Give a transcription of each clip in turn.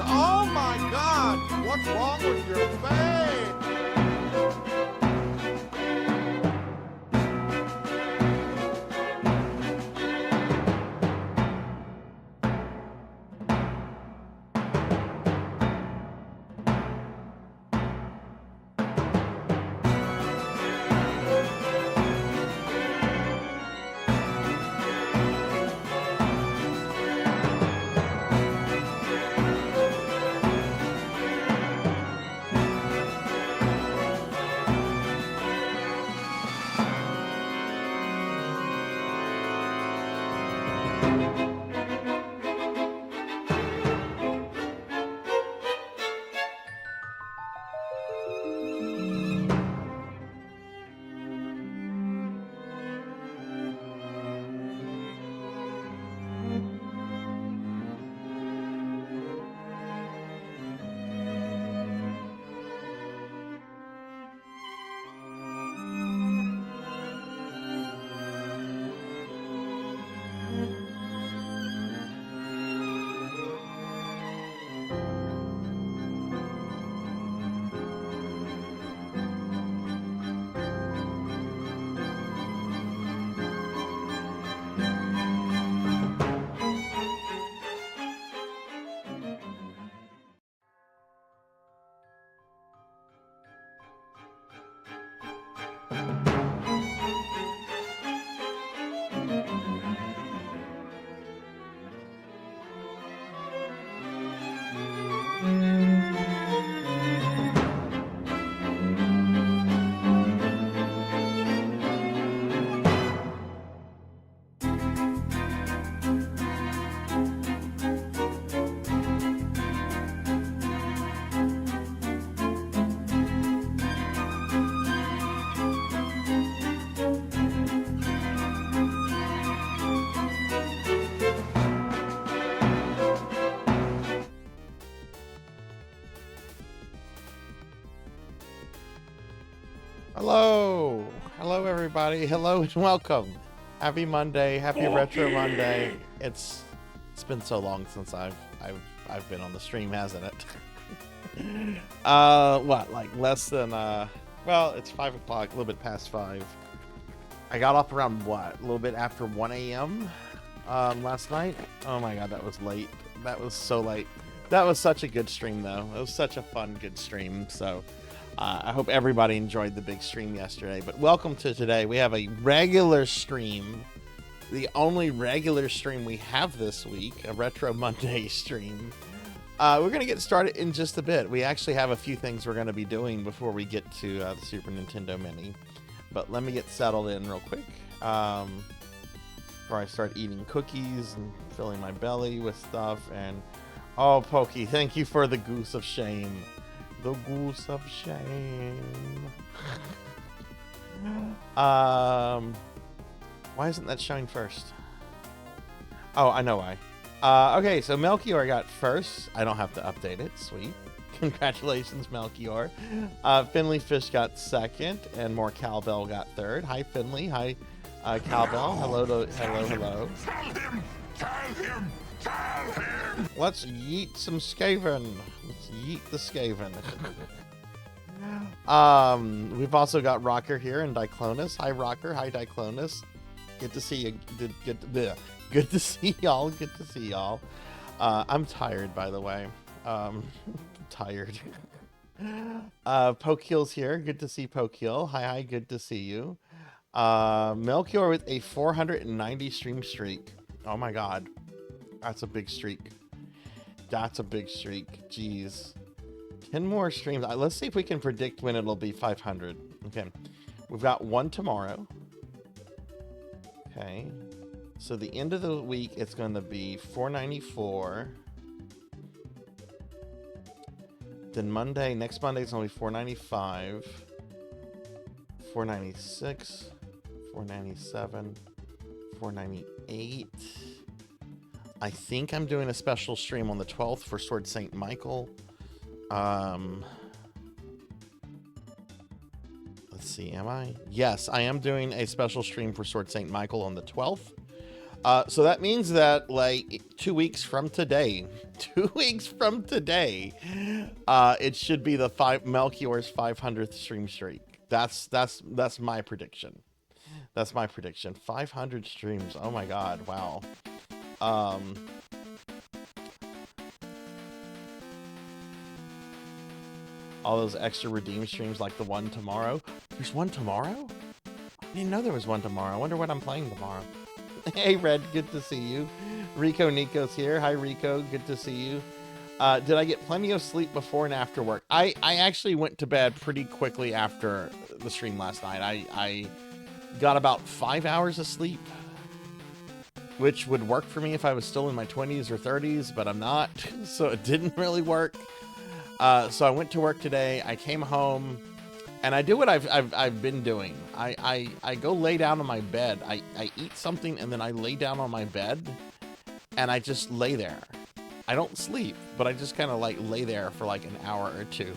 Oh my God! What's wrong with your face? Hello everybody. Hello and welcome. Happy Monday. Happy Retro Monday. It's been so long since I've been on the stream, hasn't it? What, like less than well, it's 5 o'clock, a little bit past 5. I got off around what? A little bit after 1 a.m. Last night. Oh my god, that was late. That was so late. That was such a good stream though. It was such a fun, good stream. So I hope everybody enjoyed the big stream yesterday, but welcome to today. We have a regular stream, the only regular stream we have this week, a Retro Monday stream. We're going to get started in just a bit. We actually have a few things we're going to be doing before we get to the Super Nintendo Mini, but let me get settled in real quick before I start eating cookies and filling my belly with stuff. And oh, Pokey, thank you for the goose of shame. The goose of shame. Why isn't that showing first? Oh, I know why. Okay, so Melchior got first. I don't have to update it. Sweet. Congratulations, Melchior. Finley Fish got second, and more Cowbell got third. Hi, Finley. Hi, Cowbell. Hello. Tell him! Tell him! Tell him! Let's yeet some Skaven. Let's yeet the Skaven. We've also got Rocker here and Diclonus. Hi, Rocker. Hi, Diclonus. Good to see you. Good to see y'all. Good to see y'all. I'm tired, by the way. Tired. Pokeheel's here. Good to see Pokeheel. Hi. Good to see you. Melchior with a 490 stream streak. Oh my god. That's a big streak. That's a big streak. Jeez. 10 more streams. Let's see if we can predict when it'll be 500. Okay. We've got one tomorrow. Okay. So the end of the week, it's going to be 494. Then next Monday, it's going to be 495. 496. 497. 498. I think I'm doing a special stream on the 12th for Sword St. Michael. Let's see, am I? Yes, I am doing a special stream for Sword St. Michael on the 12th. So that means that, like, 2 weeks from today, it should be the Melchior's 500th stream streak. That's my prediction. That's my prediction. 500 streams. Oh my god, wow. All those extra redeem streams like the one tomorrow. There's one tomorrow? I didn't know there was one tomorrow. I wonder what I'm playing tomorrow. Hey, Red, good to see you. Rico Nico's here. Hi, Rico. Good to see you. Did I get plenty of sleep before and after work? I actually went to bed pretty quickly after the stream last night. I got about 5 hours of sleep, which would work for me if I was still in my 20s or 30s, but I'm not, so it didn't really work. So I went to work today. I came home, and I do what I've been doing. I go lay down on my bed. I eat something, and then I lay down on my bed, and I just lay there. I don't sleep, but I just kind of like lay there for like an hour or two.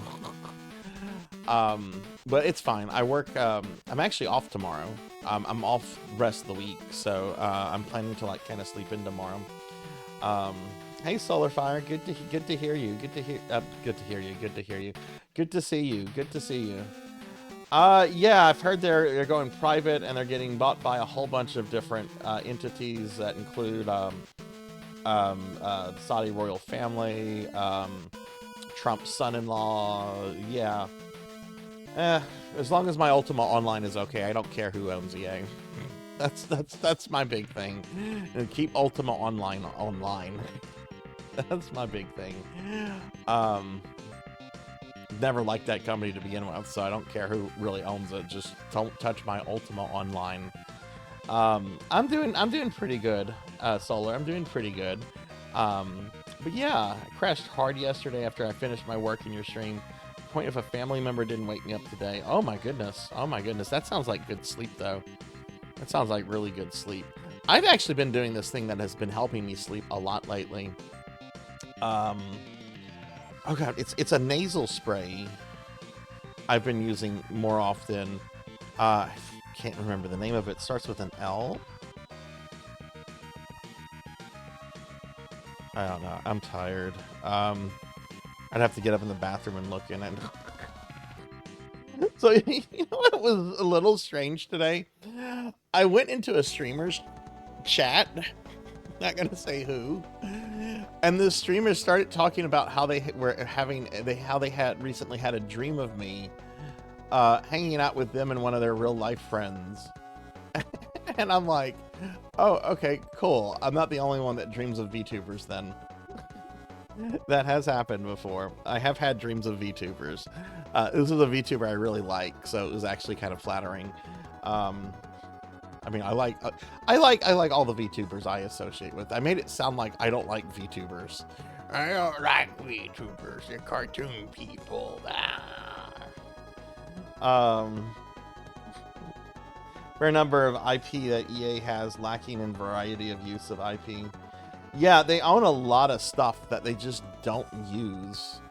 But it's fine. I work. I'm actually off tomorrow. I'm off the rest of the week, so I'm planning to like kind of sleep in tomorrow. Hey, Solarfire, good to hear you. Good to hear you. Good to see you. Good to see you. Yeah, I've heard they're going private and they're getting bought by a whole bunch of different entities that include Saudi royal family, Trump's son-in-law. Yeah. As long as my Ultima Online is okay, I don't care who owns EA. That's my big thing. And keep Ultima Online. That's my big thing. Never liked that company to begin with, so I don't care who really owns it. Just don't touch my Ultima Online. I'm doing pretty good, Solar. I'm doing pretty good. But yeah, I crashed hard yesterday after I finished my work in your stream. Point if a family member didn't wake me up today. Oh my goodness. Oh my goodness. That sounds like good sleep though. That sounds like really good sleep. I've actually been doing this thing that has been helping me sleep a lot lately. Oh god, it's a nasal spray I've been using more often. I can't remember the name of it. It starts with an L. I don't know. I'm tired. I'd have to get up in the bathroom and look in it. So, you know what was a little strange today? I went into a streamer's chat, not gonna say who, and the streamers started talking about how they had recently had a dream of me hanging out with them and one of their real life friends. And I'm like, oh, okay, cool. I'm not the only one that dreams of VTubers then. That has happened before. I have had dreams of VTubers. This is a VTuber I really like, so it was actually kind of flattering. I mean, I like all the VTubers I associate with. I made it sound like I don't like VTubers. I don't like VTubers. They're cartoon people. For a number of IP that EA has lacking in variety of use of IP. Yeah, they own a lot of stuff that they just don't use.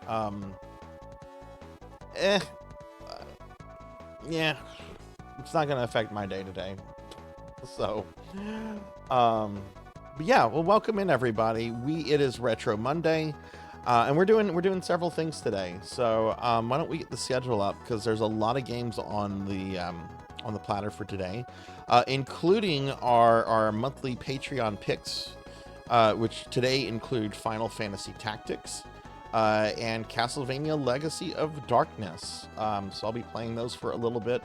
uh, yeah, it's not gonna affect my day today. So, but yeah, well, welcome in everybody. It is Retro Monday, and we're doing several things today. So why don't we get the schedule up, because there's a lot of games on the platter for today, including our monthly Patreon picks, which today include Final Fantasy Tactics and Castlevania Legacy of Darkness. So I'll be playing those for a little bit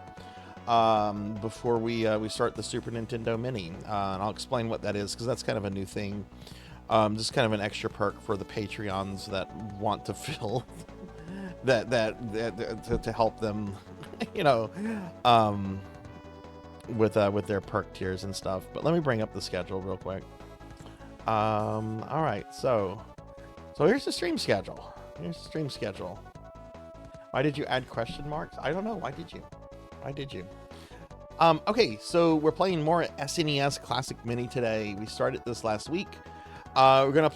before we start the Super Nintendo Mini, and I'll explain what that is, because that's kind of a new thing, just kind of an extra perk for the Patreons that want to fill that to help them, you know, with their perk tiers and stuff. But let me bring up the schedule real quick. All right, so here's the stream schedule. Why did you add question marks? I don't know. Why did you? Okay, so we're playing more SNES Classic Mini today. We started this last week. We're gonna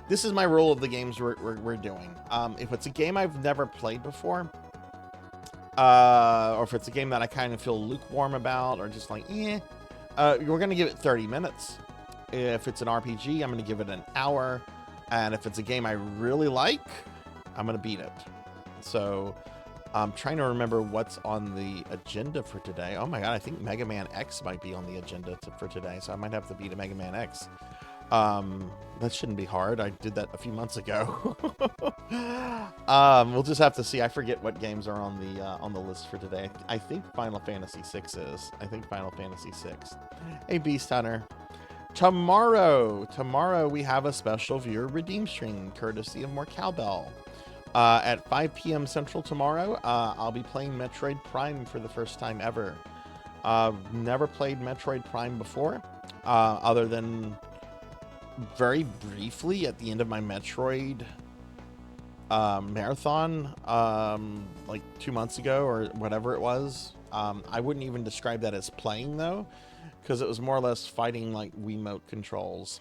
this is my rule of the games we're doing. If it's a game I've never played before, or if it's a game that I kind of feel lukewarm about, or just like, we're gonna give it 30 minutes. If it's an RPG, I'm gonna give it an hour. And if it's a game I really like, I'm gonna beat it. So I'm trying to remember what's on the agenda for today. Oh my god, I think Mega Man X might be on the agenda for today, so I might have to beat a Mega Man X. That shouldn't be hard. I did that a few months ago. We'll just have to see. I forget what games are on the list for today. I think Final Fantasy VI is. Hey, Beast Hunter. Tomorrow we have a special viewer redeem stream, courtesy of More Cowbell. At 5 p.m. Central tomorrow, I'll be playing Metroid Prime for the first time ever. Never played Metroid Prime before, other than very briefly at the end of my Metroid marathon, like 2 months ago or whatever it was. I wouldn't even describe that as playing, though, because it was more or less fighting like Wiimote controls.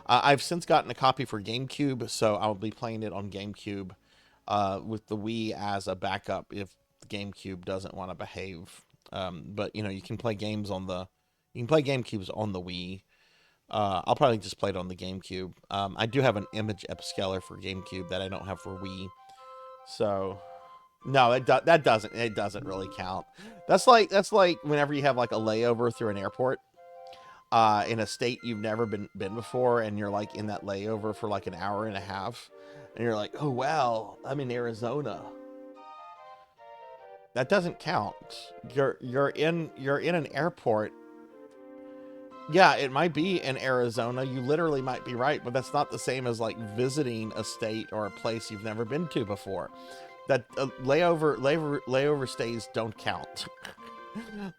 I've since gotten a copy for GameCube, so I'll be playing it on GameCube. With the Wii as a backup if the GameCube doesn't want to behave. But you know, you can play GameCubes on the Wii. I'll probably just play it on the GameCube. I do have an image upscaler for GameCube that I don't have for Wii. So no, it doesn't really count. That's like whenever you have like a layover through an airport in a state you've never been before, and you're like in that layover for like an hour and a half. And you're like, oh wow, I'm in Arizona. That doesn't count. You're in an airport. Yeah, it might be in Arizona. You literally might be right, but that's not the same as like visiting a state or a place you've never been to before. That layover stays don't count.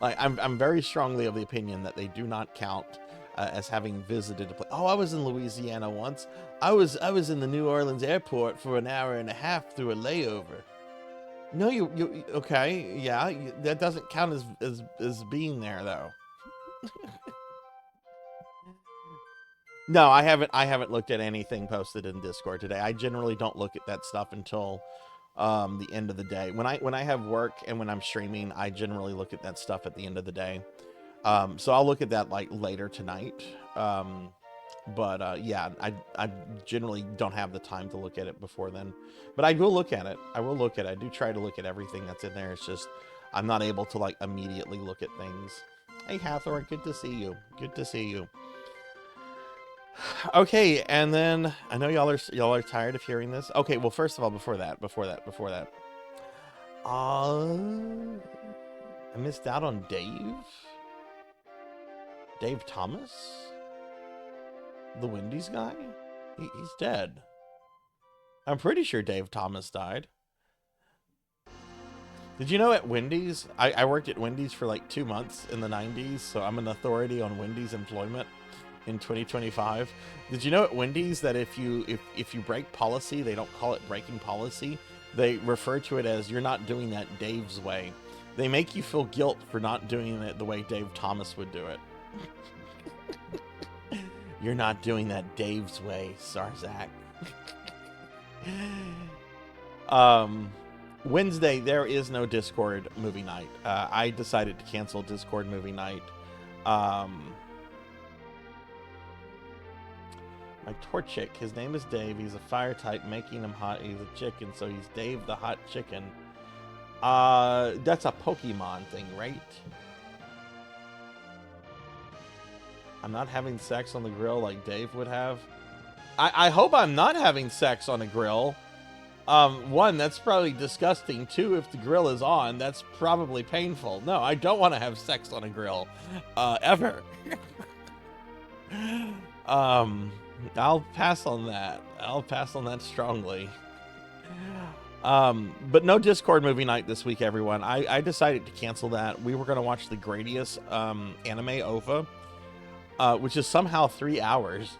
Like I'm very strongly of the opinion that they do not count as having visited a place. Oh, I was in Louisiana once. I was in the New Orleans airport for an hour and a half through a layover. No, you okay? Yeah, that doesn't count as being there, though. No, I haven't looked at anything posted in Discord today. I generally don't look at that stuff until the end of the day. When I have work and when I'm streaming, I generally look at that stuff at the end of the day. So I'll look at that like later tonight. Yeah, I generally don't have the time to look at it before then, but I will look at it. I do try to look at everything that's in there. It's just I'm not able to like immediately look at things. Hey Hathor, good to see you. Okay, and then I know y'all are tired of hearing this. Okay, well, first of all, before that, I missed out on Dave Thomas, the Wendy's guy. He's dead. I'm pretty sure Dave Thomas died. Did you know at Wendy's, I worked at Wendy's for like 2 months in the 90s, so I'm an authority on Wendy's employment in 2025. Did you know at Wendy's that if you break policy, they don't call it breaking policy. They refer to it as you're not doing that Dave's way. They make you feel guilt for not doing it the way Dave Thomas would do it. You're not doing that Dave's way, Sarzac. Wednesday, there is no Discord movie night. I decided to cancel Discord movie night. My Torchic, his name is Dave. He's a fire type, making him hot. He's a chicken, so he's Dave the Hot Chicken. That's a Pokemon thing, right? I'm not having sex on the grill like Dave would have. I hope I'm not having sex on a grill. One, that's probably disgusting. Two, if the grill is on, that's probably painful. No, I don't want to have sex on a grill, ever. I'll pass on that. I'll pass on that strongly. But no Discord movie night this week, everyone. I decided to cancel that. We were going to watch the Gradius anime OVA, which is somehow 3 hours.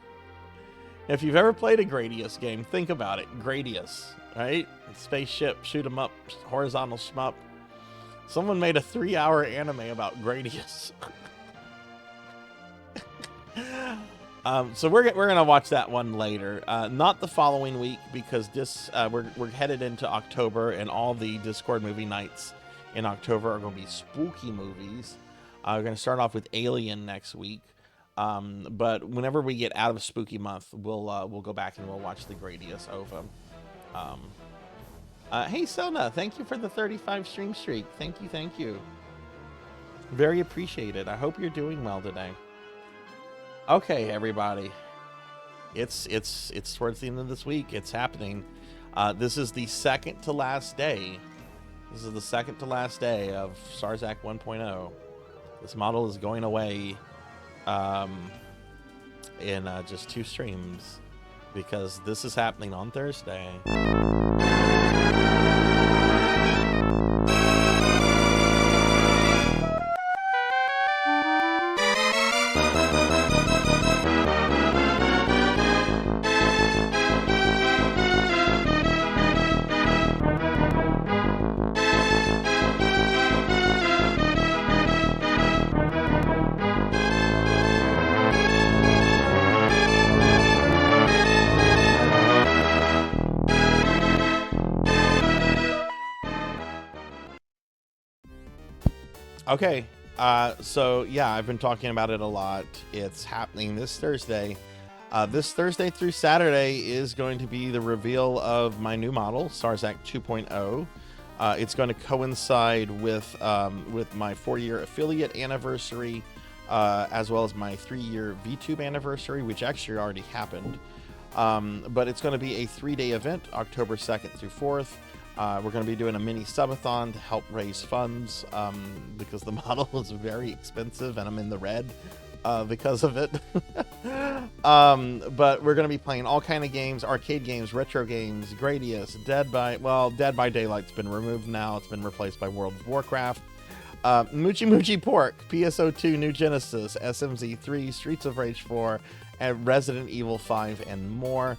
If you've ever played a Gradius game, think about it. Gradius, right? Spaceship, shoot 'em up, horizontal shmup. Someone made a 3-hour anime about Gradius. So we're gonna watch that one later, not the following week, because this we're headed into October, and all the Discord movie nights in October are going to be spooky movies. We're gonna start off with Alien next week, but whenever we get out of spooky month, we'll go back and we'll watch the Gradius OVA. Hey Sona, thank you for the 35 stream streak. Thank you. Very appreciated. I hope you're doing well today. Okay, everybody. It's towards the end of this week. It's happening. This is the second to last day. This is the second to last day of Sarzac 1.0. This model is going away in just 2 streams, because this is happening on Thursday. Okay, so yeah, I've been talking about it a lot. It's happening this Thursday. This Thursday through Saturday is going to be the reveal of my new model, Sarzac 2.0. It's going to coincide with my 4-year affiliate anniversary, as well as my 3-year VTuber anniversary, which actually already happened. But it's going to be a 3-day event, October 2nd through 4th. We're going to be doing a mini subathon to help raise funds, because the model is very expensive and I'm in the red because of it. But we're going to be playing all kind of games, arcade games, retro games, Gradius, Dead by Daylight's been removed now. It's been replaced by World of Warcraft. Moochie Moochie Pork, PSO2, New Genesis, SMZ3, Streets of Rage 4, and Resident Evil 5, and more.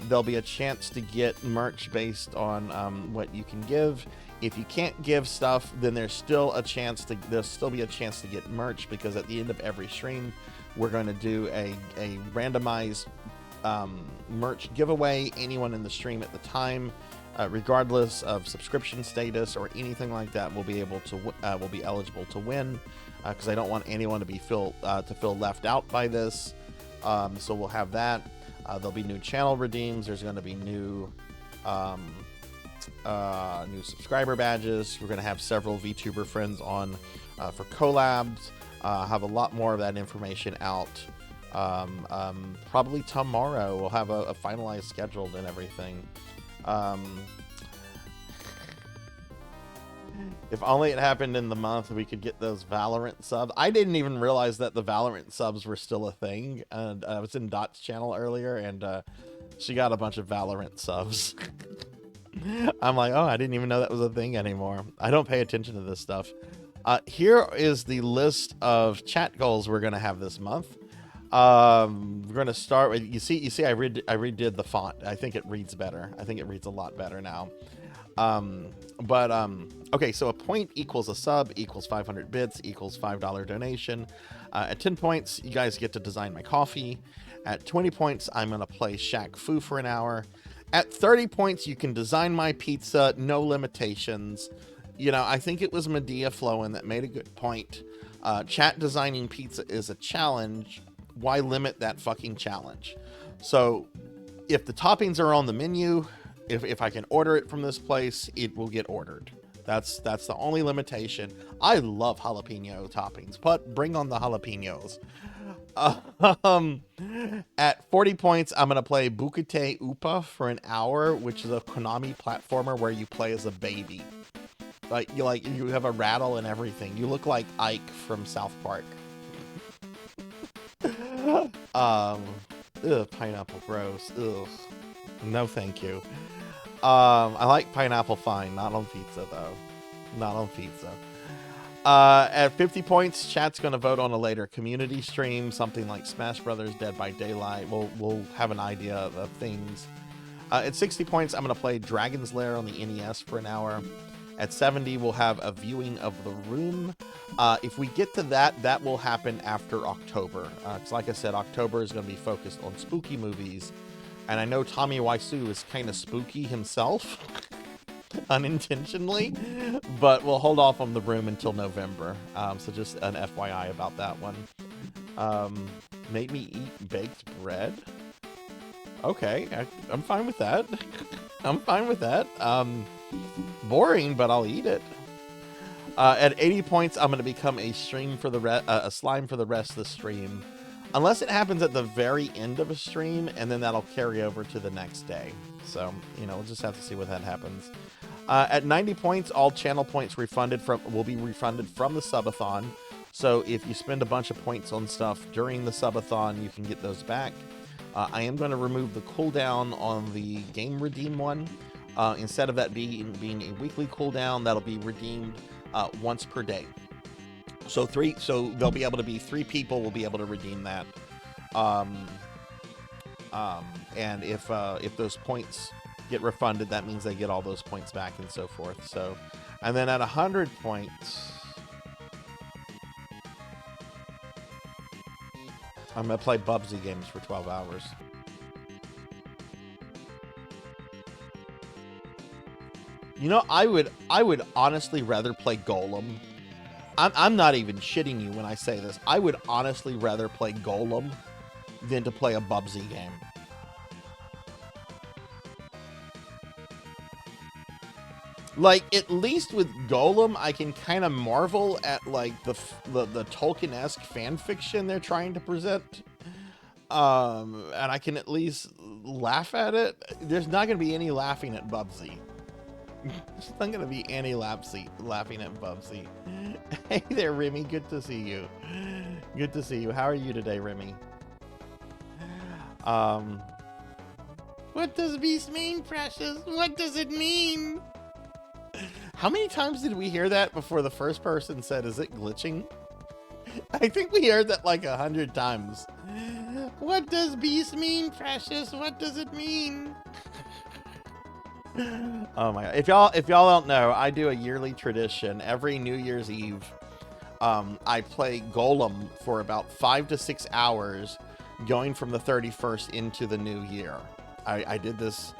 There'll be a chance to get merch based on what you can give. If you can't give stuff, then there'll still be a chance to get merch, because at the end of every stream, we're going to do a randomized merch giveaway. Anyone in the stream at the time, regardless of subscription status or anything like that, will be eligible to win. Because I don't want anyone to feel left out by this. So we'll have that. There'll be new channel redeems. There's going to be new subscriber badges. We're going to have several VTuber friends on for collabs. Have a lot more of that information out. Probably tomorrow. We'll have a finalized schedule and everything. If only it happened in the month, we could get those Valorant subs. I didn't even realize that the Valorant subs were still a thing. And I was in Dot's channel earlier, and she got a bunch of Valorant subs. I'm like, oh, I didn't even know that was a thing anymore. I don't pay attention to this stuff. Here is the list of chat goals we're going to have this month. We're going to start with, you see, I redid the font. I think it reads better. I think it reads a lot better now. Okay, so a point equals a sub, equals 500 bits, equals $5 donation. At 10 points, you guys get to design my coffee. At 20 points, I'm going to play Shaq Fu for an hour. At 30 points, you can design my pizza, no limitations. You know, I think it was Medea Flowen that made a good point. Chat designing pizza is a challenge. Why limit that fucking challenge? So if the toppings are on the menu, if I can order it from this place, it will get ordered. That's the only limitation. I love jalapeno toppings, but bring on the jalapenos. At 40 points, I'm gonna play Bukite Upa for an hour, which is a Konami platformer where you play as a baby. You have a rattle and everything. You look like Ike from South Park. Pineapple gross. Ugh. No, thank you. I like pineapple fine, not on pizza though. Not on pizza. At 50 points, chat's gonna vote on a later community stream, something like Smash Brothers, Dead by Daylight. We'll have an idea of things. At 60 points, I'm gonna play Dragon's Lair on the NES for an hour. At 70, we'll have a viewing of The Room. If we get to that, that will happen after October. Because like I said, October is going to be focused on spooky movies. And I know Tommy Wiseau is kind of spooky himself, unintentionally. But we'll hold off on The Room until November. So just an FYI about that one. Make me eat baked bread? Okay, I'm fine with that. I'm fine with that. Boring, but I'll eat it. At 80 points, I'm going to become a slime for the rest of the stream, unless it happens at the very end of a stream, and then that'll carry over to the next day. So, you know, we'll just have to see what that happens. At 90 points, all channel points will be refunded from the subathon. So if you spend a bunch of points on stuff during the subathon, you can get those back. I am going to remove the cooldown on the game redeem one. Instead of that being a weekly cooldown, that'll be redeemed once per day. So they'll be able to be 3 people will be able to redeem that. And if those points get refunded, that means they get all those points back and so forth. So, and then at 100 points, I'm gonna play Bubsy games for 12 hours. You know, I would honestly rather play Golem. I'm not even shitting you when I say this. I would honestly rather play Golem than to play a Bubsy game. Like, at least with Golem, I can kind of marvel at, like, the Tolkien-esque fan fiction they're trying to present. And I can at least laugh at it. There's not going to be any laughing at Bubsy. There's not going to be any laughing at Bubsy. Hey there, Remy. Good to see you. Good to see you. How are you today, Remy? What does beast mean, Precious? What does it mean? How many times did we hear that before the first person said, is it glitching? I think we heard that like 100 times. What does beast mean, Precious? What does it mean? Oh my god. If y'all don't know, I do a yearly tradition. Every New Year's Eve, I play Golem for about 5 to 6 hours, going from the 31st into the new year. I did this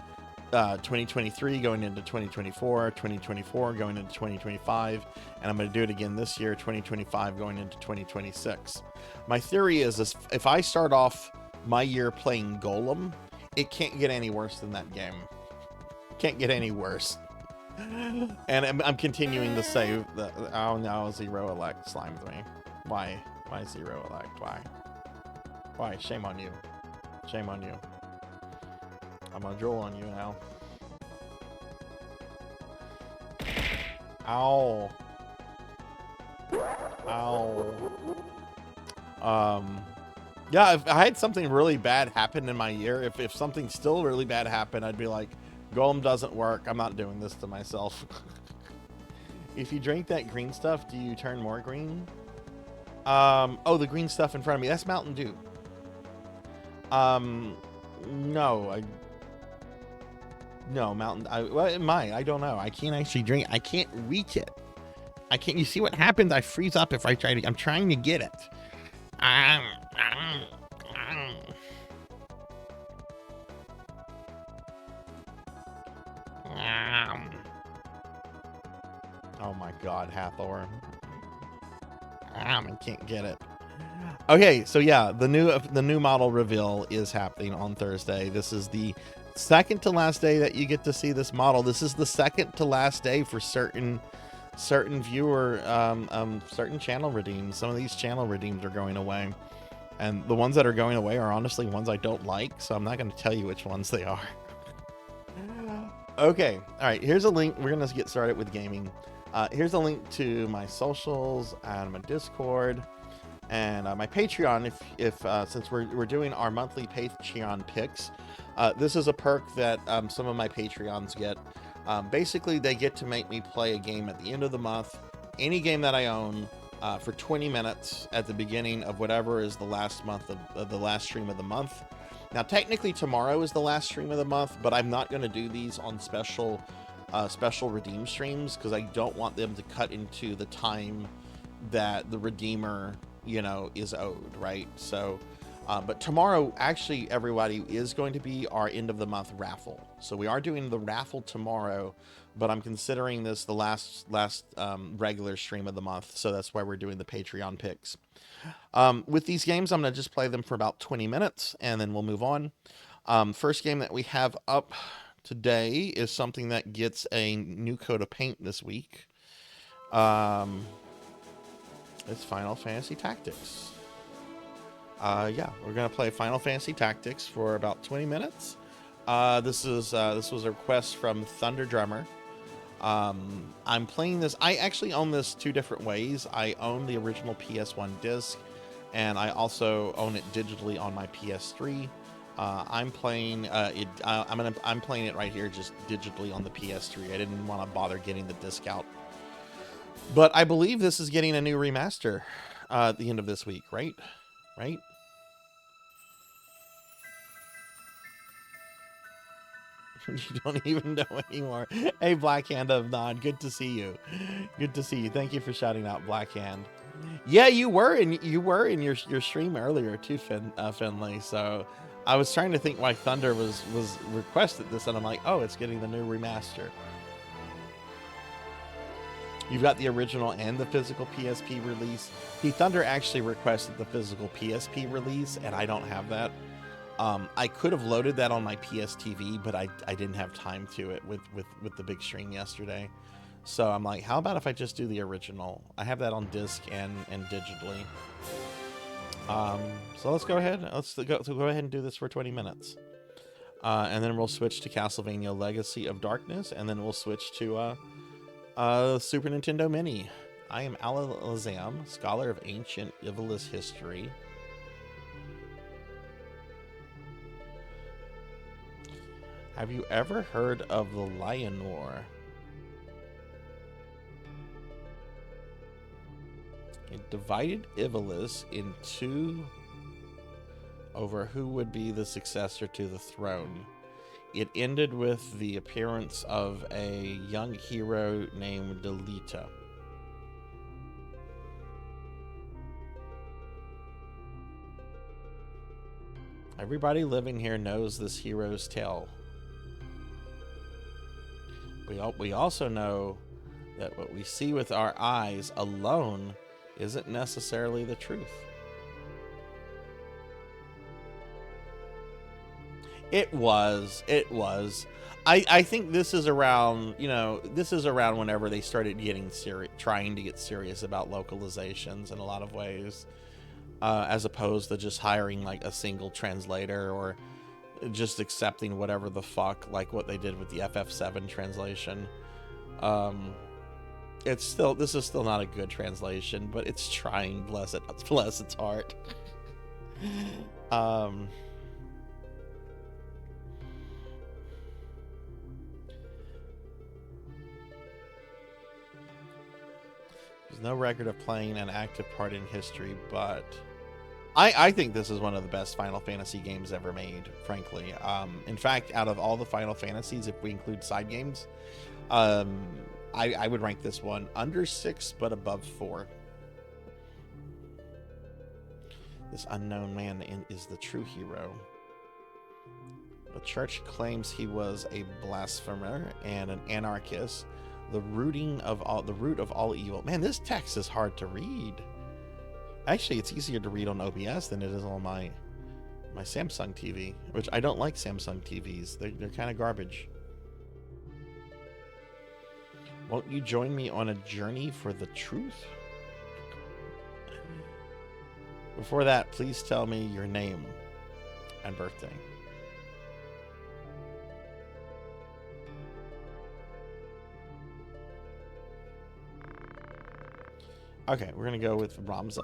2023 going into 2024, 2024 going into 2025, and I'm going to do it again this year, 2025 going into 2026. My theory is if I start off my year playing Golem, it can't get any worse than that game. Can't get any worse. And I'm continuing to say that, oh no, Zero Elect slimed me. Why Zero Elect? Why? Shame on you. Shame on you. I'm gonna drool on you now. Ow. Ow. Yeah, if I had something really bad happen in my year, if something still really bad happened, I'd be like, Golem doesn't work. I'm not doing this to myself. If you drink that green stuff, do you turn more green? Oh, the green stuff in front of me. That's Mountain Dew. No, well, it might. I don't know. I can't actually drink. I can't reach it. I can't. You see what happens? I freeze up if I try to. I'm trying to get it. Oh my God, Hathor. I can't get it. Okay, so yeah, the new model reveal is happening on Thursday. This is the second to last day that you get to see this model. This is the second to last day for certain viewer certain channel redeems. Some of these channel redeems are going away, and the ones that are going away are honestly ones I don't like, so I'm not going to tell you which ones they are. Okay, all right, here's a link. We're gonna get started with gaming. Here's a link to my socials and my Discord and my Patreon. If since we're doing our monthly Patreon picks, this is a perk that some of my Patreons get. Basically, they get to make me play a game at the end of the month, any game that I own, for 20 minutes at the beginning of whatever is the last month of the last stream of the month. Now, technically, tomorrow is the last stream of the month, but I'm not going to do these on special redeem streams because I don't want them to cut into the time that the redeemer, you know, is owed, right? So, but tomorrow, actually, everybody, is going to be our end of the month raffle. So we are doing the raffle tomorrow, but I'm considering this the last regular stream of the month. So that's why we're doing the Patreon picks. With these games, I'm going to just play them for about 20 minutes and then we'll move on. First game that we have up today is something that gets a new coat of paint this week. It's Final Fantasy Tactics. Yeah, we're going to play Final Fantasy Tactics for about 20 minutes. This was a request from Thunder Drummer. I'm playing this. I actually own this two different ways. I own the original PS1 disc, and I also own it digitally on my PS3. I'm playing it. I'm playing it right here, just digitally on the PS3. I didn't want to bother getting the disc out, but I believe this is getting a new remaster at the end of this week, right? Right? You don't even know anymore. Hey, Blackhand of Nod, good to see you. Good to see you. Thank you for shouting out, Blackhand. Yeah, you were in your stream earlier too, Finley. So I was trying to think why Thunder was requested this, and I'm like, oh, it's getting the new remaster. You've got the original and the physical PSP release. Thunder actually requested the physical PSP release, and I don't have that. I could have loaded that on my PS TV, but I didn't have time to it with the big stream yesterday. So I'm like, how about if I just do the original? I have that on disc and digitally. So let's go ahead. Let's go ahead and do this for 20 minutes. And then we'll switch to Castlevania Legacy of Darkness, and then we'll switch to Super Nintendo Mini. I am Alazam, scholar of ancient Ivalice history. Have you ever heard of the Lion War? It divided Ivalice in two over who would be the successor to the throne. It ended with the appearance of a young hero named Delita. Everybody living here knows this hero's tale. We also know that what we see with our eyes alone isn't necessarily the truth. It was. I think this is around, this is around whenever they started getting trying to get serious about localizations in a lot of ways, as opposed to just hiring like a single translator or just accepting whatever the fuck, like what they did with the FF7 translation. This is still not a good translation, but it's trying, bless its heart. There's no record of playing an active part in history, but I think this is one of the best Final Fantasy games ever made, frankly. In fact, out of all the Final Fantasies, if we include side games, I would rank this one under 6, but above 4. This unknown man is the true hero. The church claims he was a blasphemer and an anarchist. The root of all evil. Man, this text is hard to read. Actually, it's easier to read on OBS than it is on my Samsung TV, which I don't like Samsung TVs. They're kind of garbage. Won't you join me on a journey for the truth? Before that, please tell me your name and birthday. Okay, we're going to go with Ramza.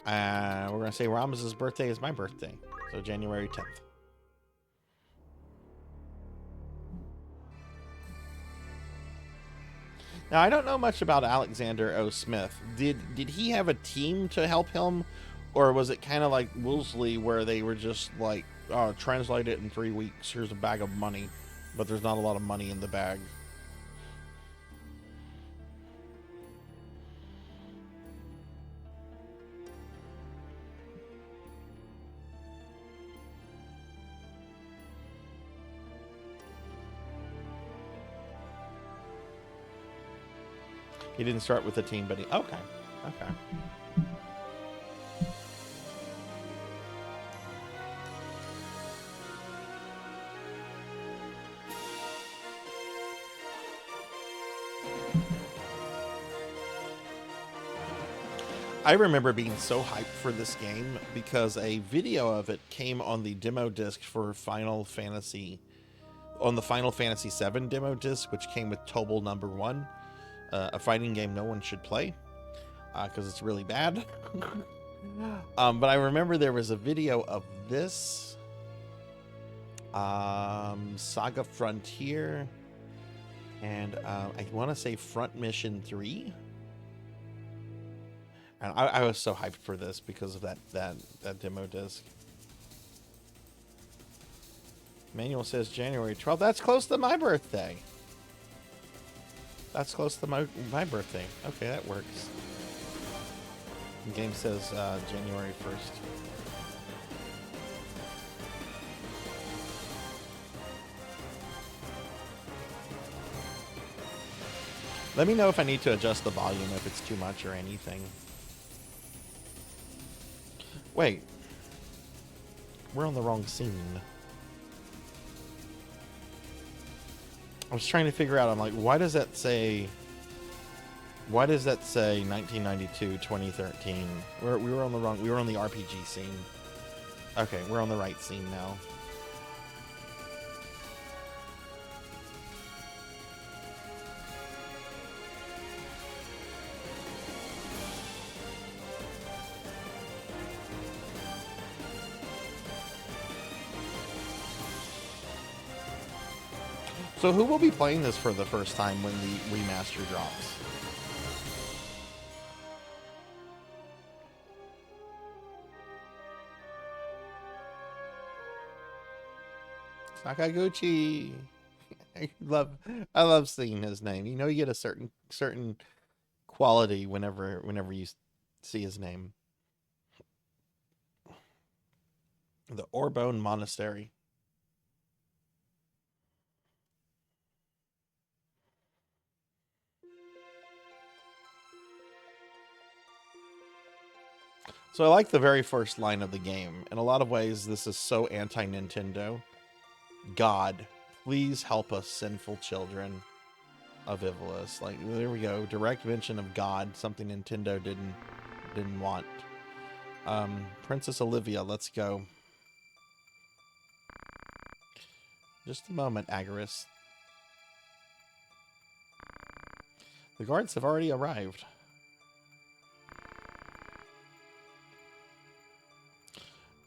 We're going to say Ramza's birthday is my birthday. So January 10th. Now, I don't know much about Alexander O. Smith. Did he have a team to help him? Or was it kind of like Woolsey where they were just like, oh, translate it in 3 weeks. Here's a bag of money. But there's not a lot of money in the bag. He didn't start with a team, but he... Okay. Okay. I remember being so hyped for this game because a video of it came on the demo disc for Final Fantasy... On the Final Fantasy VII demo disc, which came with Tobal #1. A fighting game no one should play because it's really bad. But I remember there was a video of this Saga Frontier and I want to say Front Mission 3. And I was so hyped for this because of that demo disc. Manual says January 12th. That's close to my birthday. That's close to my birthday. Okay, that works. The game says January 1st. Let me know if I need to adjust the volume, if it's too much or anything. Wait. We're on the wrong scene. I was trying to figure out, I'm like, why does that say 1992, 2013? We were on the RPG scene. Okay, we're on the right scene now. So who will be playing this for the first time when the remaster drops? Sakaguchi. I love seeing his name. You know, you get a certain quality whenever you see his name. The Orbone Monastery. So I like the very first line of the game. In a lot of ways, this is so anti-Nintendo. God, please help us, sinful children of Ivalice. Like, there we go. Direct mention of God, something Nintendo didn't want. Princess Olivia, let's go. Just a moment, Agaris. The guards have already arrived.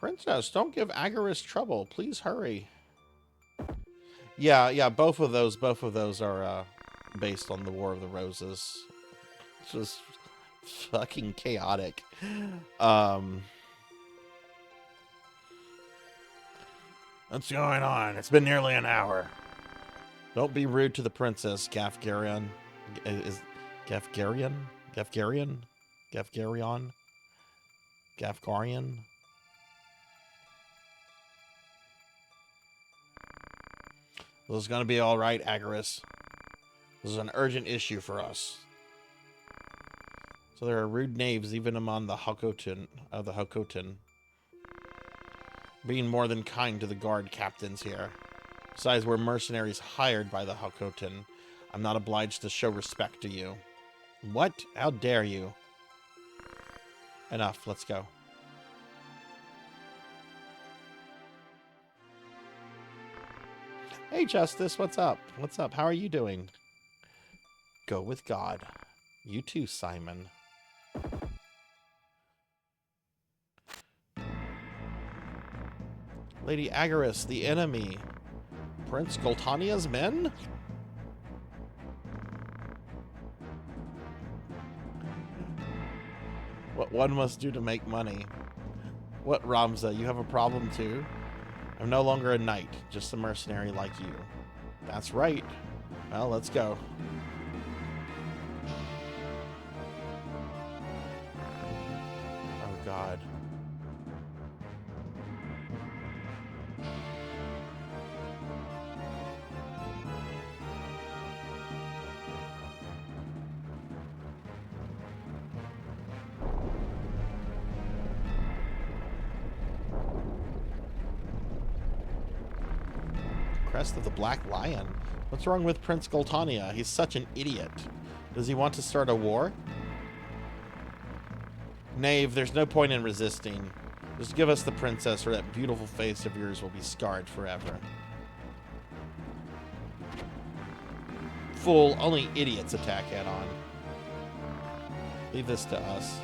Princess, don't give Agaris trouble. Please hurry. Yeah, both of those are based on the War of the Roses. It's just fucking chaotic. What's going on? It's been nearly an hour. Don't be rude to the princess, Gafgarion. Is Gafgarion? Gafgarion? Gafgarion? Gafgarion? This is going to be all right, Agaris. This is an urgent issue for us. So there are rude knaves even among the Hokoten. Being more than kind to the guard captains here. Besides, we're mercenaries hired by the Hokoten. I'm not obliged to show respect to you. What? How dare you? Enough, let's go. Hey, Justice, what's up? What's up? How are you doing? Go with God. You too, Simon. Lady Agaris, the enemy. Prince Goltania's men? What one must do to make money. What, Ramza, you have a problem too? I'm no longer a knight, just a mercenary like you. That's right. Well, let's go. Oh, God. Crest of the Black Lion. What's wrong with Prince Goltania? He's such an idiot. Does he want to start a war? Knave, there's no point in resisting. Just give us the princess or that beautiful face of yours will be scarred forever. Fool, only idiots attack head-on. Leave this to us.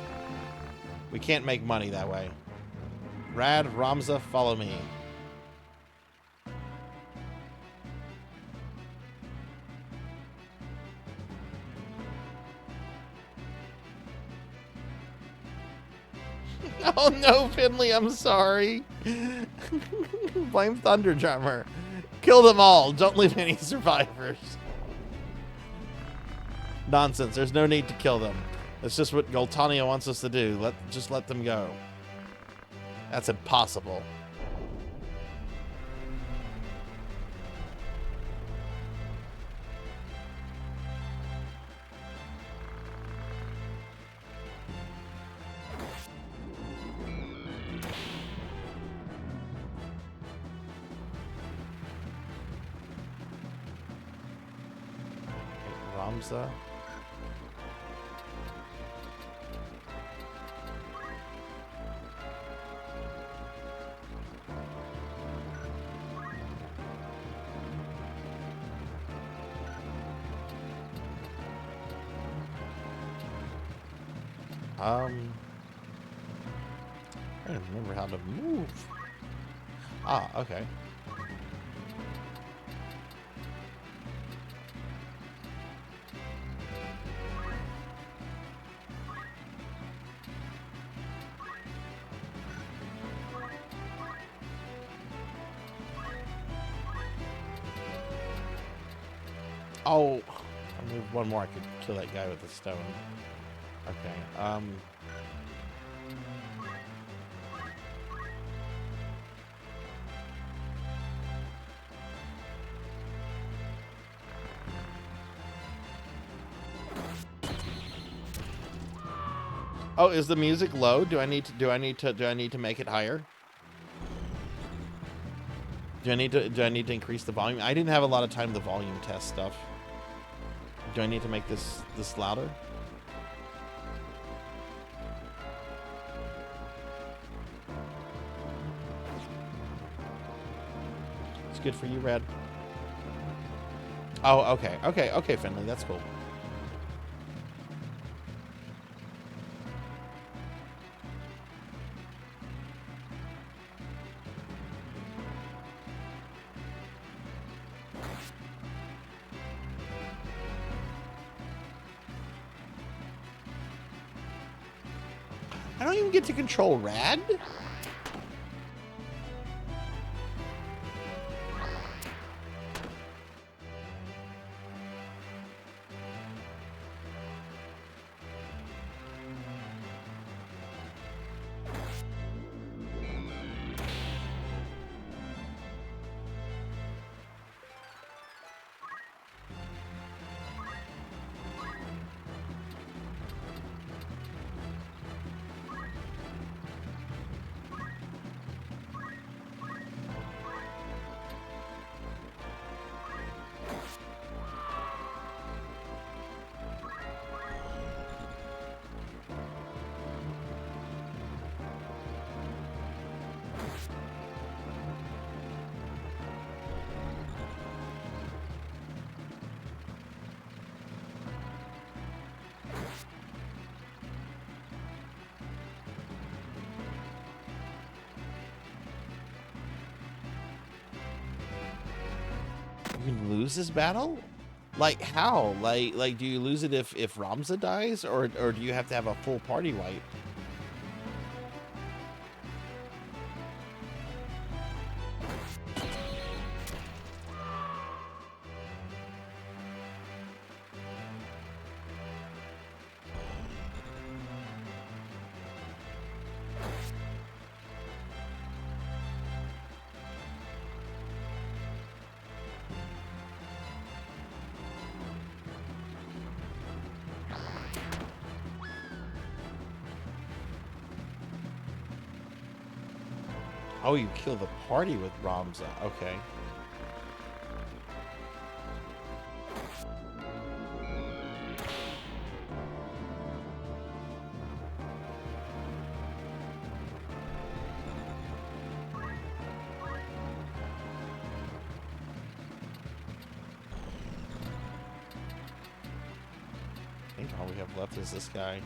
We can't make money that way. Rad, Ramza, follow me. Oh no, Finley, I'm sorry. Blame Thunderdrummer. Kill them all. Don't leave any survivors. Nonsense. There's no need to kill them. That's just what Goltania wants us to do. Just let them go. That's impossible. Ramza. I don't remember how to move. Ah, okay. Oh, I moved one more. I could kill that guy with a stone. Okay. Oh, is the music low? Do I need to make it higher? Do I need to increase the volume? I didn't have a lot of time to volume test stuff. Do I need to make this louder? It's good for you, Red. Oh, okay. Okay, Finley, that's cool. I don't even get to control Rad? You can lose this battle? Like how? Like do you lose it if Ramza dies, or do you have to have a full party wipe? Oh, you kill the party with Ramza. Okay. I think all we have left is this guy.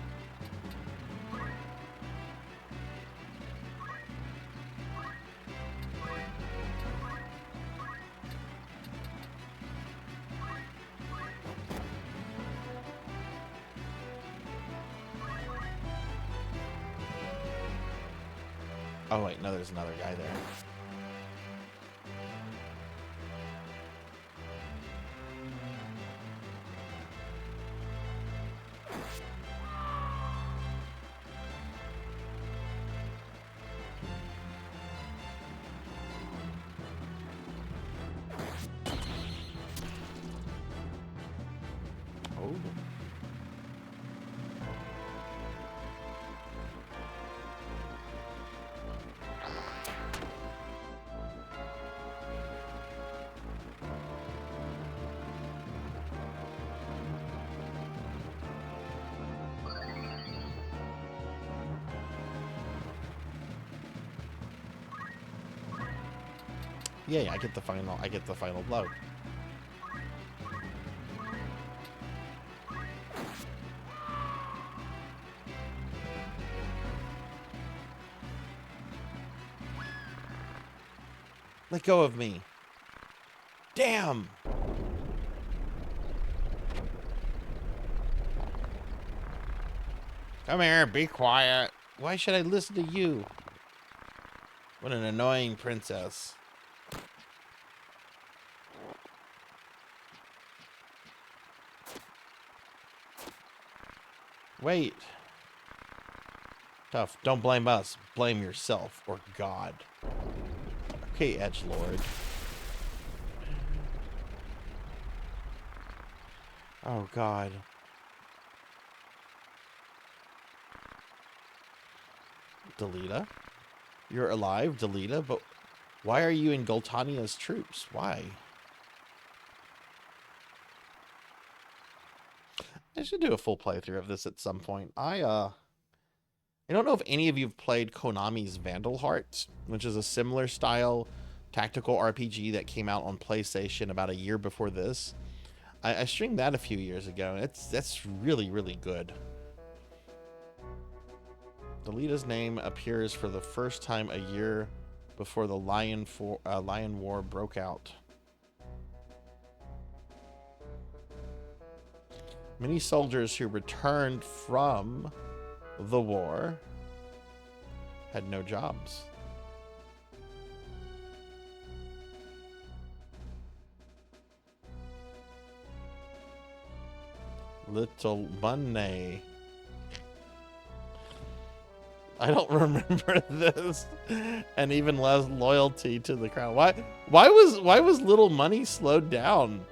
Oh wait, no, there's another guy there. Oh. Yeah, I get the final blow. Let go of me. Damn. Come here, be quiet. Why should I listen to you? What an annoying princess. Wait. Tough. Don't blame us. Blame yourself or God. Okay, edgelord. Oh, God. Delita? You're alive, Delita, but why are you in Gultania's troops? Why? I should do a full playthrough of this at some point. I don't know if any of you have played Konami's Vandal Heart, which is a similar style tactical RPG that came out on PlayStation about a year before this. I streamed that a few years ago, and that's really, really good. Delita's name appears for the first time a year before the Lion War broke out. Many soldiers who returned from the war had no jobs. Little money. I don't remember this, and even less loyalty to the crown. Why was little money slowed down?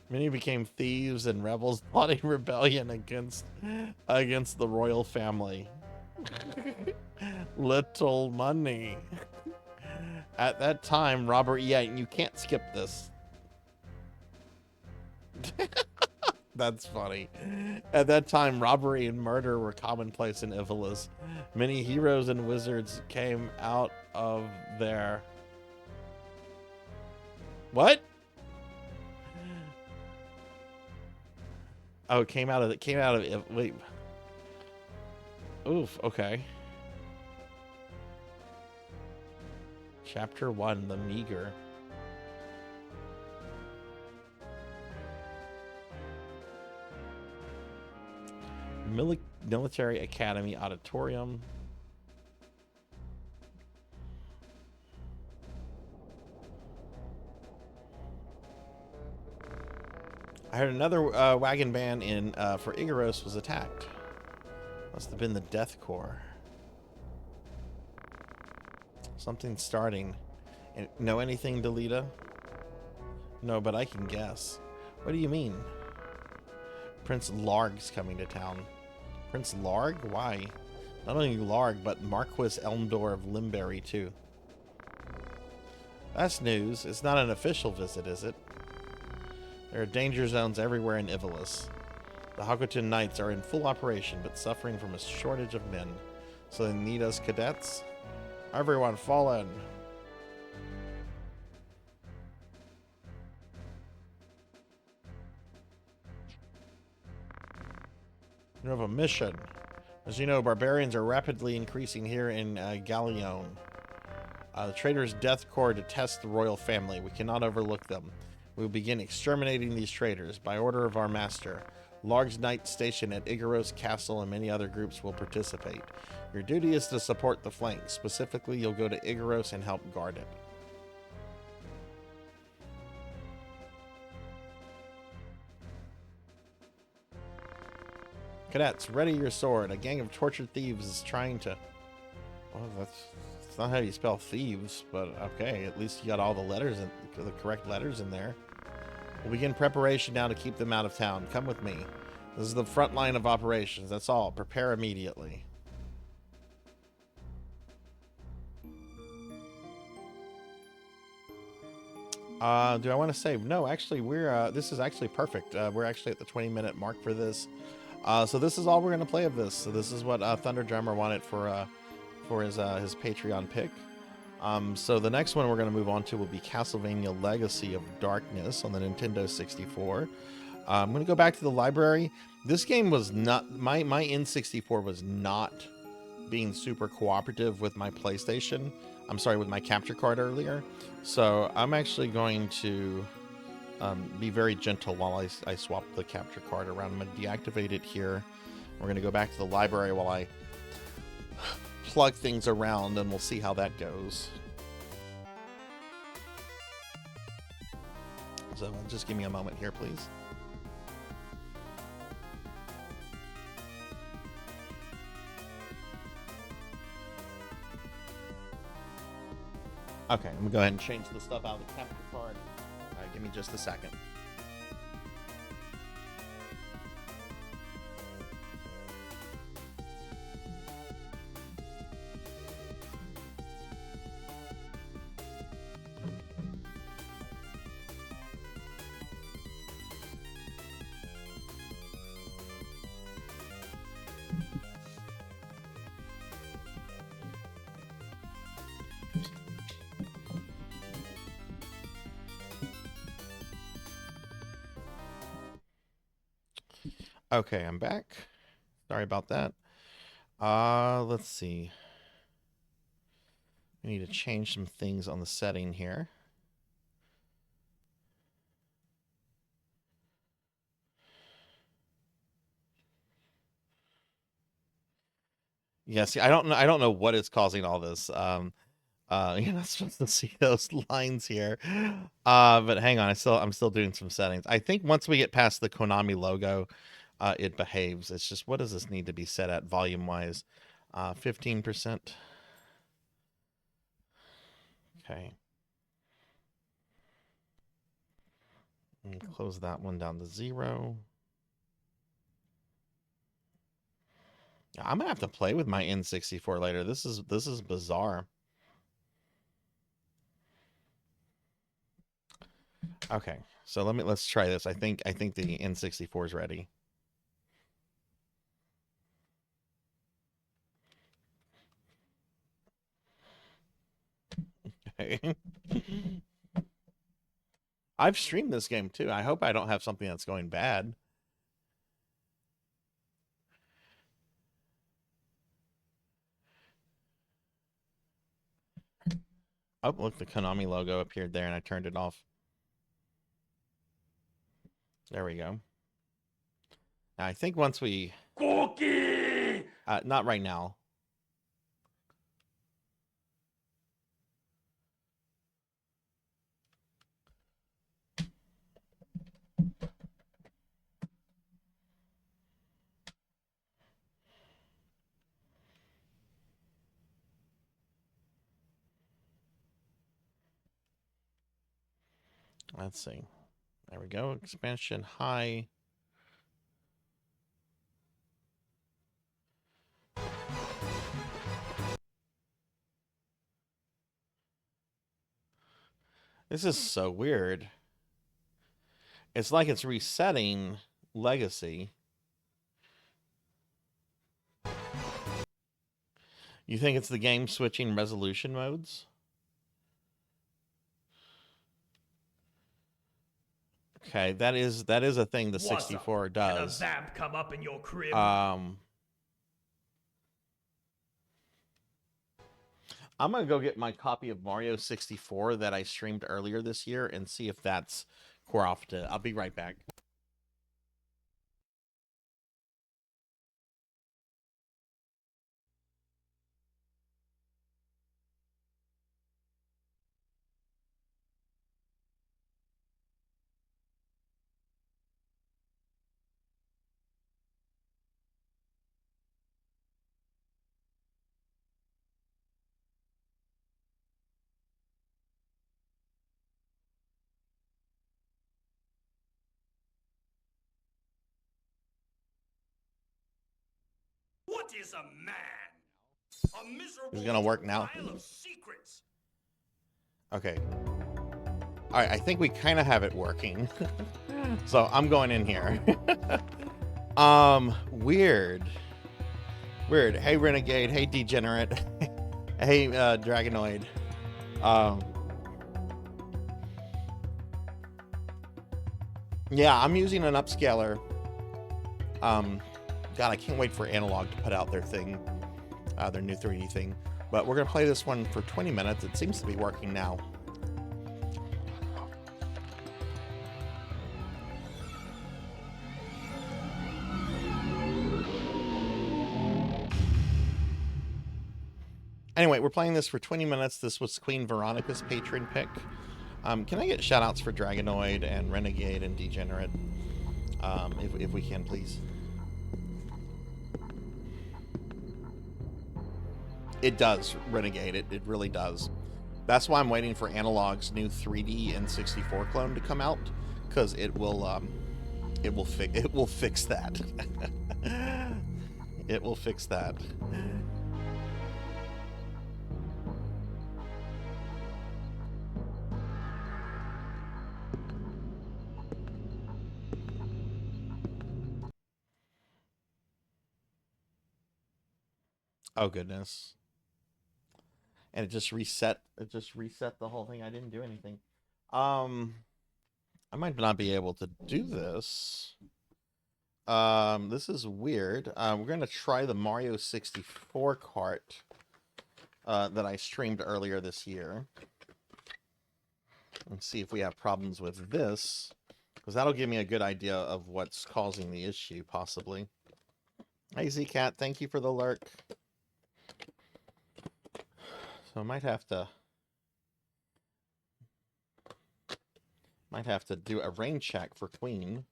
Many became thieves and rebels plotting rebellion against the royal family. Little money. At that time, robbery. Yeah, you can't skip this. That's funny. At that time, robbery and murder were commonplace in Ivalice. Many heroes and wizards came out of there. What? Oh, it came out of wait. Oof, okay. Chapter 1, The Meager. Military Academy Auditorium. I heard another wagon band in for Igaros was attacked. Must have been the Death Corps. Something's starting. Know anything, Delita? No, but I can guess. What do you mean? Prince Larg's coming to town. Prince Larg? Why? Not only Larg, but Marquis Elmdor of Limberry, too. That's news. It's not an official visit, is it? There are danger zones everywhere in Ivalis. The Hakuton Knights are in full operation, but suffering from a shortage of men. So they need us cadets? Everyone fall in. You have a mission. As you know, barbarians are rapidly increasing here in Galleon. The traitors' Death Corps detest the royal family. We cannot overlook them. We will begin exterminating these traitors by order of our master. Large Knight stationed at Igaros Castle and many other groups will participate. Your duty is to support the flank. Specifically, you'll go to Igaros and help guard it. Cadets, ready your sword. A gang of tortured thieves is trying to... Well, that's not how you spell thieves, but okay. At least you got all the letters, the correct letters in there. We'll begin preparation now to keep them out of town. Come with me. This is the front line of operations. That's all. Prepare immediately. Do I want to save? No, actually, we're this is actually perfect. We're actually at the 20-minute mark for this. So this is all we're gonna play of this. So this is what Thunder Drummer wanted for his Patreon pick. So the next one we're gonna move on to will be Castlevania Legacy of Darkness on the Nintendo 64. I'm gonna go back to the library. This game was not my N64 was not being super cooperative with my PlayStation. I'm sorry, with my capture card earlier. So I'm actually going to be very gentle while I swap the capture card around. I'm going to deactivate it here. We're going to go back to the library while I plug things around, and we'll see how that goes. So just give me a moment here, please. Okay, I'm going to go ahead and change the stuff out of the capture card. Give me just a second. Okay, I'm back. Sorry about that. Let's see. We need to change some things on the setting here. Yeah, see, I don't know what is causing all this. You're not supposed to see those lines here. But hang on, I'm still doing some settings. I think once we get past the Konami logo, it behaves. It's just, what does this need to be set at volume wise? 15%. Okay. And close that one down to 0. I'm gonna have to play with my N64 later. This is bizarre. Okay, so let's try this. I think the N64 is ready. Okay. I've streamed this game too. I hope I don't have something that's going bad. Oh, look, the Konami logo appeared there and I turned it off. There we go. Now, I think once we... Cookie! Not right now. Let's see. There we go. Expansion high. This is so weird. It's like it's resetting Legacy. You think it's the game switching resolution modes? Okay, that is a thing the 64 does. Can a vamp come up in your crib? I'm gonna go get my copy of Mario 64 that I streamed earlier this year and see if that's corrupted. I'll be right back. What is a man? A miserable Is it gonna work now? pile of secrets. Okay. All right, I think we kind of have it working. So I'm going in here. Weird. Weird. Hey, Renegade. Hey, Degenerate. Hey, Dragonoid. Yeah, I'm using an upscaler. God, I can't wait for Analog to put out their thing, their new 3D thing. But we're gonna play this one for 20 minutes. It seems to be working now. Anyway, we're playing this for 20 minutes. This was Queen Veronica's patron pick. Can I get shout-outs for Dragonoid and Renegade and Degenerate? If we can, please. It does, Renegade. It really does. That's why I'm waiting for Analog's new 3D and 64 clone to come out, because it will fix that. It will fix that. Oh goodness. And it just reset the whole thing. I didn't do anything. I might not be able to do this. This is weird. We're gonna try the Mario 64 cart that I streamed earlier this year. And see if we have problems with this. Because that'll give me a good idea of what's causing the issue, possibly. Hey Zcat, thank you for the lurk. So I might have to do a rain check for Queen.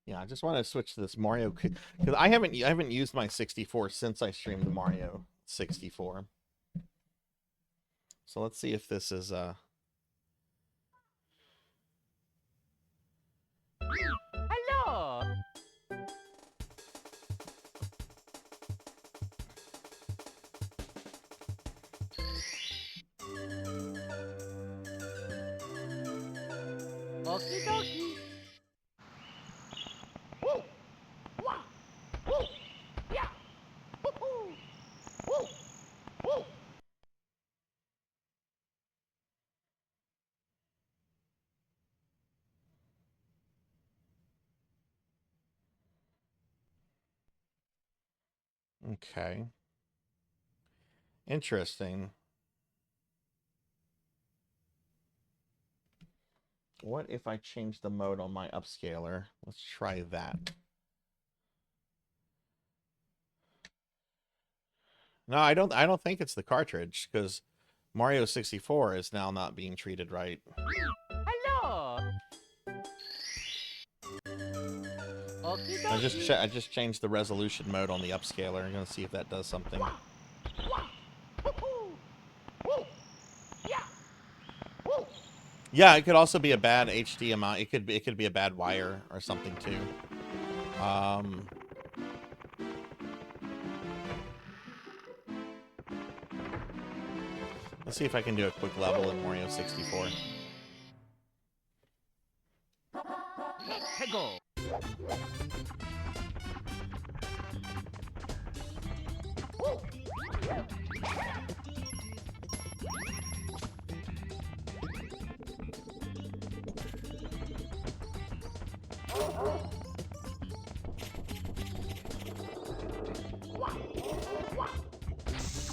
Yeah, I just want to switch to this Mario because I haven't used my 64 since I streamed the Mario 64. So let's see if this is Hello. Okie dokie. Woo! Wah! Woo! Yeah! Woo-hoo! Woo! Woo! Okay. Interesting. What if I change the mode on my upscaler? Let's try that. No, I don't think it's the cartridge, because Mario 64 is now not being treated right. Hello. I just changed the resolution mode on the upscaler. I'm gonna see if that does something. Yeah, it could also be a bad HDMI. It could be a bad wire or something too. Let's see if I can do a quick level in Mario 64. Go.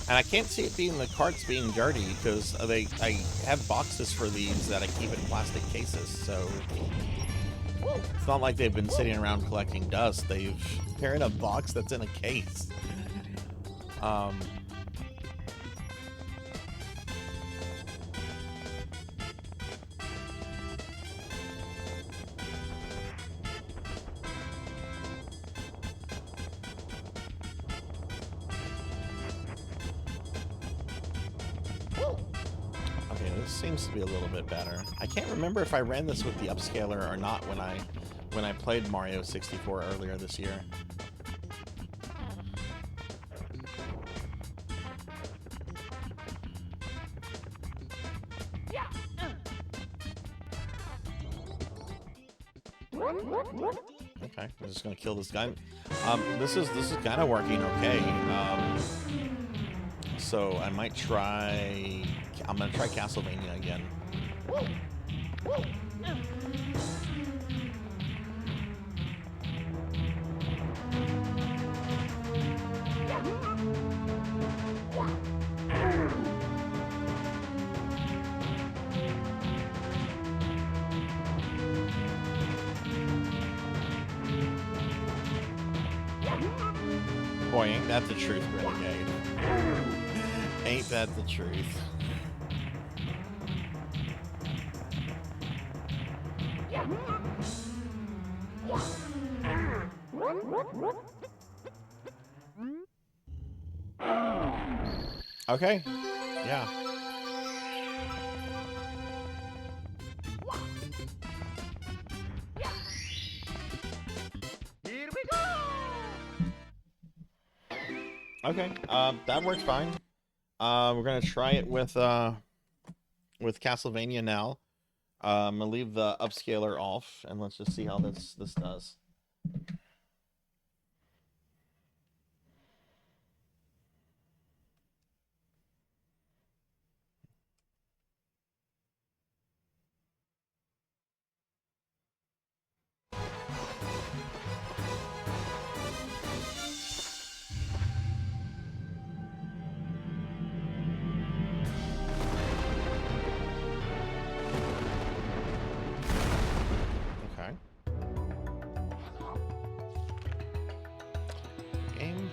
And I can't see it being the carts being dirty, because I have boxes for these that I keep in plastic cases, so it's not like they've been sitting around collecting dust. They're in a box that's in a case. Okay, this seems to be a little bit better. I can't remember if I ran this with the upscaler or not when I played Mario 64 earlier this year. Okay, I'm just gonna kill this guy. This is kind of working okay. So I might try. I'm gonna try Castlevania again. Boy, ain't that the truth, Renegade. Ain't that the truth. Okay. Yeah. Here we go. Okay. That works fine. We're gonna try it with Castlevania now. I'm gonna leave the upscaler off, and let's just see how this does. Okay. Game.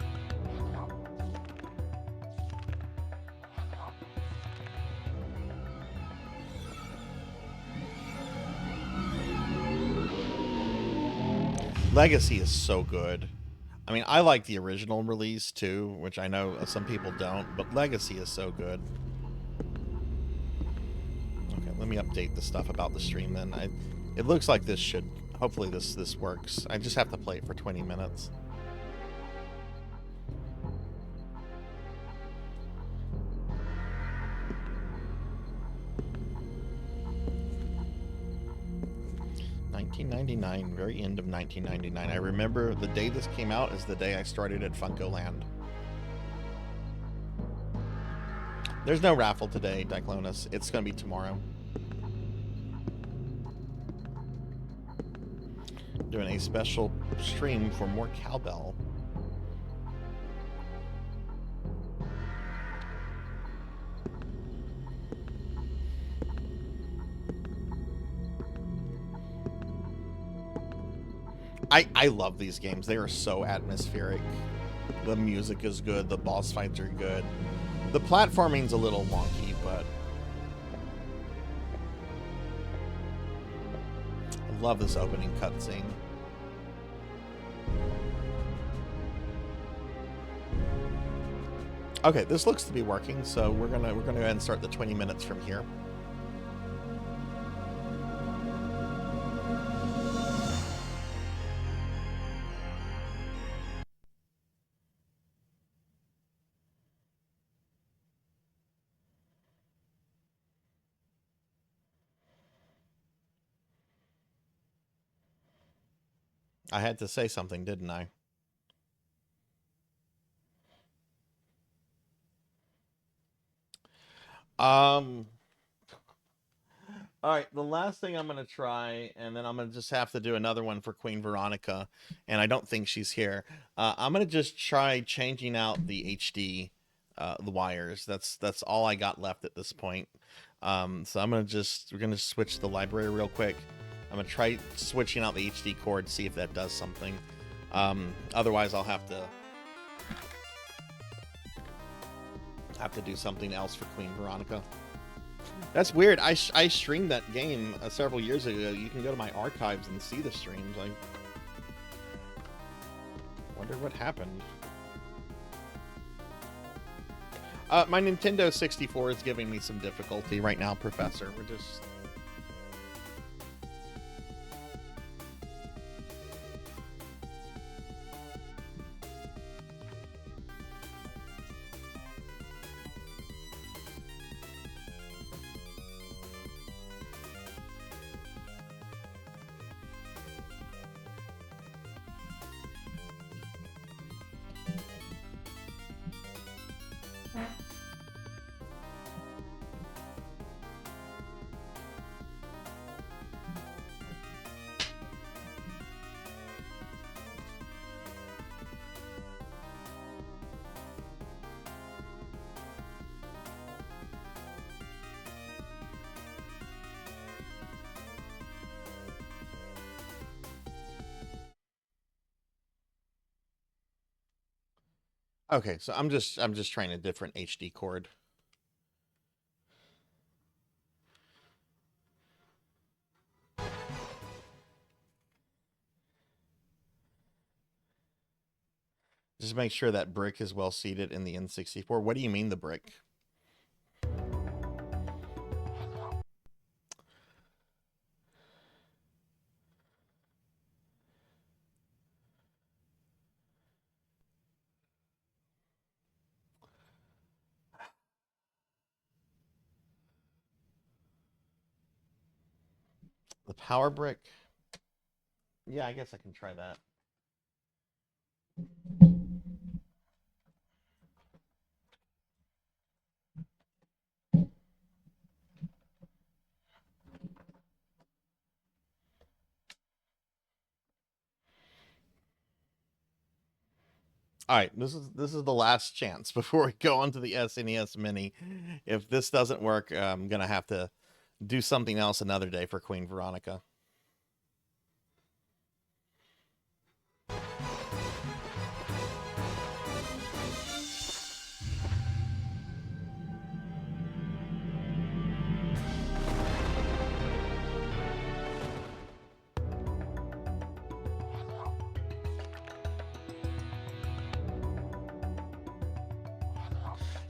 Legacy is so good. I mean, I like the original release too, which I know some people don't, but Legacy is so good. Okay, let me update the stuff about the stream then. It looks like this should, hopefully this works. I just have to play it for 20 minutes. $19.99, very end of 1999. I remember the day this came out is the day I started at Funkoland. There's no raffle today, Diclonus. It's going to be tomorrow. doing a special stream for more cowbell. 1999, very end of 1999. I remember the day this came out is the day I started at Funkoland. There's no raffle today, Diclonus. It's going to be tomorrow. Doing a special stream for more cowbell. 1999, very end of 1999. I remember the day this came out is the day I started at Funkoland. There's no raffle today, Diclonus. It's going to be tomorrow. Doing a special stream for more cowbell. I love these games. They are so atmospheric. The music is good. The boss fights are good. The platforming's a little wonky, but I love this opening cutscene. Okay, this looks to be working, so we're gonna go ahead and start the 20 minutes from here. I had to say something, didn't I? All right, the last thing I'm going to try, and then I'm going to just have to do another one for Queen Veronica, and I don't think she's here. I'm going to just try changing out the HD, the wires. That's all I got left at this point. So we're going to switch the library real quick. I'm going to try switching out the HD cord, see if that does something. Otherwise, I'll have to do something else for Queen Veronica. That's weird. I streamed that game several years ago. You can go to my archives and see the streams. I wonder what happened. My Nintendo 64 is giving me some difficulty right now, Professor. We're just... Okay, so I'm just trying a different HD cord. Just make sure that brick is well seated in the N64. What do you mean the brick? The power brick? Yeah, I guess I can try that. All right, this is the last chance before we go on to the SNES Mini. If this doesn't work, I'm gonna have to do something else another day for Queen Veronica.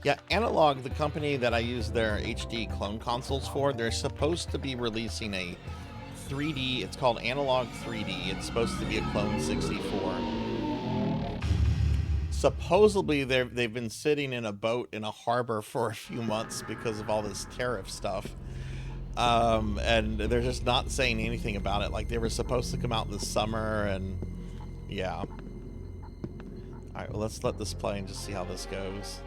Yeah, Analog, the company that I use their HD clone consoles for, they're supposed to be releasing a 3D, it's called Analog 3D. It's supposed to be a clone 64. Supposedly, they've been sitting in a boat in a harbor for a few months because of all this tariff stuff. And they're just not saying anything about it. Like, they were supposed to come out this summer, and yeah. All right, well, let's let this play and just see how this goes.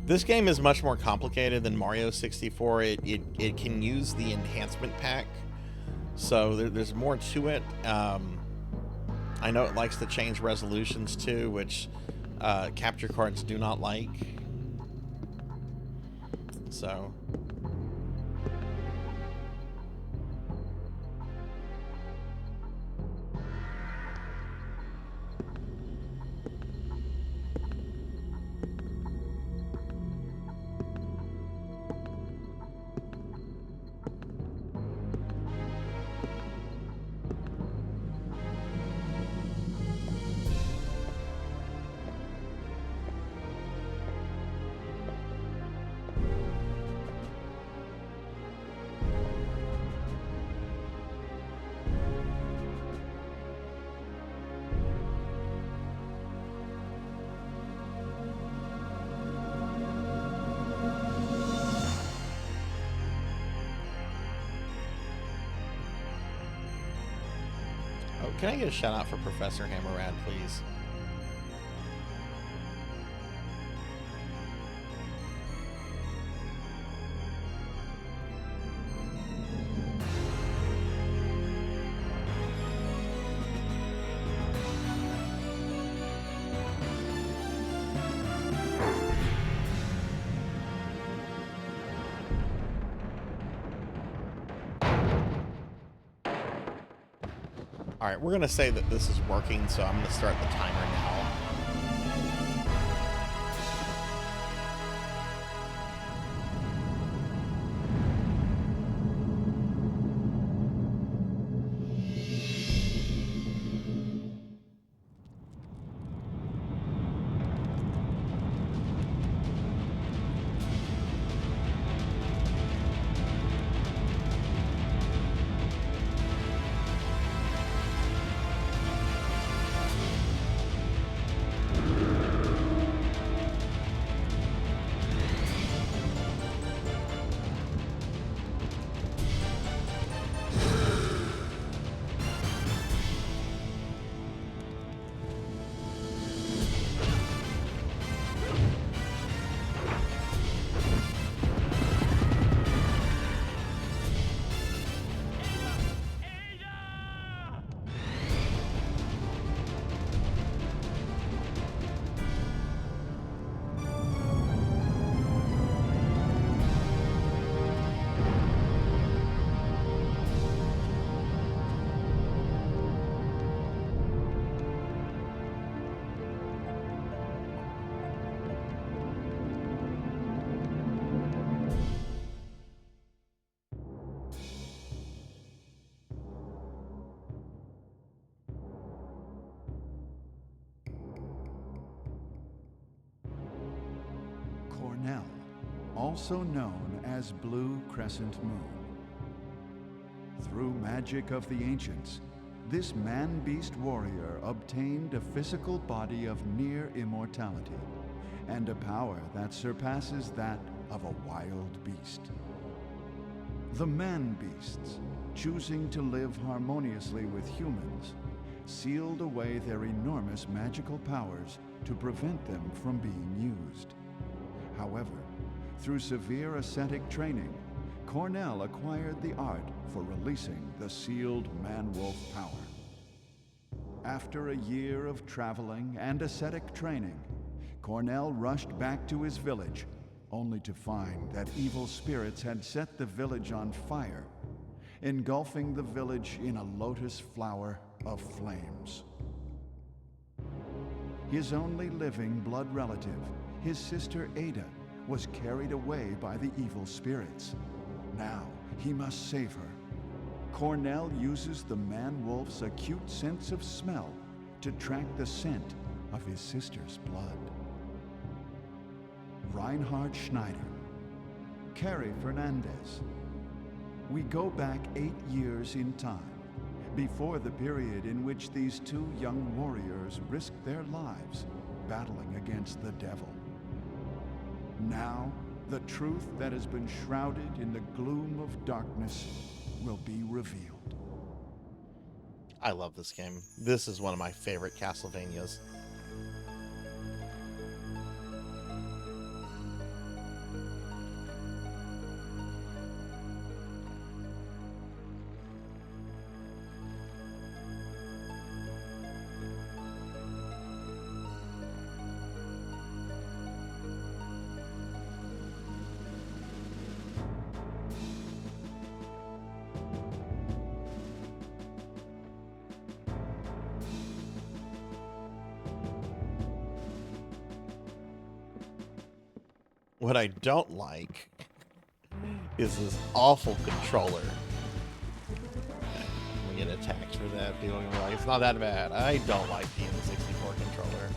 This game is much more complicated than Mario 64. It can use the enhancement pack, so there's more to it. I know it likes to change resolutions too, which capture cards do not like. So. Oh, can I get a shout out for Professor Hammerrad, please? All right, we're going to say that this is working, so I'm going to start the timer now. Cornell, also known as Blue Crescent Moon. Through magic of the ancients, this man-beast warrior obtained a physical body of near immortality and a power that surpasses that of a wild beast. The man-beasts, choosing to live harmoniously with humans, sealed away their enormous magical powers to prevent them from being used. However, through severe ascetic training, Cornell acquired the art for releasing the sealed man-wolf power. After a year of traveling and ascetic training, Cornell rushed back to his village, only to find that evil spirits had set the village on fire, engulfing the village in a lotus flower of flames. His only living blood relative, his sister Ada, was carried away by the evil spirits. Now he must save her. Cornell uses the man-wolf's acute sense of smell to track the scent of his sister's blood. Reinhard Schneider, Carrie Fernandez. We go back 8 years in time, before the period in which these two young warriors risked their lives battling against the devil. Now, the truth that has been shrouded in the gloom of darkness will be revealed. I love this game. This is one of my favorite Castlevanias. What I don't like is this awful controller. We get attacked for that. People are gonna be like, it's not that bad. I don't like the N64 controller.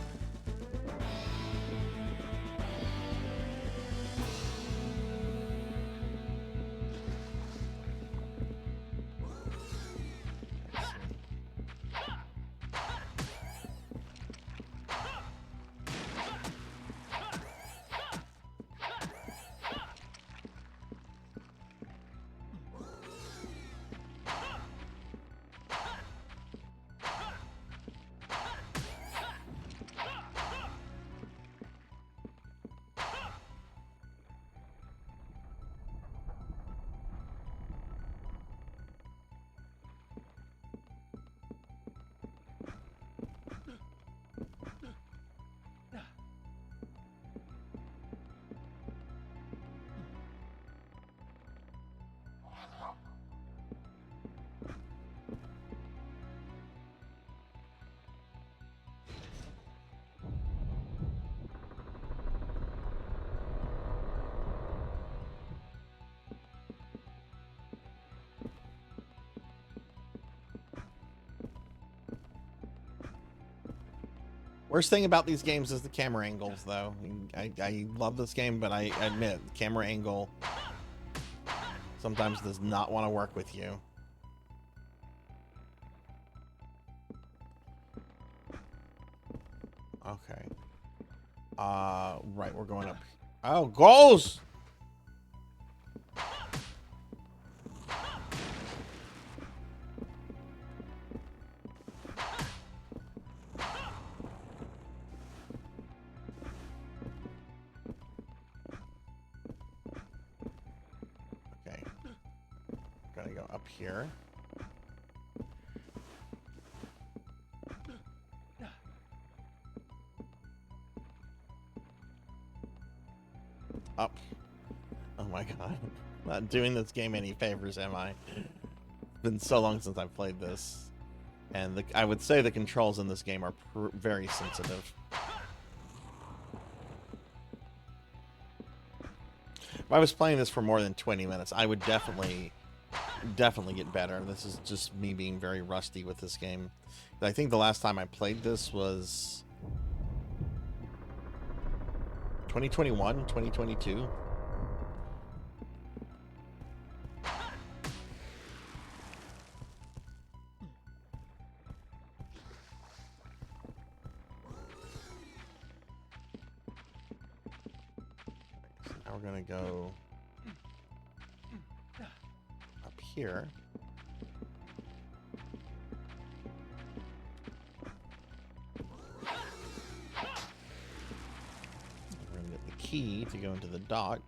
Worst thing about these games is the camera angles, though. I love this game, but I admit, camera angle sometimes does not want to work with you. Okay. Right, we're going up. Oh, goals! Gotta go up here. Up. Oh my god. Not doing this game any favors, am I? It's been so long since I've played this. And I would say the controls in this game are very sensitive. If I was playing this for more than 20 minutes, I would definitely get better. This is just me being very rusty with this game. I think the last time I played this was 2021, 2022. So now we're gonna go up here. Key to go into the dock.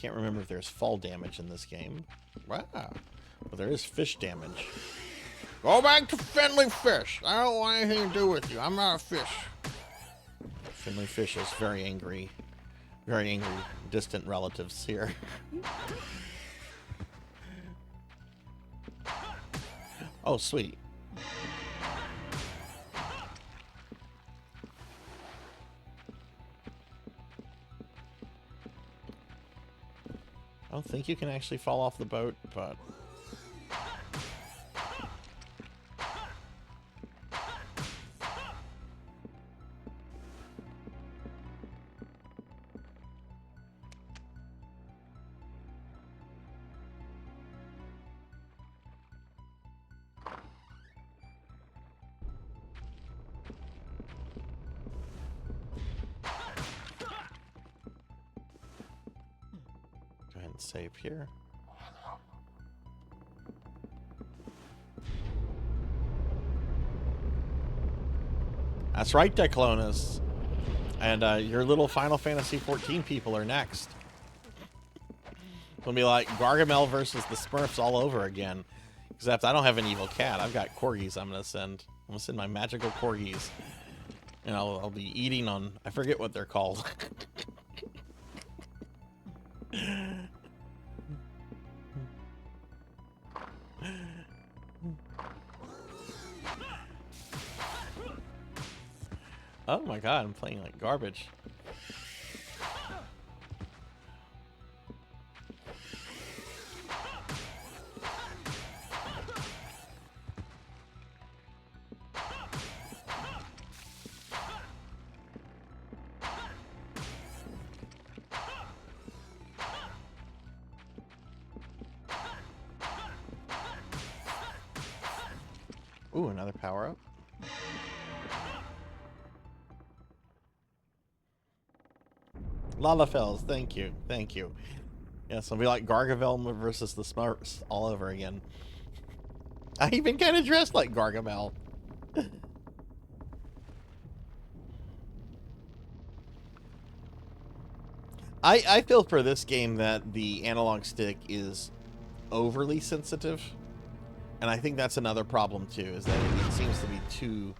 Can't remember if there's fall damage in this game. Wow. Well, there is fish damage. Go back to Friendly Fish. I don't want anything to do with you. I'm not a fish. Friendly Fish is very angry, distant relatives here. Oh, sweet. I don't think you can actually fall off the boat, but... save here. That's right, Declonus. And your little Final Fantasy XIV people are next. It'll be like Gargamel versus the Smurfs all over again. Except I don't have an evil cat. I've got corgis I'm going to send. I'm going to send my magical corgis. And I'll be eating on... I forget what they're called. Oh my god, I'm playing like garbage. Ooh, another power up. Lalafells, thank you, thank you. Yes, it'll be like Gargamel versus the Smarts all over again. I even kind of dressed like Gargamel. I feel for this game that the analog stick is overly sensitive, and I think that's another problem too, is that it seems to be too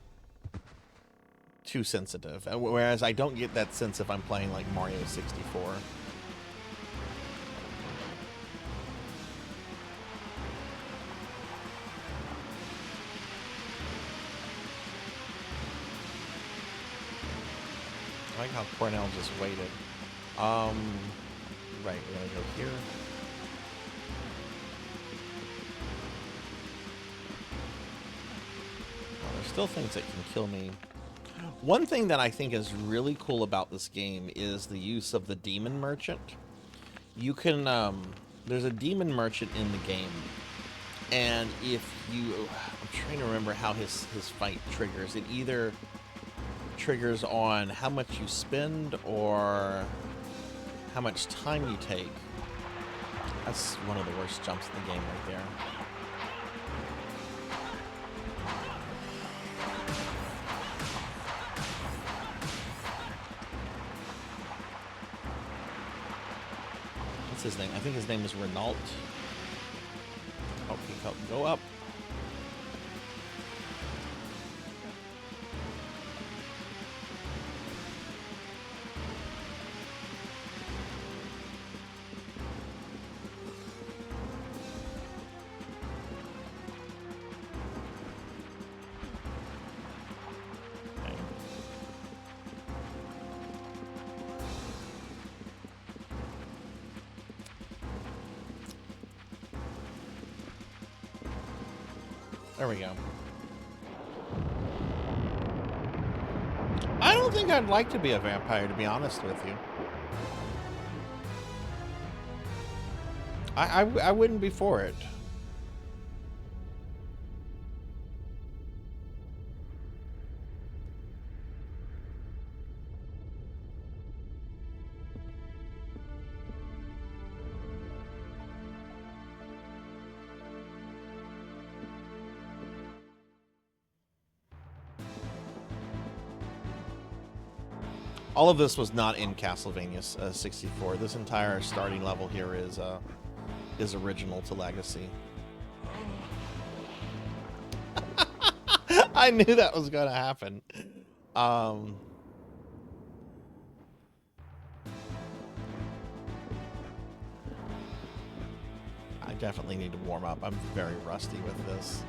sensitive, whereas I don't get that sense if I'm playing like Mario 64. I like how Cornell just waited. Right, we're gonna go here. Well, there's still things that can kill me. One thing that I think is really cool about this game is the use of the demon merchant. You can, there's a demon merchant in the game, and if you, I'm trying to remember how his fight triggers. It either triggers on how much you spend or how much time you take. That's one of the worst jumps in the game right there. What's his name? I think his name is Renault. Oh, he can't go up. There we go. I don't think I'd like to be a vampire, to be honest with you. I wouldn't be for it. All of this was not in Castlevania 64. This entire starting level here is original to Legacy. I knew that was going to happen. I definitely need to warm up. I'm very rusty with this.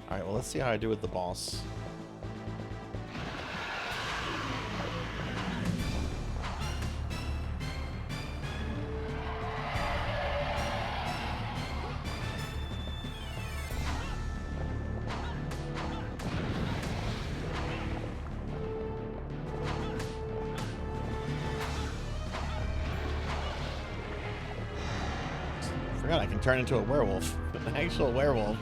Alright, well, let's see how I do with the boss. Forgot I can turn into a werewolf. An actual werewolf.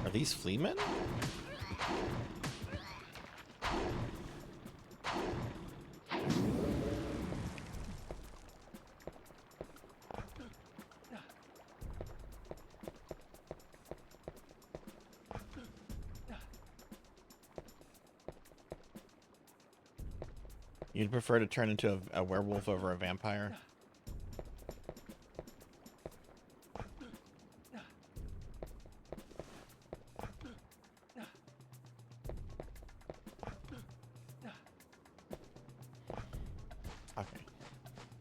Are these fleamen? You'd prefer to turn into a werewolf over a vampire?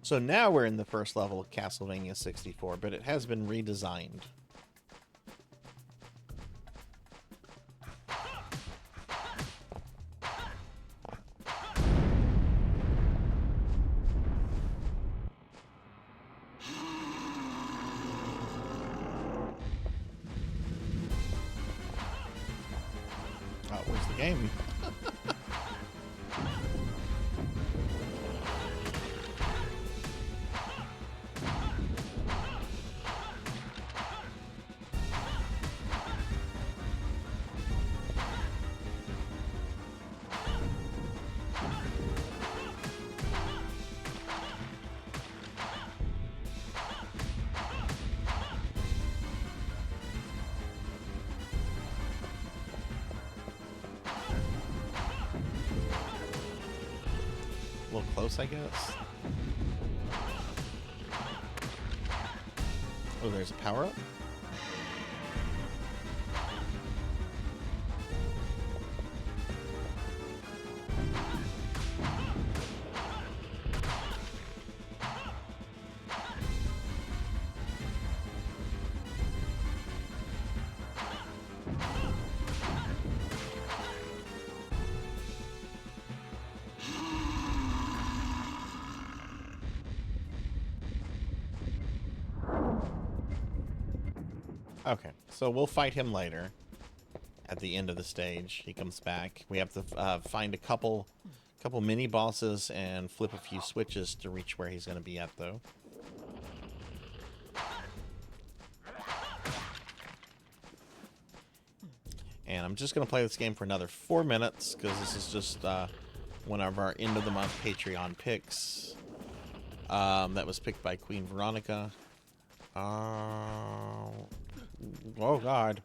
So now we're in the first level of Castlevania 64, but it has been redesigned. Oh, where's the game? A little close, I guess. Oh, there's a power-up? Okay, so we'll fight him later. At the end of the stage, he comes back. We have to find a couple mini bosses and flip a few switches to reach where he's going to be at, though. And I'm just going to play this game for another 4 minutes because this is just one of our end of the month Patreon picks. That was picked by Queen Veronica. Oh God.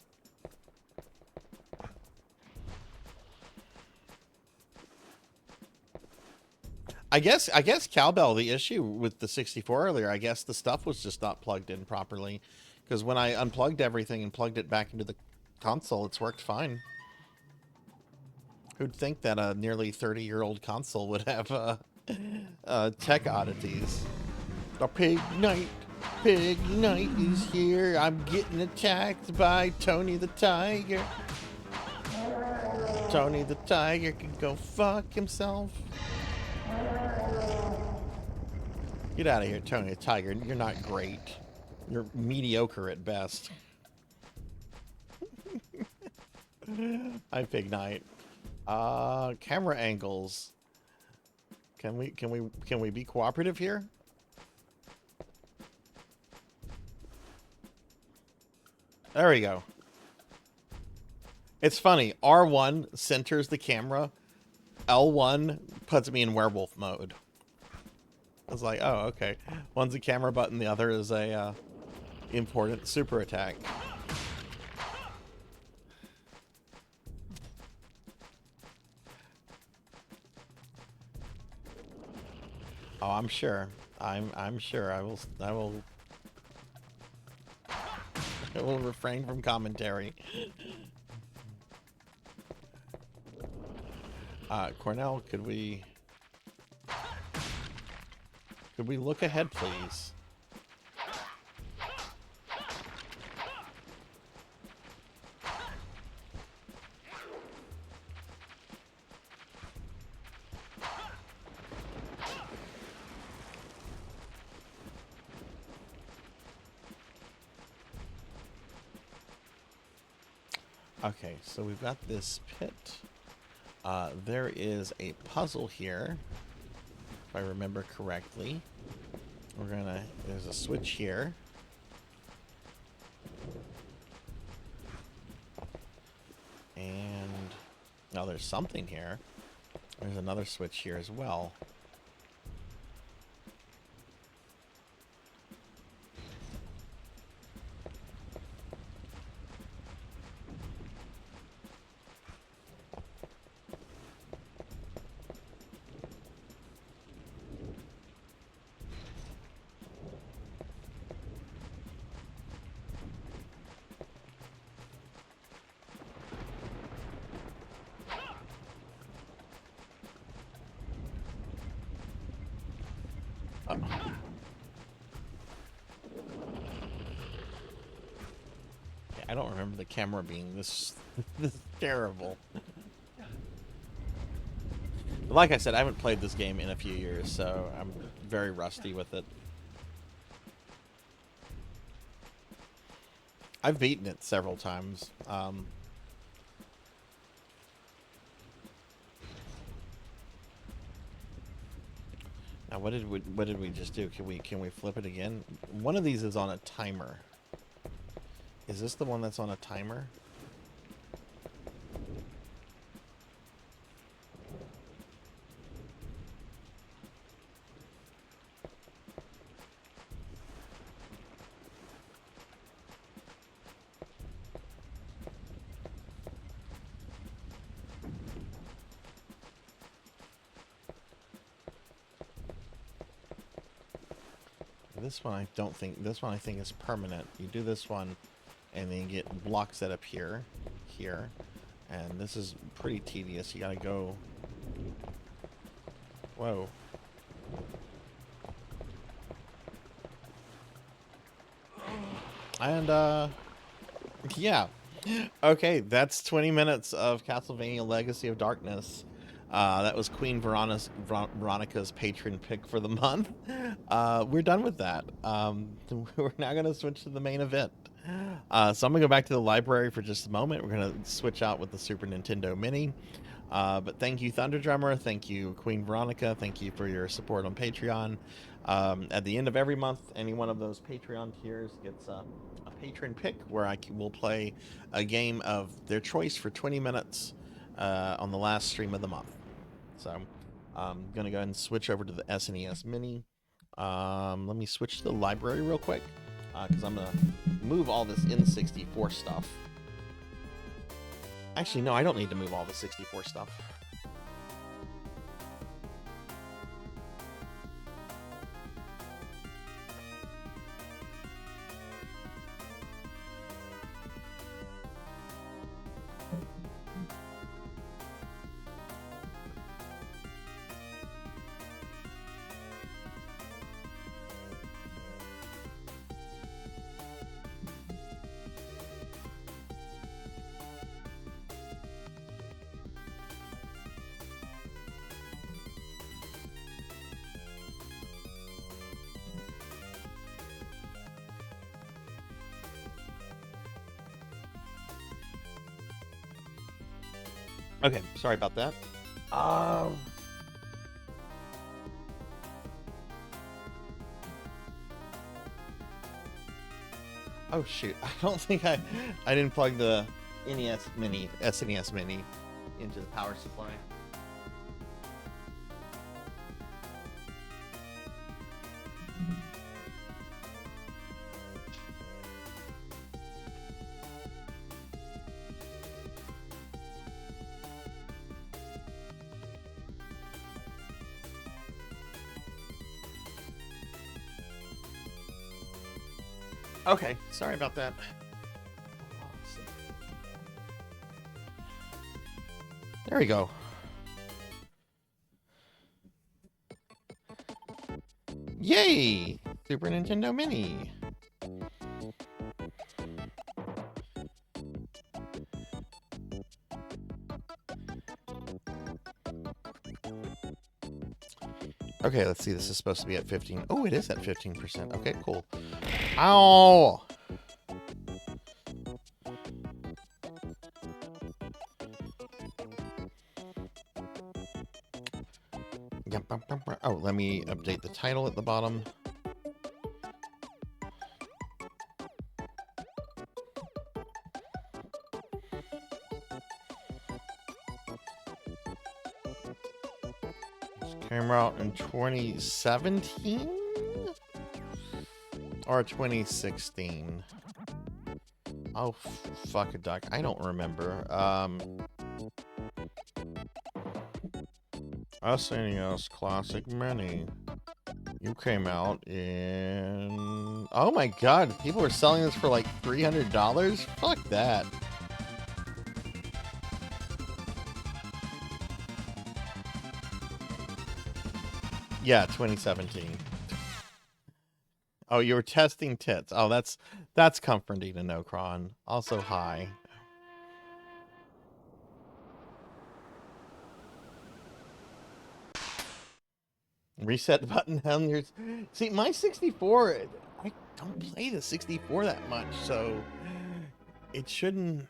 I guess Cowbell, the issue with the 64 earlier, I guess the stuff was just not plugged in properly. Because when I unplugged everything and plugged it back into the console, it's worked fine. Who'd think that a nearly 30-year-old console would have tech oddities? The Pig Knight is here. I'm getting attacked by Tony the Tiger. Tony the Tiger can go fuck himself. Get out of here, Tony the Tiger. You're not great. You're mediocre at best. Hi, Pig Knight. Camera angles. Can we be cooperative here? There we go. It's funny. R1 centers the camera. L1 puts me in werewolf mode. I was like, oh, okay. One's a camera button, the other is a important super attack. Oh, I'm sure. I'm sure. I will refrain from commentary. Cornell, could we look ahead, please? Okay, so we've got this pit. There is a puzzle here, if I remember correctly. There's a switch here. And, oh, there's something here. There's another switch here as well. I don't remember the camera being this this terrible. But like I said, I haven't played this game in a few years, so I'm very rusty with it. I've beaten it several times. Now, what did we just do? Can we flip it again? One of these is on a timer. Is this the one that's on a timer? This one I don't think. This one I think is permanent. You do this one, and then you get blocks set up here, and this is pretty tedious. You gotta go. Whoa. And yeah. Okay, that's 20 minutes of Castlevania Legacy of Darkness. That was Queen Veronica's patron pick for the month. We're done with that. We're now going to switch to the main event. So I'm going to go back to the library for just a moment. We're going to switch out with the Super Nintendo Mini. But thank you, Thunder Drummer. Thank you, Queen Veronica. Thank you for your support on Patreon. At the end of every month, any one of those Patreon tiers gets a patron pick where I will play a game of their choice for 20 minutes on the last stream of the month. So I'm going to go ahead and switch over to the SNES Mini. Let me switch to the library real quick because I'm going to move all this N64 stuff. Actually, no, I don't need to move all the 64 stuff. Okay, sorry about that. Oh shoot, I don't think I didn't plug the SNES Mini into the power supply. Okay, sorry about that. There we go. Yay! Super Nintendo Mini. Okay, let's see. This is supposed to be at 15. Oh, it is at 15%. Okay, cool. Ow! Oh, let me update the title at the bottom. This came out in 2017? Or 2016. Oh, fuck a duck. I don't remember. SNES Classic Mini. You came out in... Oh my god, people are selling this for like $300? Fuck that. Yeah, 2017. Oh, you were testing tits. Oh, that's That's comforting to know, Kron. Also, hi. Reset button on your... See, my 64, I don't play the 64 that much, so it shouldn't...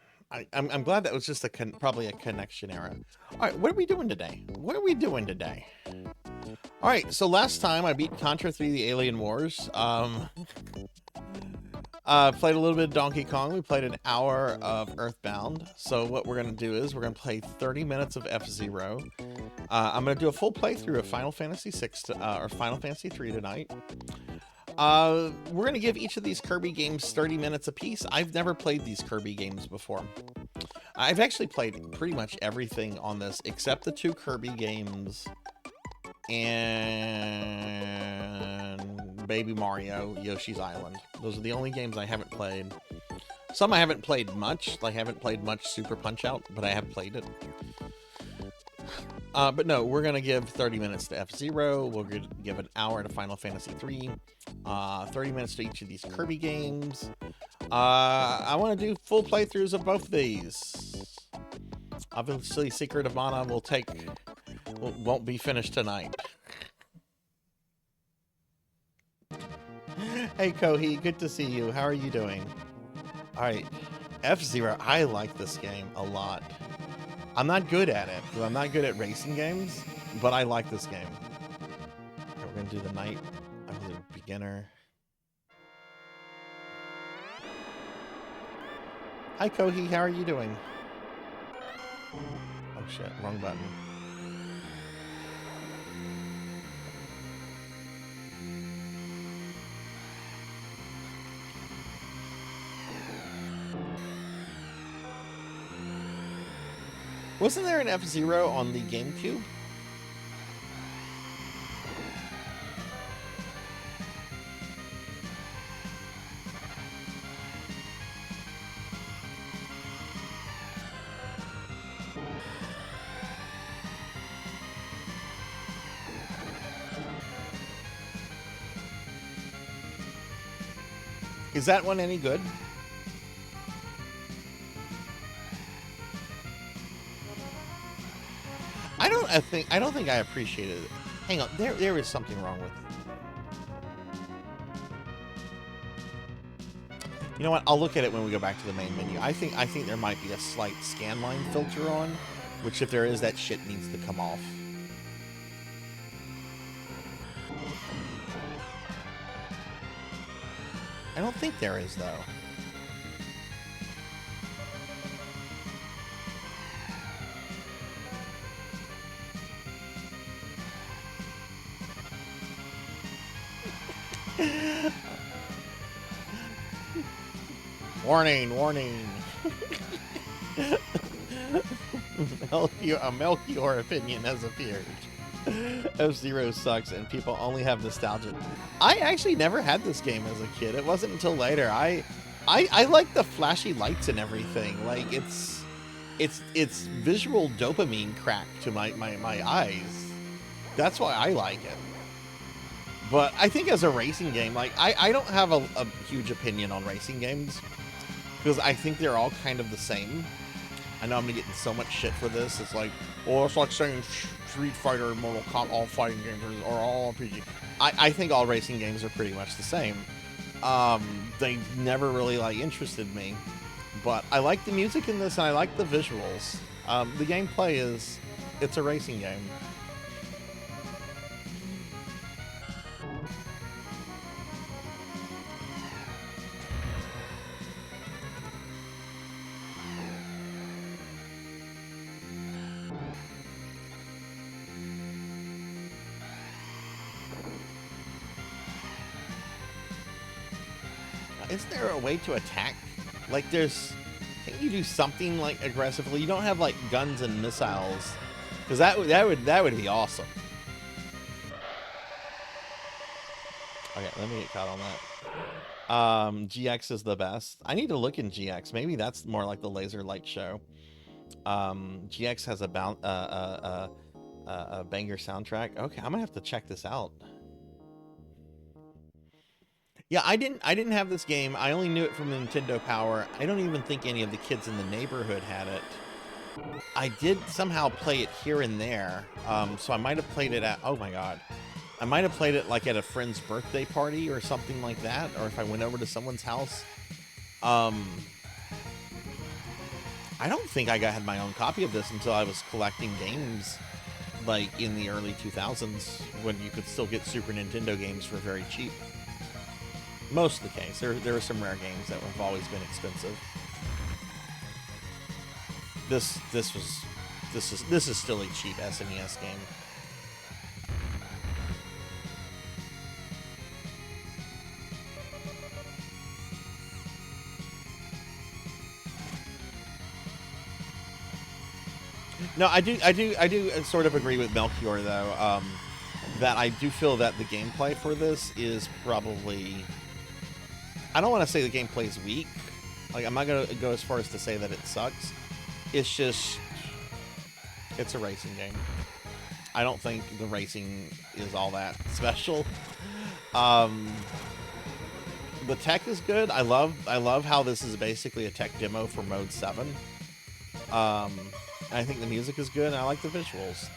I'm glad that was just probably a connection error. All right, what are we doing today? What are we doing today? All right, so last time I beat Contra 3: The Alien Wars. Played a little bit of Donkey Kong. We played an hour of Earthbound. So what we're going to do is we're going to play 30 minutes of F-Zero. I'm going to do a full playthrough of Final Fantasy 6 or Final Fantasy 3 tonight. We're going to give each of these Kirby games 30 minutes apiece. I've never played these Kirby games before. I've actually played pretty much everything on this except the 2 Kirby games and Baby Mario, Yoshi's Island. Those are the only games I haven't played. Some I haven't played much, like I haven't played much Super Punch-Out, but I have played it. But no, we're going to give 30 minutes to F-Zero. We'll give an hour to Final Fantasy 3. 30 minutes to each of these Kirby games. I want to do full playthroughs of both of these. Obviously, Secret of Mana won't be finished tonight. Hey, Kohi, good to see you. How are you doing? All right, F-Zero. I like this game a lot. I'm not good at it because I'm not good at racing games, but I like this game. Okay, we're gonna do the night. I believe beginner. Hi, Kohi. How are you doing? Oh shit! Wrong button. Wasn't there an F-Zero on the GameCube? Is that one any good? I don't think I appreciated it. Hang on, there is something wrong with it. You know what? I'll look at it when we go back to the main menu. I think there might be a slight scanline filter on, which if there is, that shit needs to come off. I don't think there is though. Warning, warning. A Melchior opinion has appeared. F-Zero sucks and people only have nostalgia. I actually never had this game as a kid. It wasn't until later. I like the flashy lights and everything. Like it's visual dopamine crack to my eyes. That's why I like it. But I think as a racing game, like I don't have a huge opinion on racing games because I think they're all kind of the same. I know I'm gonna get in so much shit for this. It's like, well, it's like saying Street Fighter, Mortal Kombat, all fighting games are all RPG. I think all racing games are pretty much the same. They never really like interested me, but I like the music in this and I like the visuals. The gameplay it's a racing game. Isn't there a way to attack? Like can't you do something like aggressively? You don't have like guns and missiles, because that would be awesome. Okay, let me get caught on that. GX is the best. I need to look in GX. Maybe that's more like the Laser Light Show. GX has a banger soundtrack. Okay, I'm gonna have to check this out. Yeah, I didn't have this game. I only knew it from the Nintendo Power. I don't even think any of the kids in the neighborhood had it. I did somehow play it here and there. So I might have played it at, oh my god. I might have played it like at a friend's birthday party or something like that, or if I went over to someone's house. I don't think I had my own copy of this until I was collecting games like in the early 2000s when you could still get Super Nintendo games for very cheap. Most of the case. There are some rare games that have always been expensive. This is still a cheap SNES game. No, I do sort of agree with Melchior though, that I do feel that the gameplay for this is probably, I don't want to say the gameplay is weak. Like, I'm not gonna go as far as to say that it sucks. It's just, it's a racing game. I don't think the racing is all that special. The tech is good. I love how this is basically a tech demo for Mode 7. I think the music is good, and I like the visuals.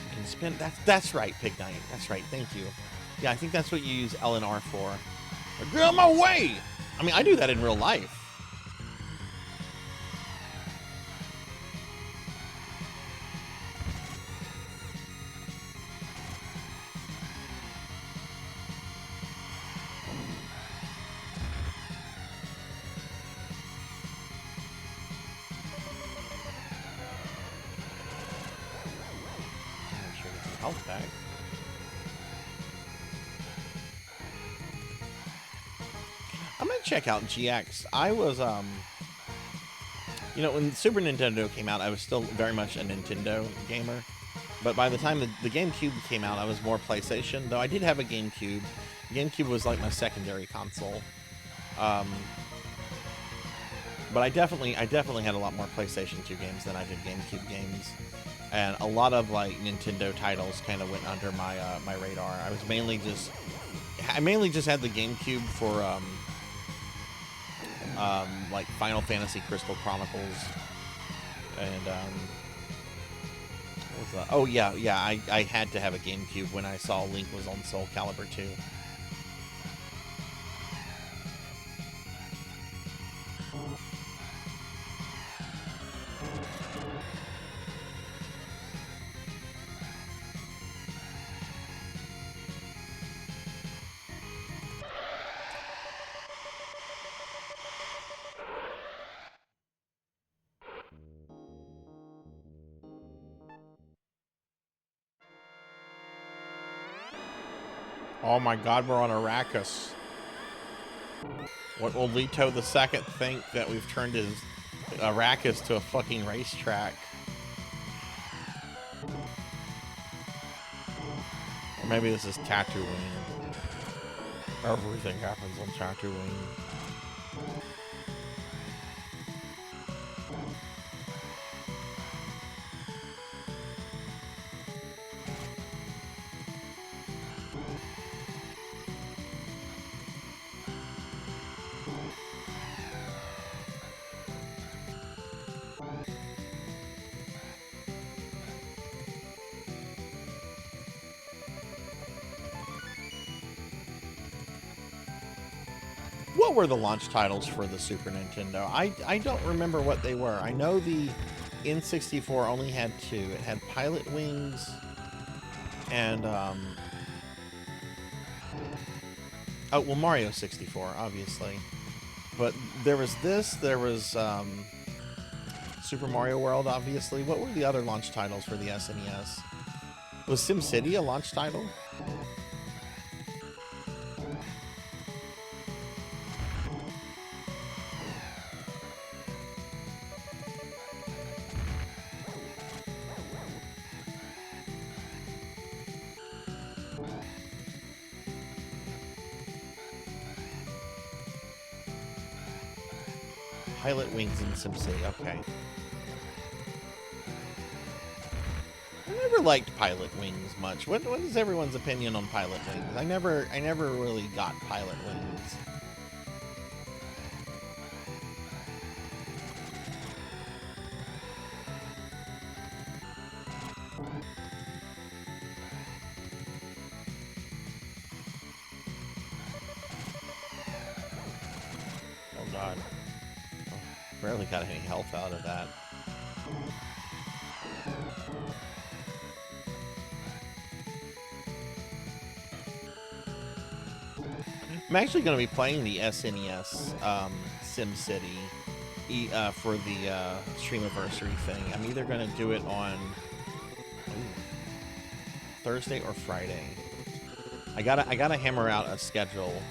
You can spin. That's right, Pig Knight. That's right. Thank you. Yeah, I think that's what you use L and R for. Get out of my way! I mean, I do that in real life. Health back. I'm gonna check out GX. I was, you know, when Super Nintendo came out, I was still very much a Nintendo gamer. But by the time the GameCube came out, I was more PlayStation. Though I did have a GameCube. GameCube was like my secondary console. But I definitely had a lot more PlayStation 2 games than I did GameCube games. And a lot of like Nintendo titles kind of went under my my radar. I mainly just had the GameCube for like Final Fantasy Crystal Chronicles, and what was that? Oh yeah, I had to have a GameCube when I saw Link was on Soul Calibur 2. Oh my god, we're on Arrakis. What will Leto II think that we've turned his Arrakis to a fucking racetrack? Or maybe this is Tatooine. Everything happens on Tatooine. What were the launch titles for the Super Nintendo? I don't remember what they were. I know the N64 only had two. It had Pilot Wings and oh well, Mario 64 obviously, but there was this. There was Super Mario World obviously. What were the other launch titles for the SNES? Was SimCity a launch title? Pilot Wings and SimCity, okay. never liked Pilot Wings much. What is everyone's opinion on Pilot Wings? I never really got Pilot Wings. Oh god. Oh, barely got any health out of that. I'm actually going to be playing the SNES SimCity for the Streamiversary thing. I'm either going to do it on Thursday or Friday. I gotta hammer out a schedule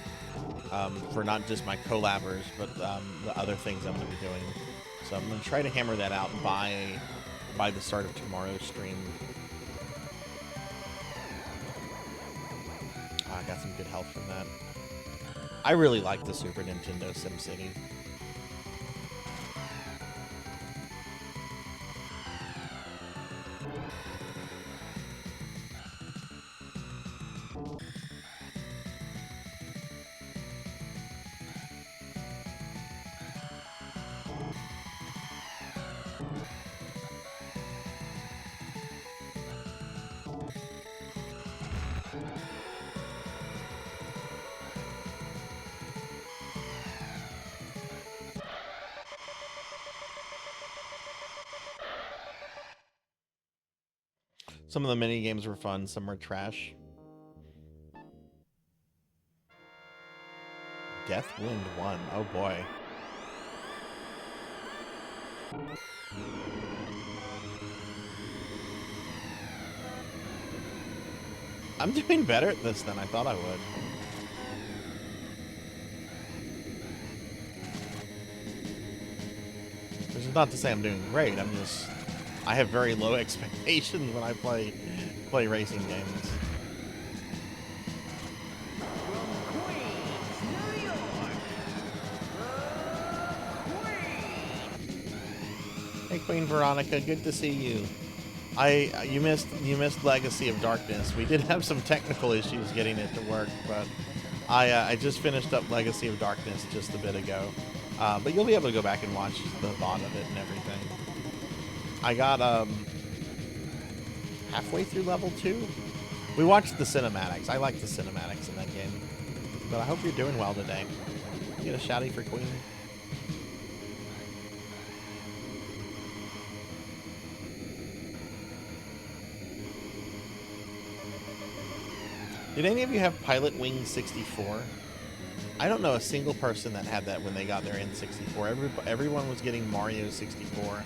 for not just my collabers, but the other things I'm going to be doing. So I'm going to try to hammer that out by the start of tomorrow's stream. I got some good help from that. I really like the Super Nintendo SimCity. Some of the mini games were fun, some were trash. Deathwind 1, oh boy. I'm doing better at this than I thought I would. Which is not to say I'm doing great, I have very low expectations when I play racing games. Hey Queen Veronica, good to see you. You missed Legacy of Darkness. We did have some technical issues getting it to work, but I just finished up Legacy of Darkness just a bit ago. But you'll be able to go back and watch the VOD of it and everything. I got halfway through level 2. We watched the cinematics. I like the cinematics in that game. But I hope you're doing well today. You get a shouty for Queen. Did any of you have Pilot Wings 64? I don't know a single person that had that when they got their N64. Everyone was getting Mario 64.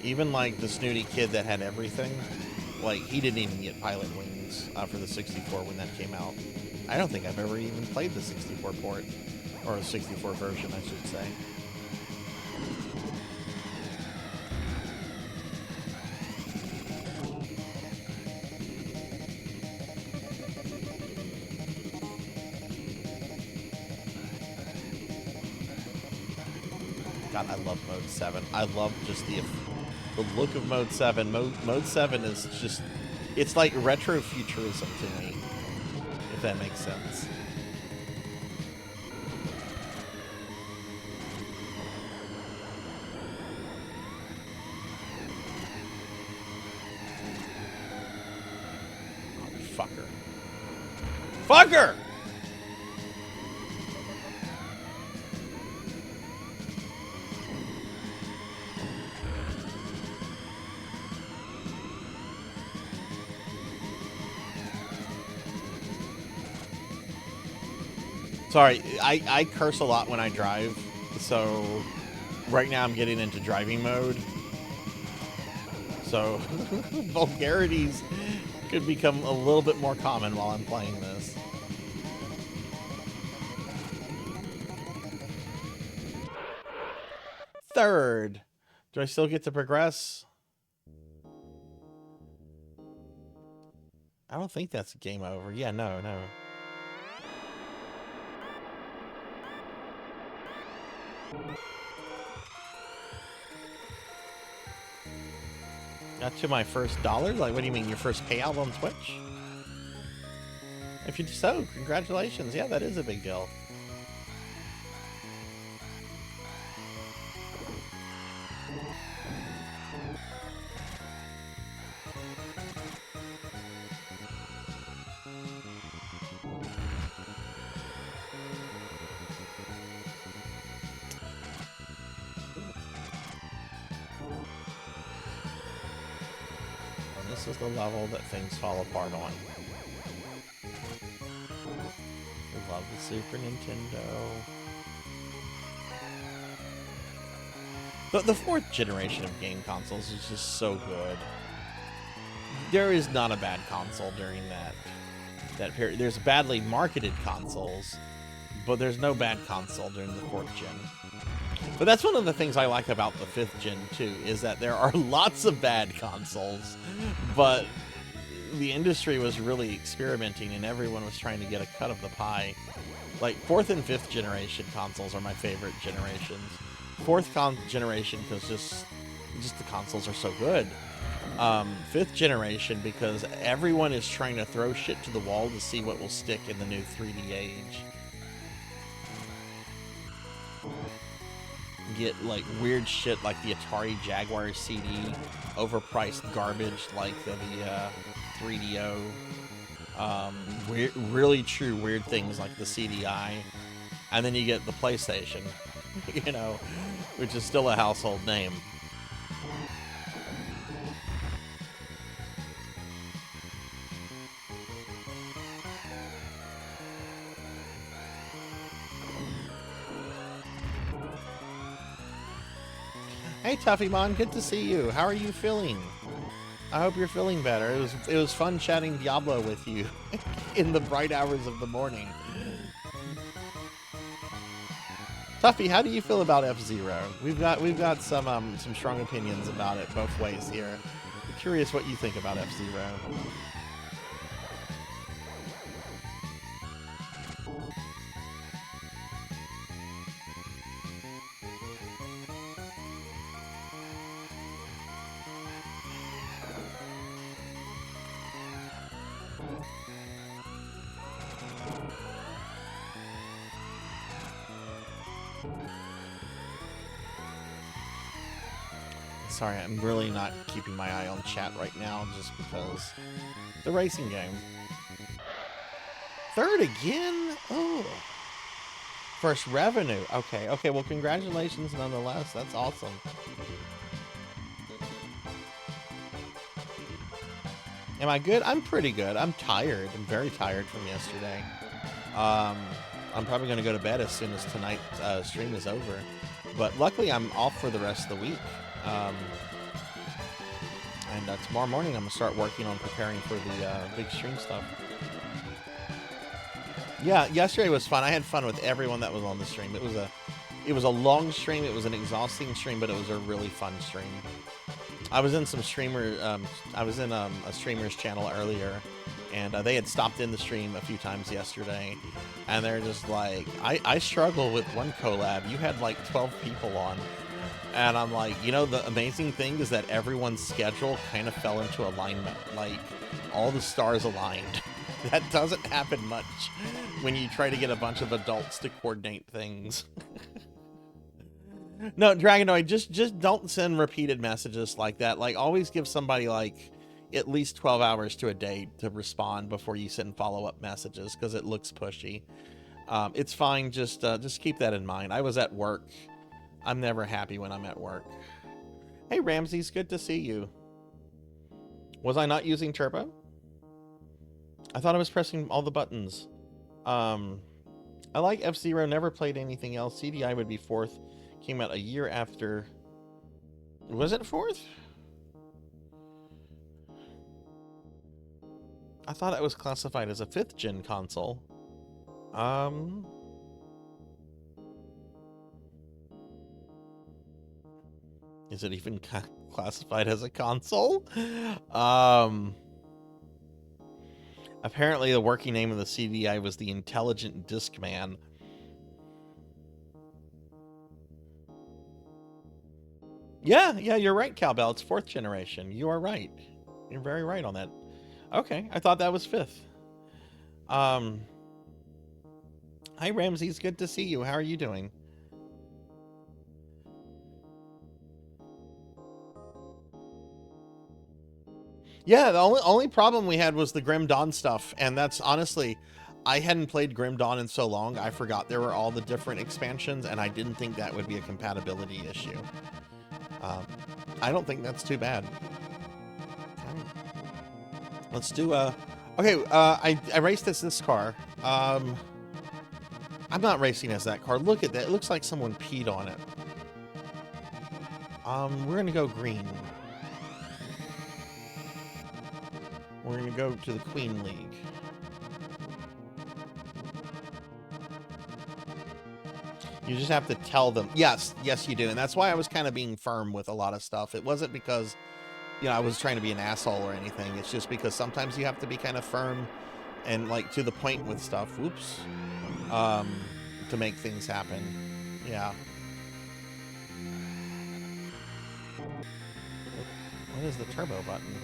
Even like the snooty kid that had everything, like he didn't even get Pilot Wings for the 64 when that came out. I don't think I've ever even played the 64 port, or the 64 version, I should say. God, I love Mode 7. I love just the look of Mode 7. Mode 7 is just, it's like retro futurism to me, if that makes sense. Oh, fucker. Fucker! Sorry, I curse a lot when I drive, so right now I'm getting into driving mode. So vulgarities could become a little bit more common while I'm playing this. Third. Do I still get to progress? I don't think that's game over. Yeah, no. Got to my first dollar? Like, what do you mean, your first payout on Twitch? If you do so, congratulations. Yeah, that is a big deal. This is the level that things fall apart on. I love the Super Nintendo. The fourth generation of game consoles is just so good. There is not a bad console during that period. There's badly marketed consoles, but there's no bad console during the fourth gen. But that's one of the things I like about the 5th gen too, is that there are lots of bad consoles, but the industry was really experimenting and everyone was trying to get a cut of the pie. Like 4th and 5th generation consoles are my favorite generations. 4th generation because just the consoles are so good. 5th generation because everyone is trying to throw shit to the wall to see what will stick in the new 3D age. Get like weird shit like the Atari Jaguar CD, overpriced garbage like the 3DO, really true weird things like the CDI, and then you get the PlayStation, you know, which is still a household name. Hey Tuffymon, good to see you. How are you feeling? I hope you're feeling better. It was fun chatting Diablo with you in the bright hours of the morning. Tuffy, how do you feel about F-Zero? We've got some strong opinions about it both ways here. I'm curious what you think about F-Zero. Sorry, I'm really not keeping my eye on chat right now just because the racing game. Third again? Oh. First revenue. Okay, well, congratulations nonetheless. That's awesome. Am I good? I'm pretty good. I'm tired. I'm very tired from yesterday. I'm probably going to go to bed as soon as tonight's stream is over. But luckily, I'm off for the rest of the week. And tomorrow morning, I'm going to start working on preparing for the big stream stuff. Yeah, yesterday was fun. I had fun with everyone that was on the stream. It was a long stream. It was an exhausting stream, but it was a really fun stream. I was in some a streamer's channel earlier, and they had stopped in the stream a few times yesterday, and they're just like, I struggle with one collab. You had like 12 people on. And I'm like, you know, the amazing thing is that everyone's schedule kind of fell into alignment. Like, all the stars aligned. That doesn't happen much when you try to get a bunch of adults to coordinate things. No, Dragonoid, just don't send repeated messages like that. Like, always give somebody, like, at least 12 hours to a day to respond before you send follow-up messages, because it looks pushy. It's fine, just keep that in mind. I was at work. I'm never happy when I'm at work. Hey, Ramses, good to see you. Was I not using turbo? I thought I was pressing all the buttons. I like F-Zero, never played anything else. CDI would be 4th. Came out a year after. Was it 4th? I thought it was classified as a 5th gen console. Is it even classified as a console? Apparently the working name of the CDI was the Intelligent Yeah, yeah, you're right, Cowbell. It's 4th generation. You are right. You're very right on that. Okay, I thought that was 5th. Hi, Ramses. Good to see you. How are you doing? Yeah, the only problem we had was the Grim Dawn stuff, and that's honestly, I hadn't played Grim Dawn in so long, I forgot there were all the different expansions, and I didn't think that would be a compatibility issue. I don't think that's too bad. Let's do okay, I raced as this car. I'm not racing as that car. Look at that. It looks like someone peed on it. We're gonna go green. We're gonna go to the Queen League. You just have to tell them. Yes, yes, you do. And that's why I was kind of being firm with a lot of stuff. It wasn't because, you know, I was trying to be an asshole or anything. It's just because sometimes you have to be kind of firm and like to the point with stuff. Whoops. To make things happen. Yeah. What is the turbo button?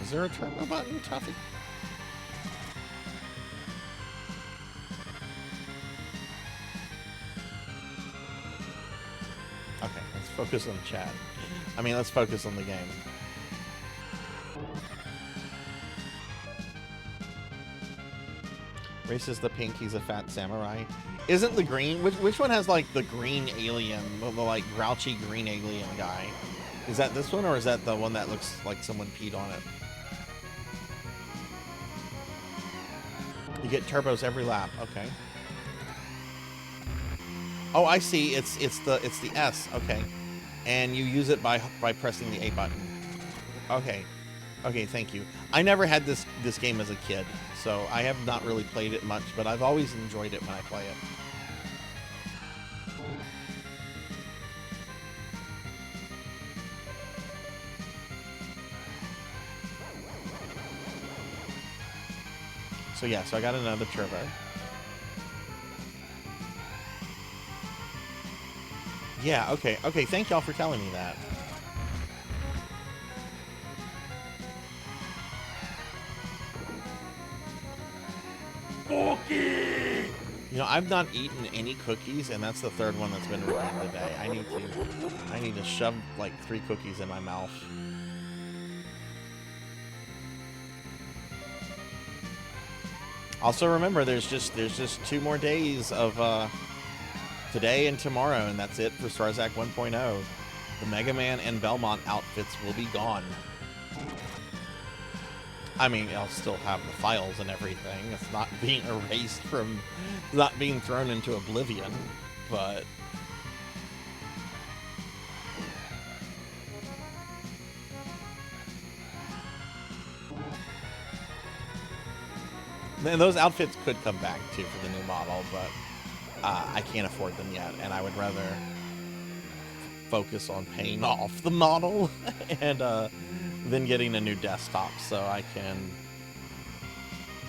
Is there a turbo button, Tuffy? Okay, let's focus on chat. I mean, let's focus on the game. Races the pink, he's a fat samurai. Isn't the green, which one has like the green alien, the like grouchy green alien guy? Is that this one or is that the one that looks like someone peed on it? You get turbos every lap, okay. Oh, I see, it's the S, okay. And you use it by pressing the A button. Okay. Okay, thank you. I never had this game as a kid, so I have not really played it much, but I've always enjoyed it when I play it. So yeah, so I got another turbo. Yeah, okay, okay, thank y'all for telling me that. Cookie! You know, I've not eaten any cookies, and that's the 3rd one that's been redeemed today. I need to shove like 3 cookies in my mouth. Also remember, there's just 2 more days of today and tomorrow, and that's it for Sarzac 1.0. The Mega Man and Belmont outfits will be gone. I mean, I'll still have the files and everything. It's not being erased from, not being thrown into oblivion, but... And those outfits could come back, too, for the new model, but I can't afford them yet, and I would rather focus on paying off the model and then getting a new desktop so I can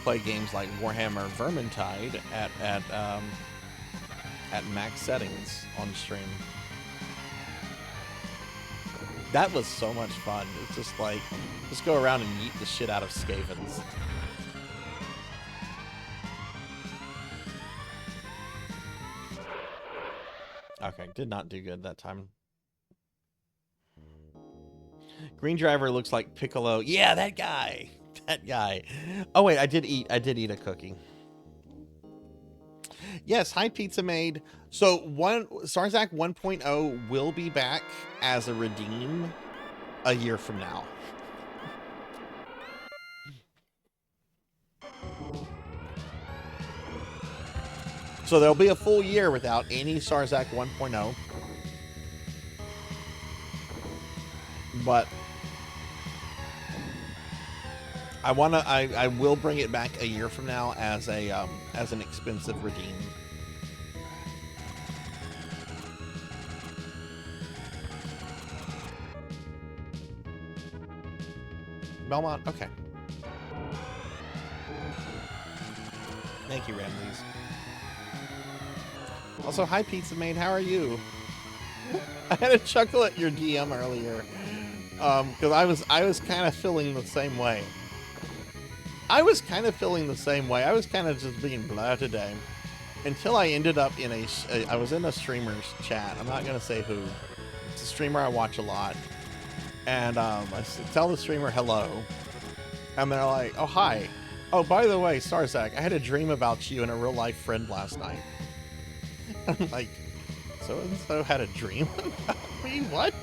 play games like Warhammer Vermintide at max settings on stream. That was so much fun. It's just like, just go around and yeet the shit out of Skavens. Okay, did not do good that time. Green Driver looks like Piccolo. Yeah, that guy. That guy. Oh wait, I did eat a cookie. Yes, hi Pizza Maid. So Sarzac 1.0 will be back as a redeem a year from now. So there'll be a full year without any Sarzac 1.0. But I will bring it back a year from now as an expensive redeem. Belmont, okay. Thank you, Ramses. Also, hi, Pizza Maid. How are you? I had a chuckle at your DM earlier, because I was kind of feeling the same way. I was kind of just being blah today, until I ended up in I was in a streamer's chat. I'm not gonna say who. It's a streamer I watch a lot, and I tell the streamer hello, and they're like, "Oh, hi. Oh, by the way, Sarzac, I had a dream about you and a real life friend last night." I'm like, so-and-so had a dream about me? What?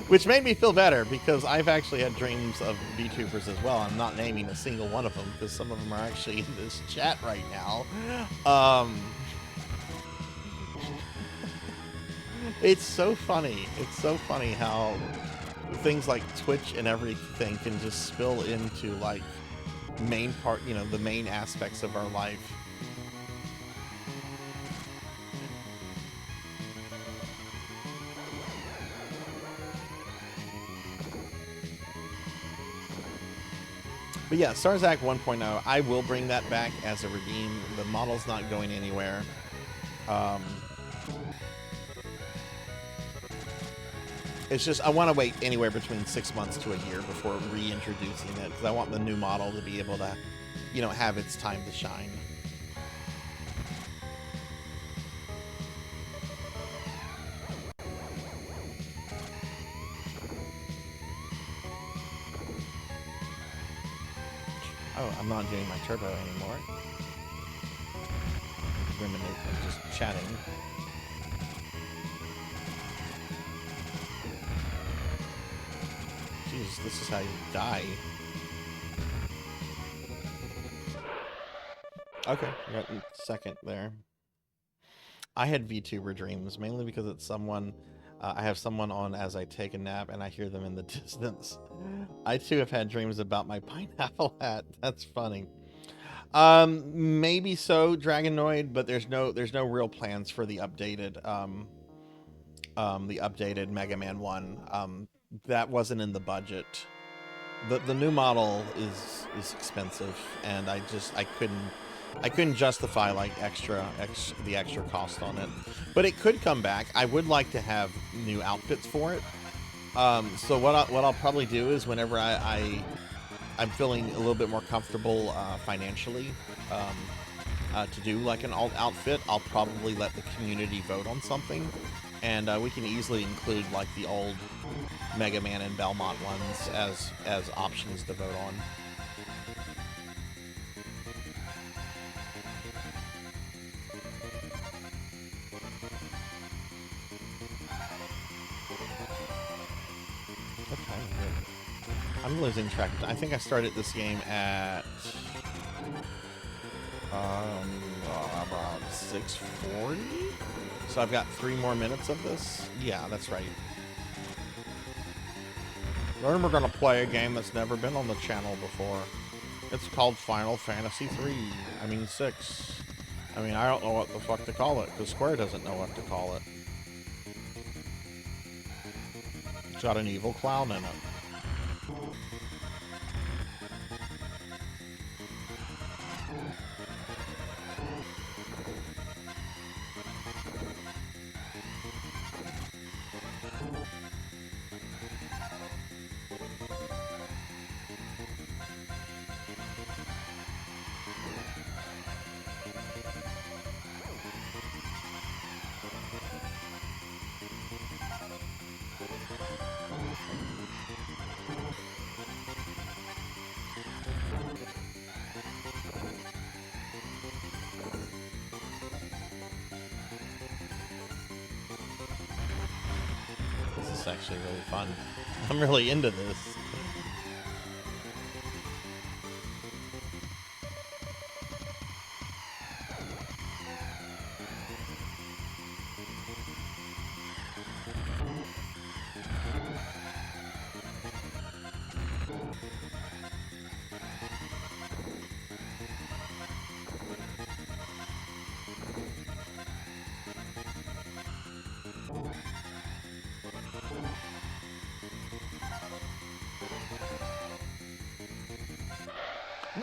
Which made me feel better, because I've actually had dreams of VTubers as well. I'm not naming a single one of them, because some of them are actually in this chat right now. It's so funny. It's so funny how things like Twitch and everything can just spill into, like, the main aspects of our life. But yeah, Sarzac 1.0, I will bring that back as a redeem. The model's not going anywhere. It's just, I want to wait anywhere between 6 months to a year before reintroducing it, because I want the new model to be able to, have its time to shine. Oh, I'm not doing my turbo anymore. I'm just chatting. Jeez, this is how you die. Okay, I got a second there. I had VTuber dreams, mainly because it's someone... I have someone on as I take a nap, and I hear them in the distance. I too have had dreams about my pineapple hat. That's funny. Maybe so, Dragonoid, but there's no real plans for the updated Mega Man 1. That wasn't in the budget. The new model is expensive, and I couldn't justify like the extra cost on it. But it could come back. I would like to have new outfits for it. So what I'll probably do is whenever I'm feeling a little bit more comfortable financially to do like an alt outfit, I'll probably let the community vote on something, and we can easily include like the old Mega Man and Belmont ones as options to vote on. I'm losing track of time. I think I started this game at about 6:40. So I've got 3 more minutes of this. Yeah, that's right. Then we're gonna play a game that's never been on the channel before. It's called Final Fantasy 3. I mean 6. I mean, I don't know what the fuck to call it, because Square doesn't know what to call it. It's got an evil clown in it. Actually really fun. I'm really into this.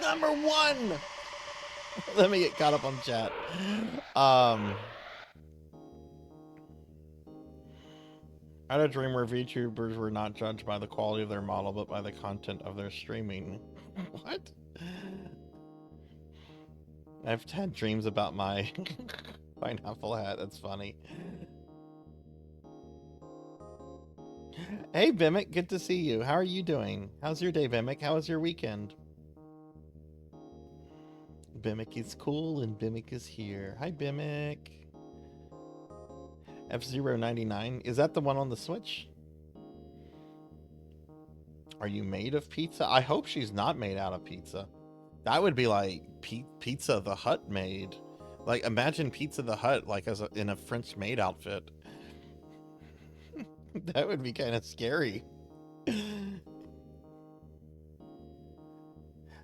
Number 1! Let me get caught up on chat. I had a dream where VTubers were not judged by the quality of their model, but by the content of their streaming. What? I've had dreams about my pineapple hat. That's funny. Hey, Bimic, good to see you. How are you doing? How's your day, Bimic? How was your weekend? Bimic is cool and Bimic is here. Hi, Bimic. F099. Is that the one on the Switch? Are you made of pizza? I hope she's not made out of pizza. That would be like Pizza the Hut made. Like, imagine Pizza the Hut like in a French maid outfit. That would be kind of scary. Have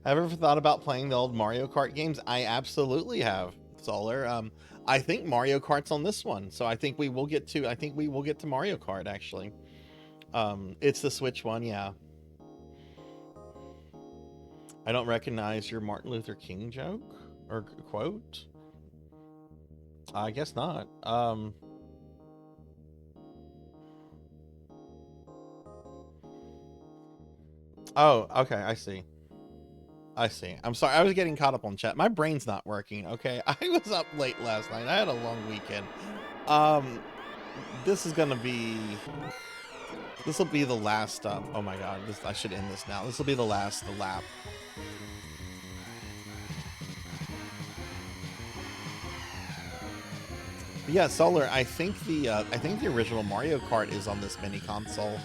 you ever thought about playing the old Mario Kart games? I absolutely have, Solar. I think Mario Kart's on this one, so I think we will get to Mario Kart actually. It's the Switch one, yeah. I don't recognize your Martin Luther King joke or quote. I guess not. Oh, okay, I see. I'm sorry. I was getting caught up on chat. My brain's not working, okay? I was up late last night. I had a long weekend. This will be the last, oh my god, I should end this now. This will be the lap. But yeah, Solar, I think the original Mario Kart is on this mini console.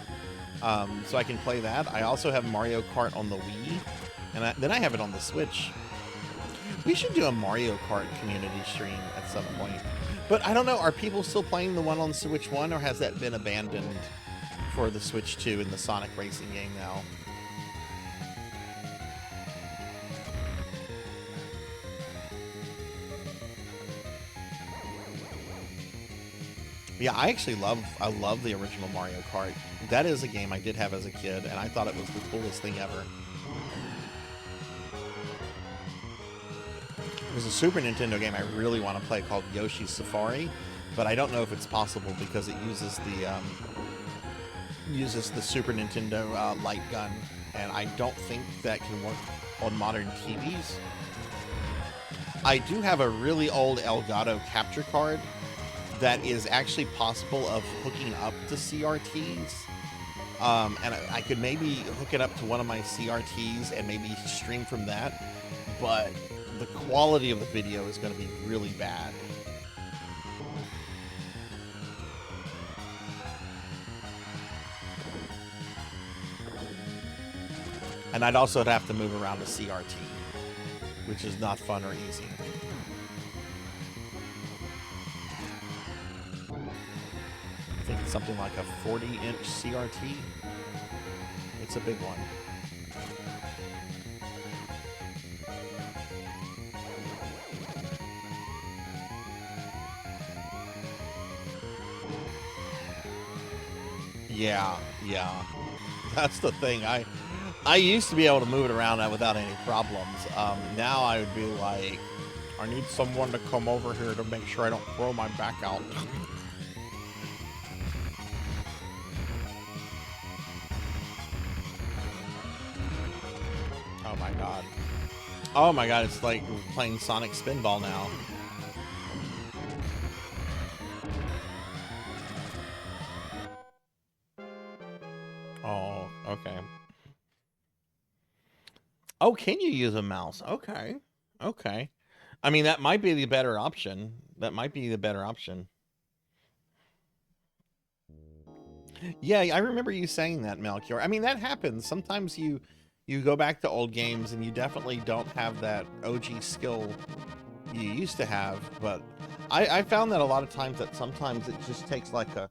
So I can play that. I also have Mario Kart on the Wii, and then I have it on the Switch. We should do a Mario Kart community stream at some point. But I don't know, are people still playing the one on Switch 1, or has that been abandoned for the Switch 2 in the Sonic Racing game now? Yeah, I love the original Mario Kart. That is a game I did have as a kid, and I thought it was the coolest thing ever. There's a Super Nintendo game I really want to play called Yoshi's Safari, but I don't know if it's possible because it uses the Super Nintendo light gun, and I don't think that can work on modern TVs. I do have a really old Elgato capture card that is actually possible of hooking up to CRTs. And I could maybe hook it up to one of my CRTs and maybe stream from that, but the quality of the video is going to be really bad. And I'd also have to move around a CRT, which is not fun or easy. I think it's something like a 40-inch CRT. It's a big one. Yeah. That's the thing. I used to be able to move it around without any problems. Now I would be like, I need someone to come over here to make sure I don't throw my back out. Oh my god. Oh my god, it's like playing Sonic Spinball now. Oh, okay. Oh, can you use a mouse? Okay. Okay. I mean, that might be the better option. Yeah, I remember you saying that, Melchior. I mean, that happens. Sometimes you go back to old games and you definitely don't have that OG skill you used to have, but I found that a lot of times that sometimes it just takes like a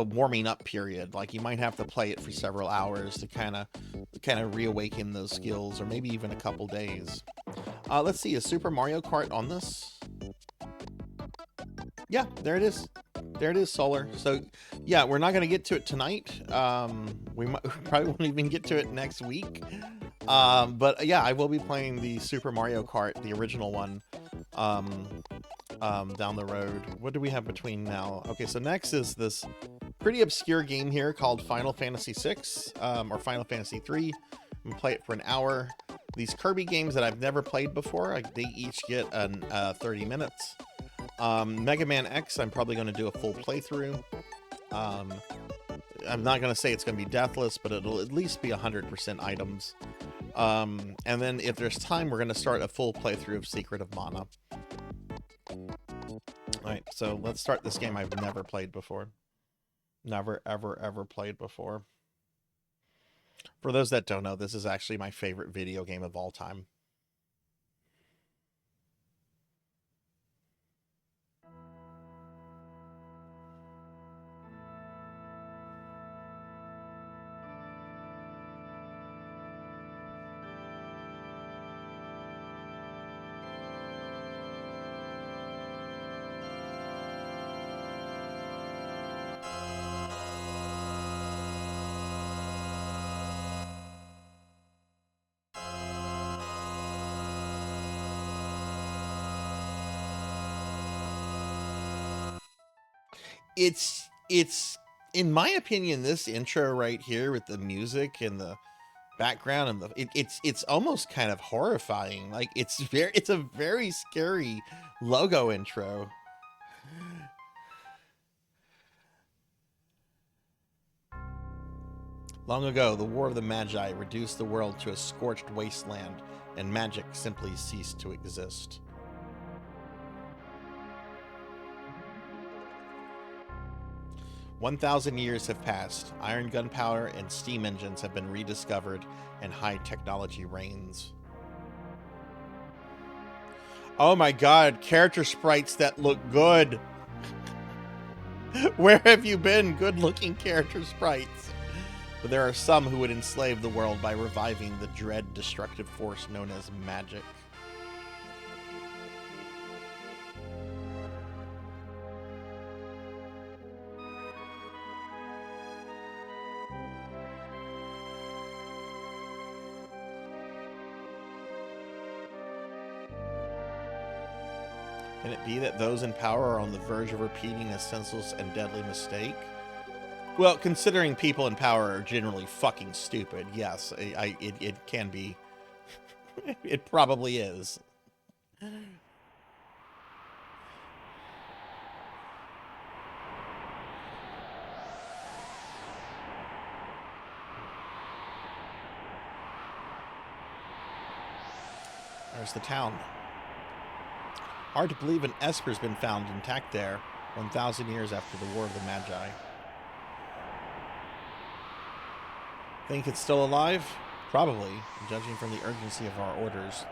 warming up period. Like you might have to play it for several hours to kind of reawaken those skills, or maybe even a couple days. Let's see, is Super Mario Kart on this? Yeah, there it is. There it is, Solar. So yeah, we're not going to get to it tonight. We probably won't even get to it next week. But yeah, I will be playing the Super Mario Kart, the original one, down the road. What do we have between now? Okay, so next is this pretty obscure game here called Final Fantasy VI, or Final Fantasy III. I'm gonna play it for an hour. These Kirby games that I've never played before, they each get 30 minutes. Mega Man X, I'm probably going to do a full playthrough. I'm not going to say it's going to be deathless, but it'll at least be 100% items. And then if there's time, we're going to start a full playthrough of Secret of Mana. Alright, so let's start this game I've never played before. Never, ever, ever played before. For those that don't know, this is actually my favorite video game of all time. It's in my opinion, this intro right here with the music and the background and it's almost kind of horrifying. Like it's a very scary logo intro. Long ago, the War of the Magi reduced the world to a scorched wasteland, and magic simply ceased to exist. "1,000 years have passed. Iron gunpowder and steam engines have been rediscovered, and high technology reigns." Oh my god, character sprites that look good! Where have you been, good-looking character sprites? But there are some who would enslave the world by reviving the dread destructive force known as magic. Can it be that those in power are on the verge of repeating a senseless and deadly mistake? Well, considering people in power are generally fucking stupid, yes, it can be. It probably is. There's the town. Hard to believe an Esper's been found intact there, 1,000 years after the War of the Magi. Think it's still alive? Probably, judging from the urgency of our orders.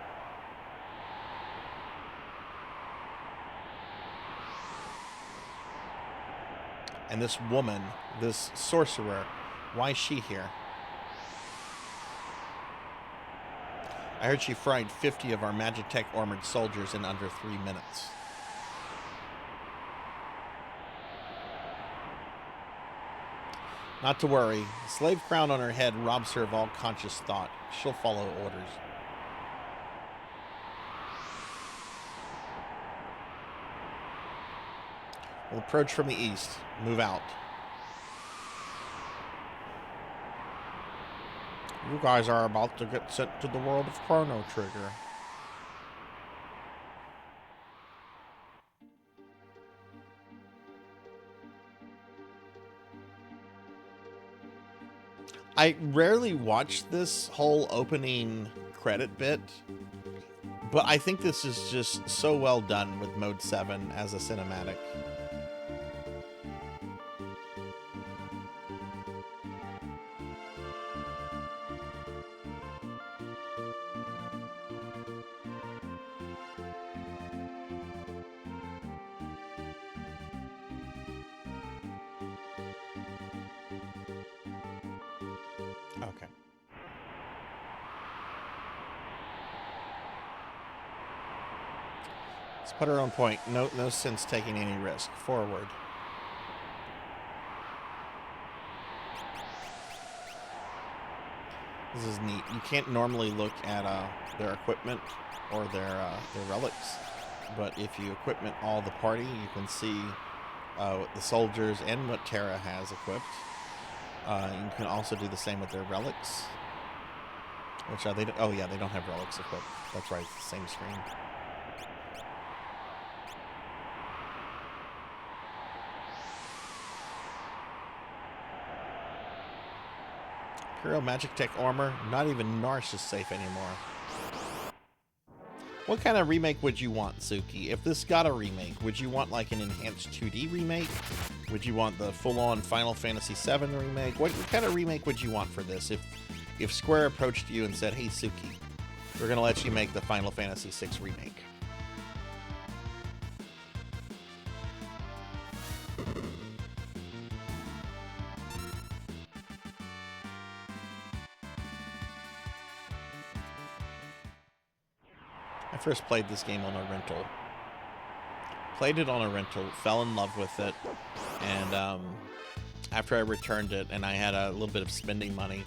And this woman, this sorcerer, why is she here? I heard she fried 50 of our Magitech armored soldiers in under 3 minutes. Not to worry. The slave crown on her head robs her of all conscious thought. She'll follow orders. We'll approach from the east. Move out. You guys are about to get sent to the world of Chrono Trigger. I rarely watch this whole opening credit bit, but I think this is just so well done with Mode 7 as a cinematic. Okay. Let's put her on point. No sense taking any risk. Forward. This is neat. You can't normally look at their equipment or their relics, but if you equipment all the party, you can see the soldiers and what Terra has equipped. You can also do the same with their relics, which they don't, oh yeah, they don't have relics equipped. That's right, it's the same screen. Imperial Magic Tech armor, not even Narsh is safe anymore. What kind of remake would you want, Suki? If this got a remake, would you want like an enhanced 2D remake? Would you want the full-on Final Fantasy VII remake? What kind of remake would you want for this? If Square approached you and said, "Hey, Suki, we're gonna let you make the Final Fantasy VI remake." I first played this game on a rental. Played it on a rental, fell in love with it, and after I returned it and I had a little bit of spending money,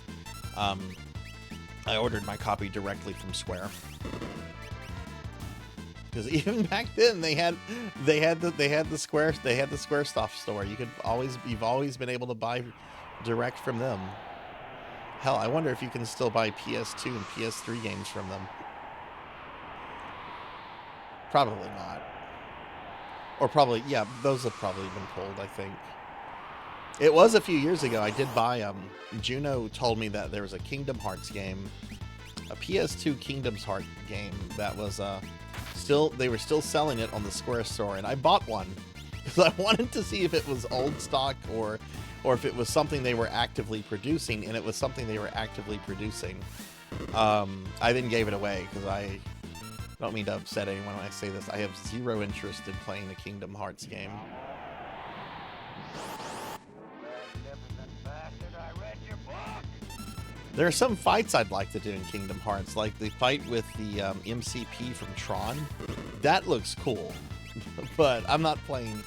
I ordered my copy directly from Square. Because even back then they had the Square Stuff store. You've always been able to buy direct from them. Hell, I wonder if you can still buy PS2 and PS3 games from them. Probably not. Or probably, yeah, those have probably been pulled, I think. It was a few years ago. I did buy, Juno told me that there was a Kingdom Hearts game, a PS2 Kingdom Hearts game that was, they were still selling it on the Square store, and I bought one because I wanted to see if it was old stock or if it was something they were actively producing, and it was something they were actively producing. I then gave it away because I don't mean to upset anyone when I say this. I have zero interest in playing a Kingdom Hearts game. There are some fights I'd like to do in Kingdom Hearts, like the fight with the MCP from Tron. That looks cool, but I'm not playing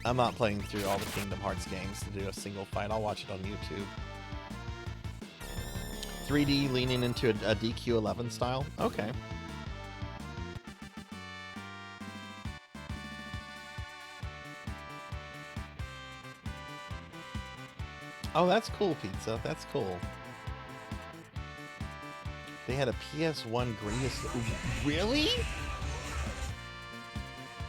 through all the Kingdom Hearts games to do a single fight. I'll watch it on YouTube. 3D leaning into a DQ11 style. Okay. Oh, that's cool, Pizza. That's cool. They had a PS1 greatest... Really?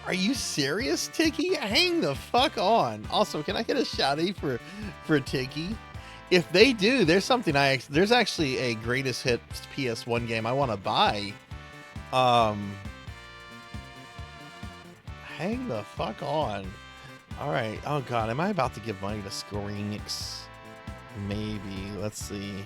Are you serious, Tiki? Hang the fuck on. Also, can I get a shouty for Tiki? If they do, there's actually a greatest hits PS1 game I want to buy. Hang the fuck on. All right. Oh God, am I about to give money to Square Enix? Maybe. Let's see.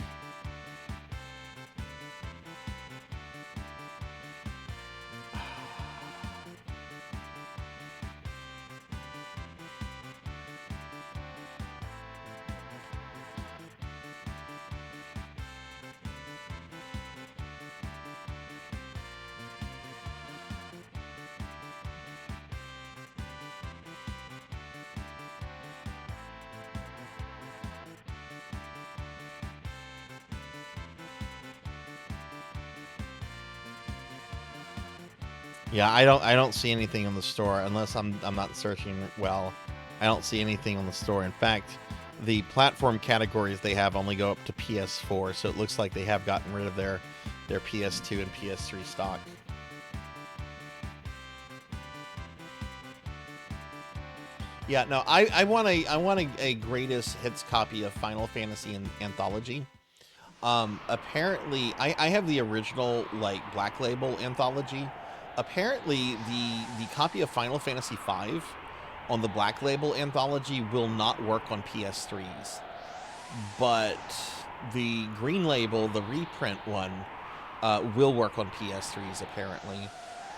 Yeah, I don't see anything on the store unless I'm not searching well. I don't see anything on the store. In fact, the platform categories they have only go up to PS4, so it looks like they have gotten rid of their PS2 and PS3 stock. Yeah, no, I want a greatest hits copy of Final Fantasy Anthology. Apparently, I have the original like Black Label Anthology. Apparently, the copy of Final Fantasy V on the Black Label Anthology will not work on PS3s, but the Green Label, the reprint one, will work on PS3s apparently,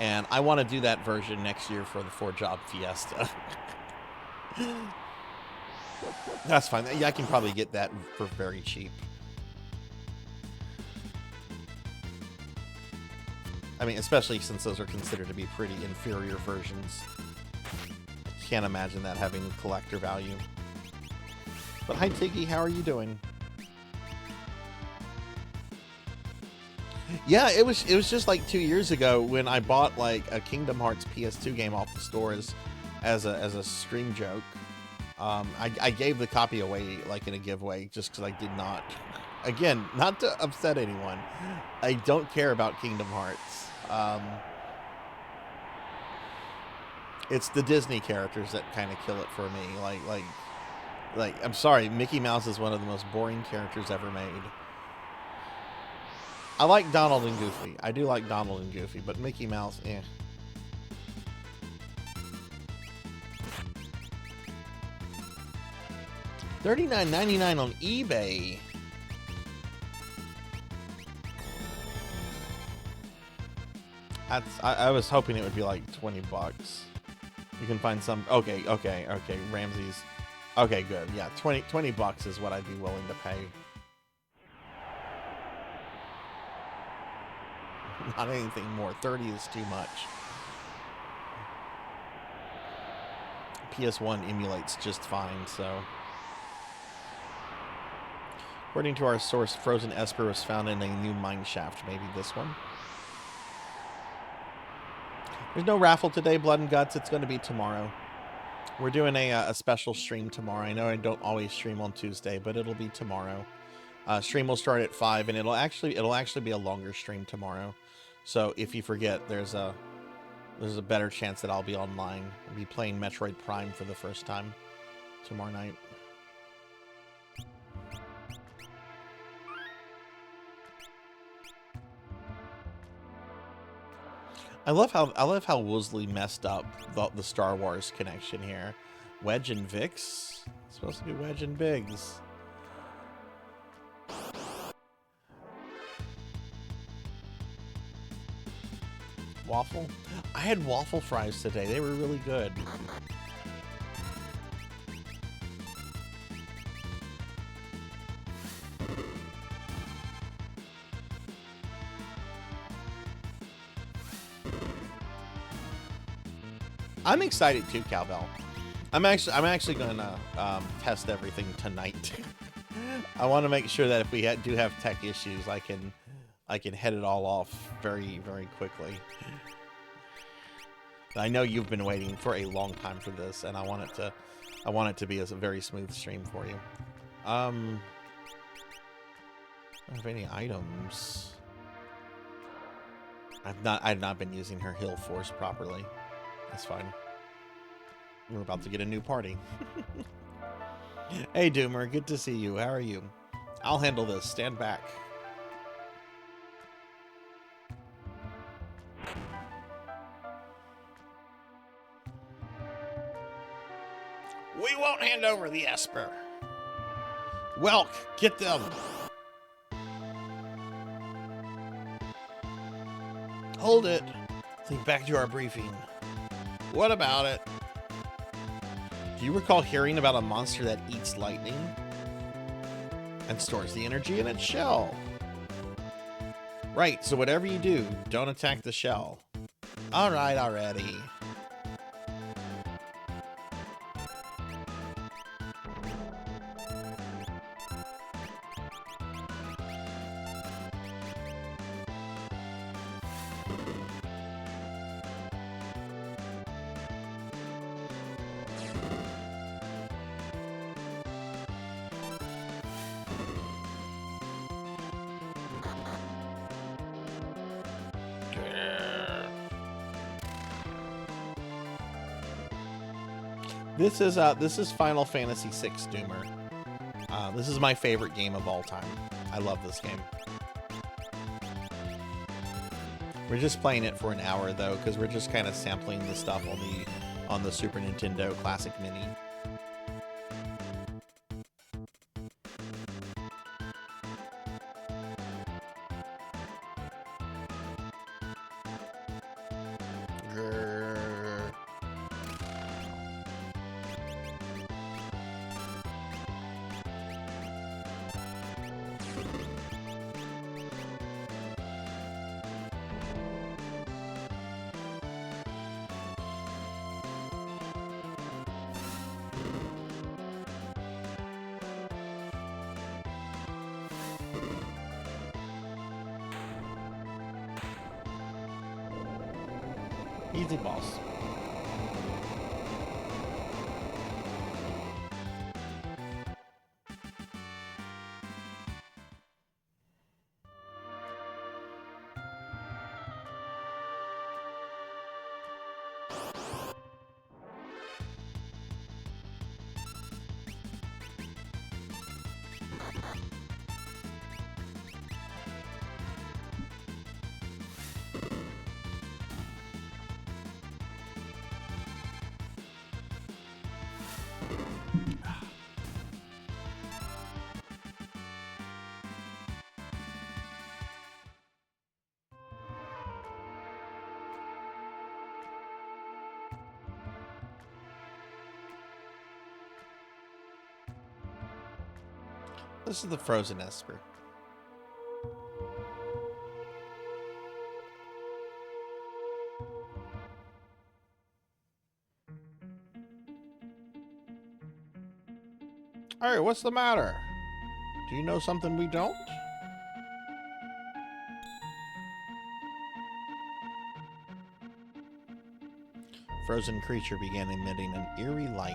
and I want to do that version next year for the 4-Job Fiesta. That's fine. Yeah, I can probably get that for very cheap. I mean, especially since those are considered to be pretty inferior versions. Can't imagine that having collector value. But hi, Tiggy, how are you doing? Yeah, it was just like 2 years ago when I bought like a Kingdom Hearts PS2 game off the stores as a stream joke. I gave the copy away like in a giveaway just because I did not. Again, not to upset anyone, I don't care about Kingdom Hearts. It's the Disney characters that kind of kill it for me. Like I'm sorry, Mickey Mouse is one of the most boring characters ever made. I like Donald and Goofy. I do like Donald and Goofy, but Mickey Mouse, eh. $39.99 on eBay. I was hoping it would be like 20 bucks. You can find some. Okay. Ramses. Okay, good. Yeah, 20 bucks is what I'd be willing to pay. Not anything more. 30 is too much. PS1 emulates just fine, so. According to our source, Frozen Esper was found in a new mine shaft. Maybe this one? There's no raffle today, Blood and Guts. It's going to be tomorrow. We're doing a special stream tomorrow. I know I don't always stream on Tuesday, but it'll be tomorrow. Stream will start at 5, and it'll actually be a longer stream tomorrow. So if you forget, there's a better chance that I'll be online. I'll be playing Metroid Prime for the first time tomorrow night. I love how Woosley messed up the Star Wars connection here. Wedge and Vix? It's supposed to be Wedge and Biggs. Waffle? I had waffle fries today. They were really good. I'm excited too, Cowbell. I'm actually gonna test everything tonight. I want to make sure that if we do have tech issues, I can head it all off very, very quickly. I know you've been waiting for a long time for this, and I want it to be a very smooth stream for you. I don't have any items. I've not been using her heal force properly. That's fine. We're about to get a new party. Hey, Doomer, good to see you. How are you? I'll handle this. Stand back. We won't hand over the Esper. Welk, get them. Hold it. Think back to our briefing. What about it? Do you recall hearing about a monster that eats lightning and stores the energy in its shell? Right, so whatever you do, don't attack the shell. All right, already. This is Final Fantasy VI, Doomer. This is my favorite game of all time. I love this game. We're just playing it for an hour though, because we're just kind of sampling the stuff on the Super Nintendo Classic Mini. Easy boss. This is the frozen Esper. Hey, what's the matter? Do you know something we don't? Frozen creature began emitting an eerie light.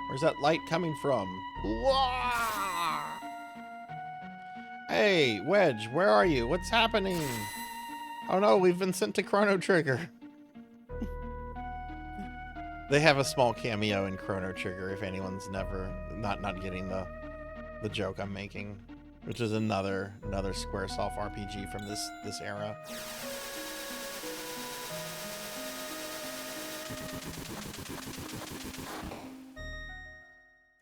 Where's that light coming from? Wah! Hey, Wedge, where are you? What's happening? Oh no, we've been sent to Chrono Trigger. They have a small cameo in Chrono Trigger if anyone's never not getting the joke I'm making, which is another Squaresoft RPG from this era.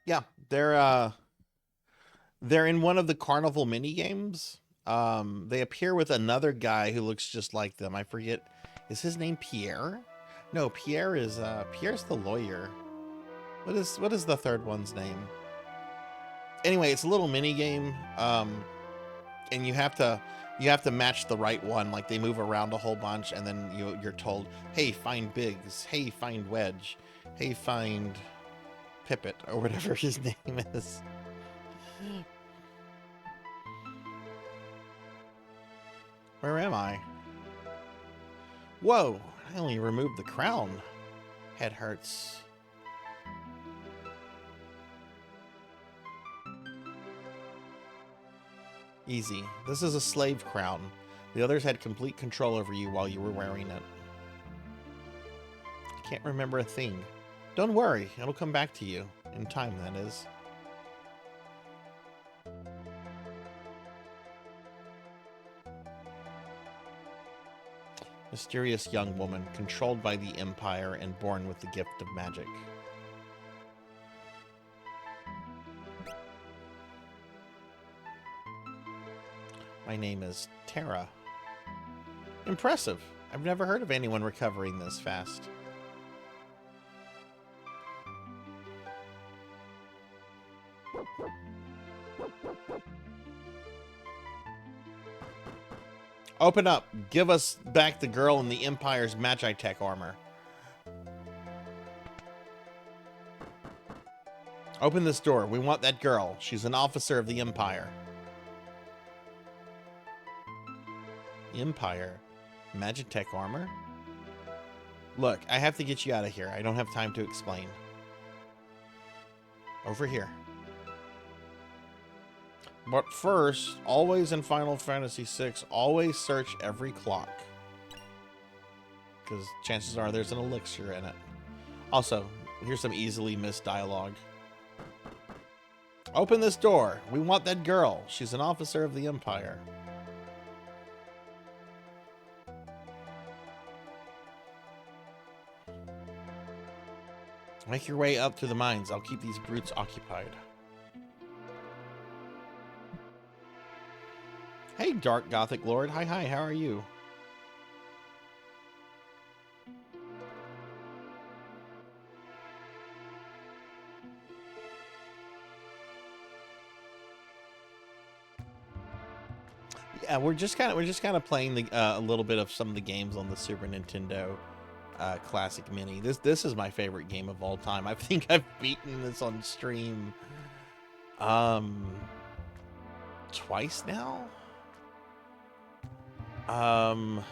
Yeah, they're in one of the carnival mini games. They appear with another guy who looks just like them. I forget, is his name Pierre? No, Pierre's the lawyer. What is the third one's name? Anyway, it's a little mini game, and you have to match the right one. Like, they move around a whole bunch, and then you're told, hey, find Biggs. Hey, find Wedge. Hey, find Pippet, or whatever his name is. Where am I? Whoa, I only removed the crown. Head hurts. Easy. This is a slave crown. The others had complete control over you while you were wearing it. I can't remember a thing. Don't worry, it'll come back to you. In time, that is. Mysterious young woman, controlled by the Empire and born with the gift of magic. My name is Terra. Impressive. I've never heard of anyone recovering this fast. Open up. Give us back the girl in the Empire's Magitech armor. Open this door. We want that girl. She's an officer of the Empire. Empire? Magitech armor? Look, I have to get you out of here. I don't have time to explain. Over here. But first, always in Final Fantasy VI, always search every clock. Because chances are there's an elixir in it. Also, here's some easily missed dialogue. Open this door. We want that girl. She's an officer of the Empire. Make your way up to the mines. I'll keep these brutes occupied. Hey, Dark Gothic Lord. Hi, how are you? Yeah, we're just kind of playing the a little bit of some of the games on the Super Nintendo Classic Mini. This is my favorite game of all time. I think I've beaten this on stream twice now. Um,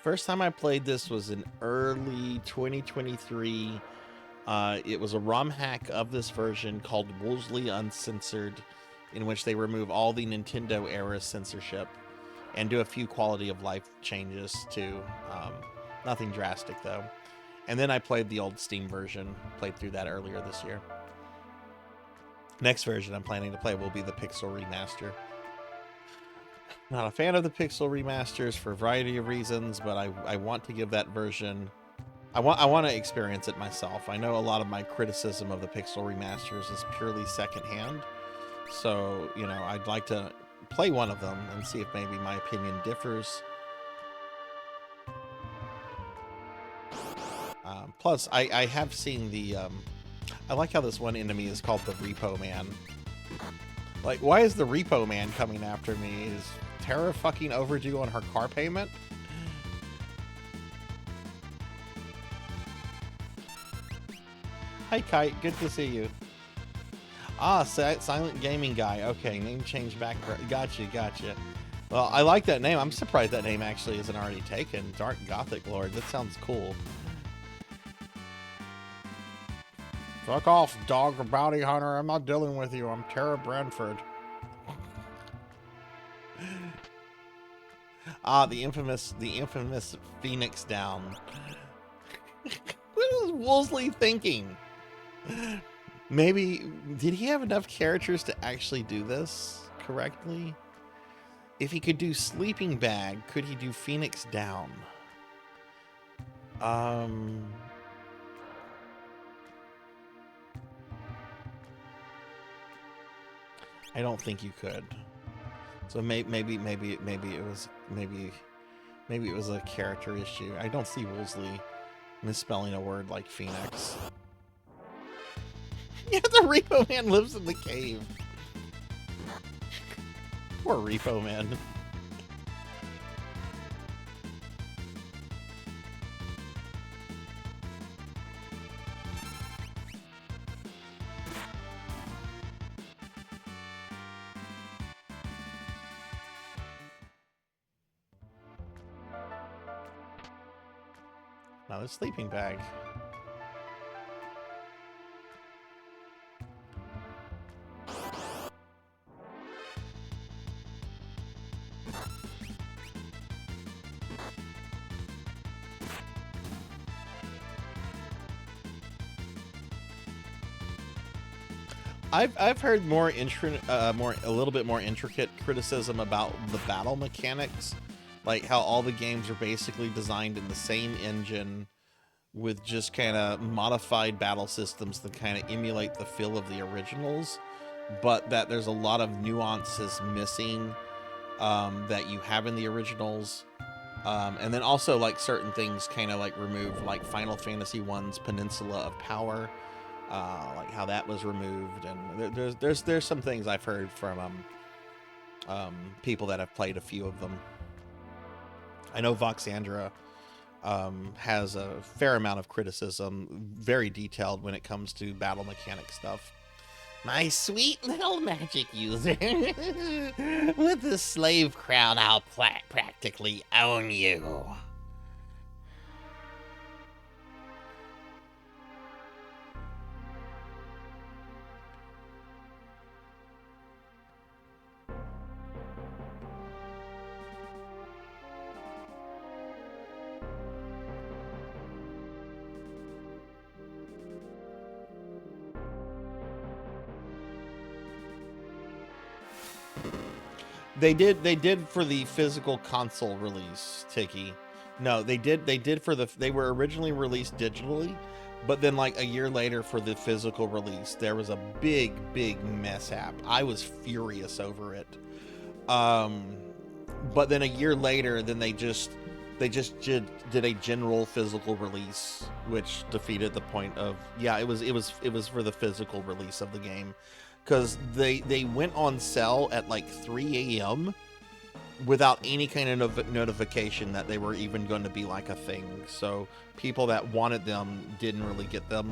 First time I played this was in early 2023. It was a ROM hack of this version called Woolsey Uncensored, in which they remove all the Nintendo era censorship and do a few quality of life changes too. Nothing drastic though. And then I played the old Steam version, played through that earlier this year. Next version I'm planning to play will be the Pixel Remaster. Not a fan of the Pixel Remasters for a variety of reasons, but I want to give that version... I want to experience it myself. I know a lot of my criticism of the Pixel Remasters is purely secondhand. So, you know, I'd like to play one of them and see if maybe my opinion differs. Plus, I have seen the... I like how this one enemy is called the Repo Man. Like, why is the Repo Man coming after me? Is Tara fucking overdue on her car payment? Hi, Kite. Good to see you. Ah, Silent Gaming Guy. Okay, name change back. Gotcha. Well, I like that name. I'm surprised that name actually isn't already taken. Dark Gothic Lord. That sounds cool. Fuck off, dog bounty hunter. I'm not dealing with you. I'm Tara Branford. Ah, the infamous Phoenix Down. What was Woolsey thinking? Maybe, did he have enough characters to actually do this correctly? If he could do Sleeping Bag, could he do Phoenix Down? I don't think you could. So maybe it was a character issue. I don't see Woolsey misspelling a word like Phoenix. Yeah, the Repo Man lives in the cave. Poor Repo Man. Now the sleeping bag. I've heard a little bit more intricate criticism about the battle mechanics, like how all the games are basically designed in the same engine with just kind of modified battle systems that kind of emulate the feel of the originals, but that there's a lot of nuances missing that you have in the originals. And then also like certain things kind of like remove, like Final Fantasy I's Peninsula of Power, like how that was removed, and there's some things I've heard from people that have played a few of them. I know Voxandra has a fair amount of criticism, very detailed when it comes to battle mechanic stuff. My sweet little magic user. With the slave crown, I'll practically own you. They did for the physical console release, Tiki. No, they were originally released digitally, but then like a year later for the physical release, there was a big mishap. I was furious over it. But then a year later, then they just did a general physical release, which defeated the point of, yeah, it was for the physical release of the game. Because they went on sale at like 3 a.m. without any kind of notification that they were even going to be like a thing. So people that wanted them didn't really get them,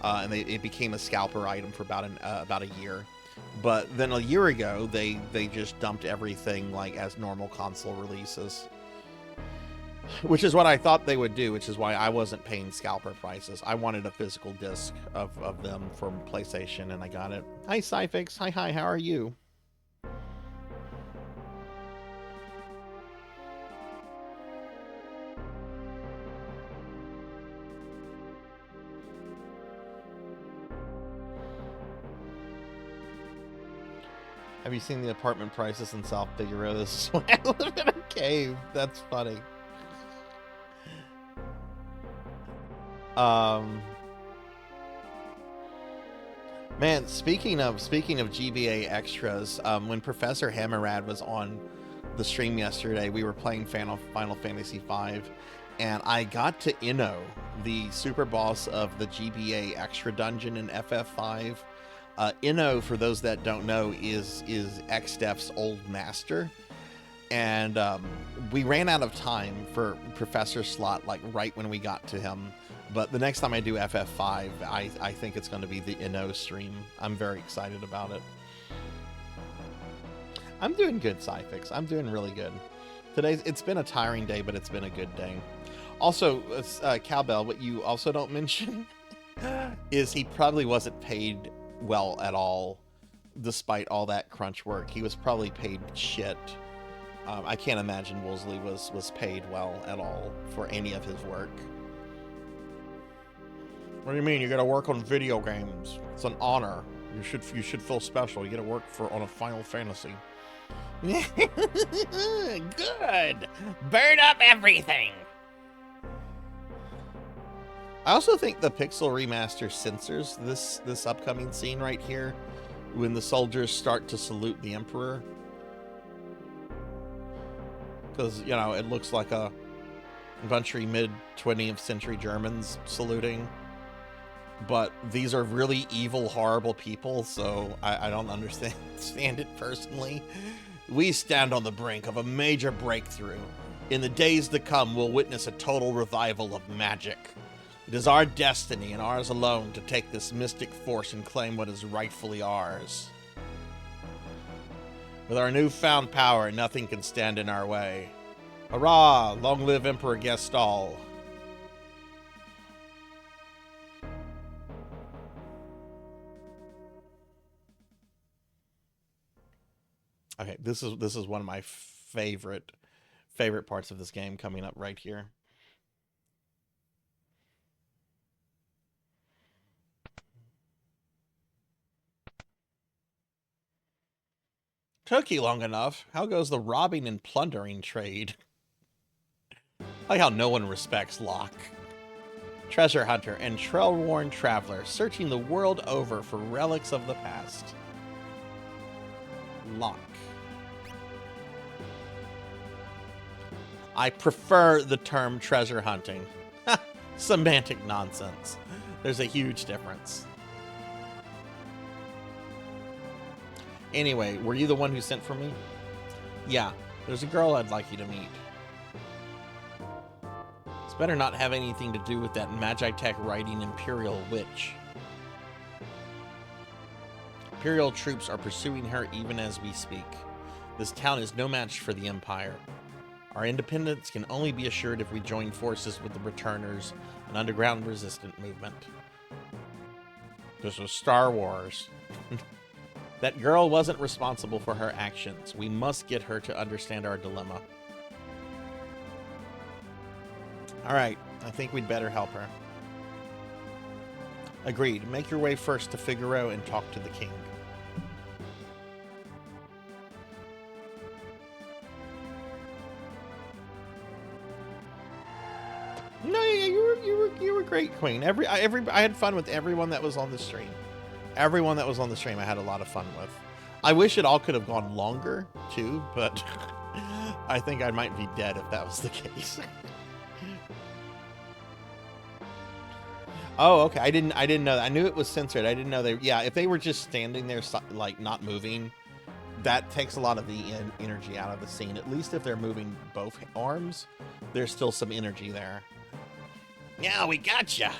and it became a scalper item for about a year. But then a year ago, they just dumped everything like as normal console releases. Which is what I thought they would do, which is why I wasn't paying scalper prices. I wanted a physical disc of them from PlayStation, and I got it. Hi, Cyfix. Hi, how are you? Have you seen the apartment prices in South Figaro? This is why I live in a cave. That's funny. Man, speaking of GBA extras, when Professor Hammerad was on the stream yesterday, we were playing Final Fantasy V, and I got to Inno, the super boss of the GBA extra dungeon in FF5. Inno, for those that don't know, is XDef's old master. And we ran out of time for Professor slot, like right when we got to him. But the next time I do FF5, I think it's going to be the Inno stream. I'm very excited about it. I'm doing good, Cyfix. I'm doing really good. It's been a tiring day, but it's been a good day. Also, Cowbell, what you also don't mention is he probably wasn't paid well at all, despite all that crunch work. He was probably paid shit. I can't imagine Woolsey was paid well at all for any of his work. What do you mean? You got to work on video games. It's an honor. You should feel special. You got to work on a Final Fantasy. Good. Burn up everything. I also think the Pixel Remaster censors this upcoming scene right here, when the soldiers start to salute the Emperor. Because, you know, it looks like a bunch of mid-20th century Germans saluting. But these are really evil, horrible people, so I don't understand it personally. We stand on the brink of a major breakthrough. In the days to come, we'll witness a total revival of magic. It is our destiny, and ours alone, to take this mystic force and claim what is rightfully ours. With our newfound power, nothing can stand in our way. Hurrah! Long live Emperor Gestal! Okay, this is one of my favorite parts of this game coming up right here. Took you long enough. How goes the robbing and plundering trade? Like how no one respects Locke. Treasure hunter and trail-worn traveler, searching the world over for relics of the past. Locke. I prefer the term treasure hunting. Semantic nonsense. There's a huge difference. Anyway, were you the one who sent for me? Yeah, there's a girl I'd like you to meet. This better not have anything to do with that Magitech riding Imperial witch. Imperial troops are pursuing her even as we speak. This town is no match for the Empire. Our independence can only be assured if we join forces with the Returners, an underground resistant movement. This was Star Wars. That girl wasn't responsible for her actions. We must get her to understand our dilemma. Alright, I think we'd better help her. Agreed. Make your way first to Figaro and talk to the king. No, yeah, you were great, Queen. I had fun with everyone that was on the stream. Everyone that was on the stream I had a lot of fun with. I wish it all could have gone longer, too, but I think I might be dead if that was the case. Oh, okay. I didn't know that. I knew it was censored. I didn't know yeah, if they were just standing there, like, not moving, that takes a lot of the energy out of the scene. At least if they're moving both arms, there's still some energy there. Yeah, we gotcha.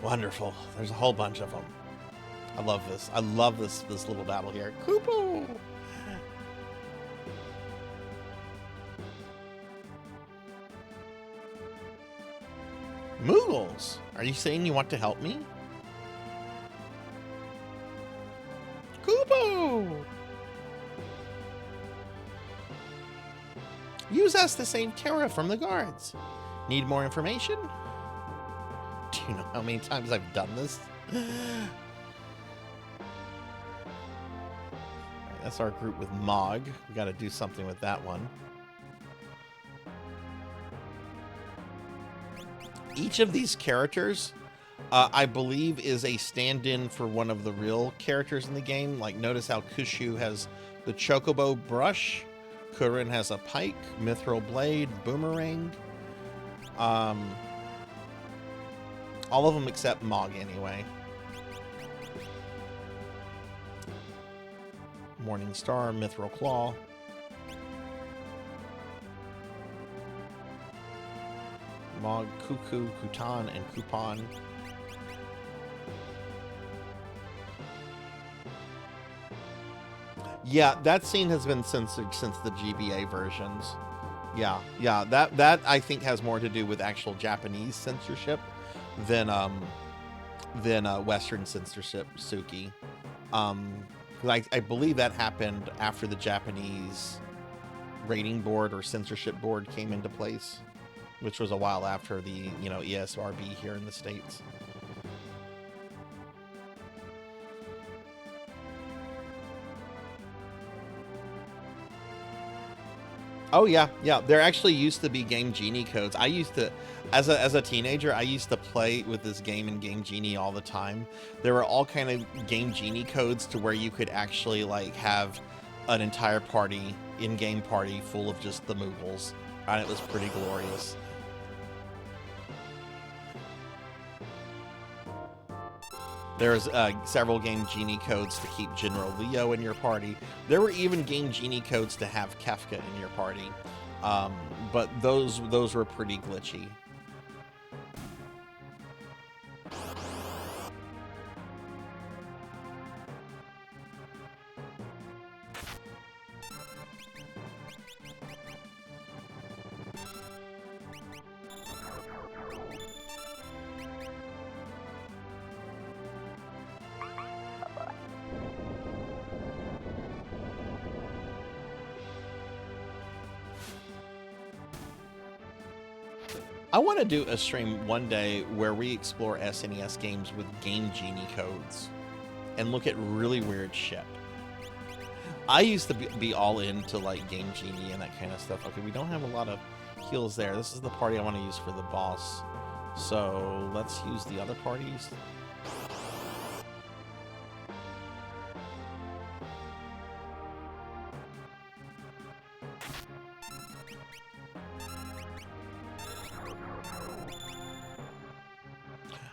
Wonderful. There's a whole bunch of them. I love this. I love this little battle here. Kupo! Moogles! Are you saying you want to help me? Kupo! Use us to save Terra from the guards. Need more information? Do you know how many times I've done this? Alright, that's our group with Mog. We gotta do something with that one. Each of these characters, I believe, is a stand-in for one of the real characters in the game. Like, notice how Kushu has the Chocobo brush, Kurin has a pike, Mithril blade, boomerang. All of them except Mog, anyway. Morning Star, Mithril claw. Mog, Cuckoo, Kutan, and Coupon. Yeah, that scene has been censored since the GBA versions. Yeah, that I think has more to do with actual Japanese censorship than Western censorship, Suki. I believe that happened after the Japanese rating board or censorship board came into place, which was a while after the, ESRB here in the States. Oh yeah. There actually used to be Game Genie codes. I used to, as a teenager, I used to play with this game in Game Genie all the time. There were all kind of Game Genie codes to where you could actually have an entire party, in-game party, full of just the Moogles, and it was pretty glorious. There's several Game Genie codes to keep General Leo in your party. There were even Game Genie codes to have Kefka in your party, but those were pretty glitchy. I want to do a stream one day where we explore SNES games with Game Genie codes and look at really weird shit. I used to be all into Game Genie and that kind of stuff. Okay, we don't have a lot of heals there. This is the party I want to use for the boss. So let's use the other parties.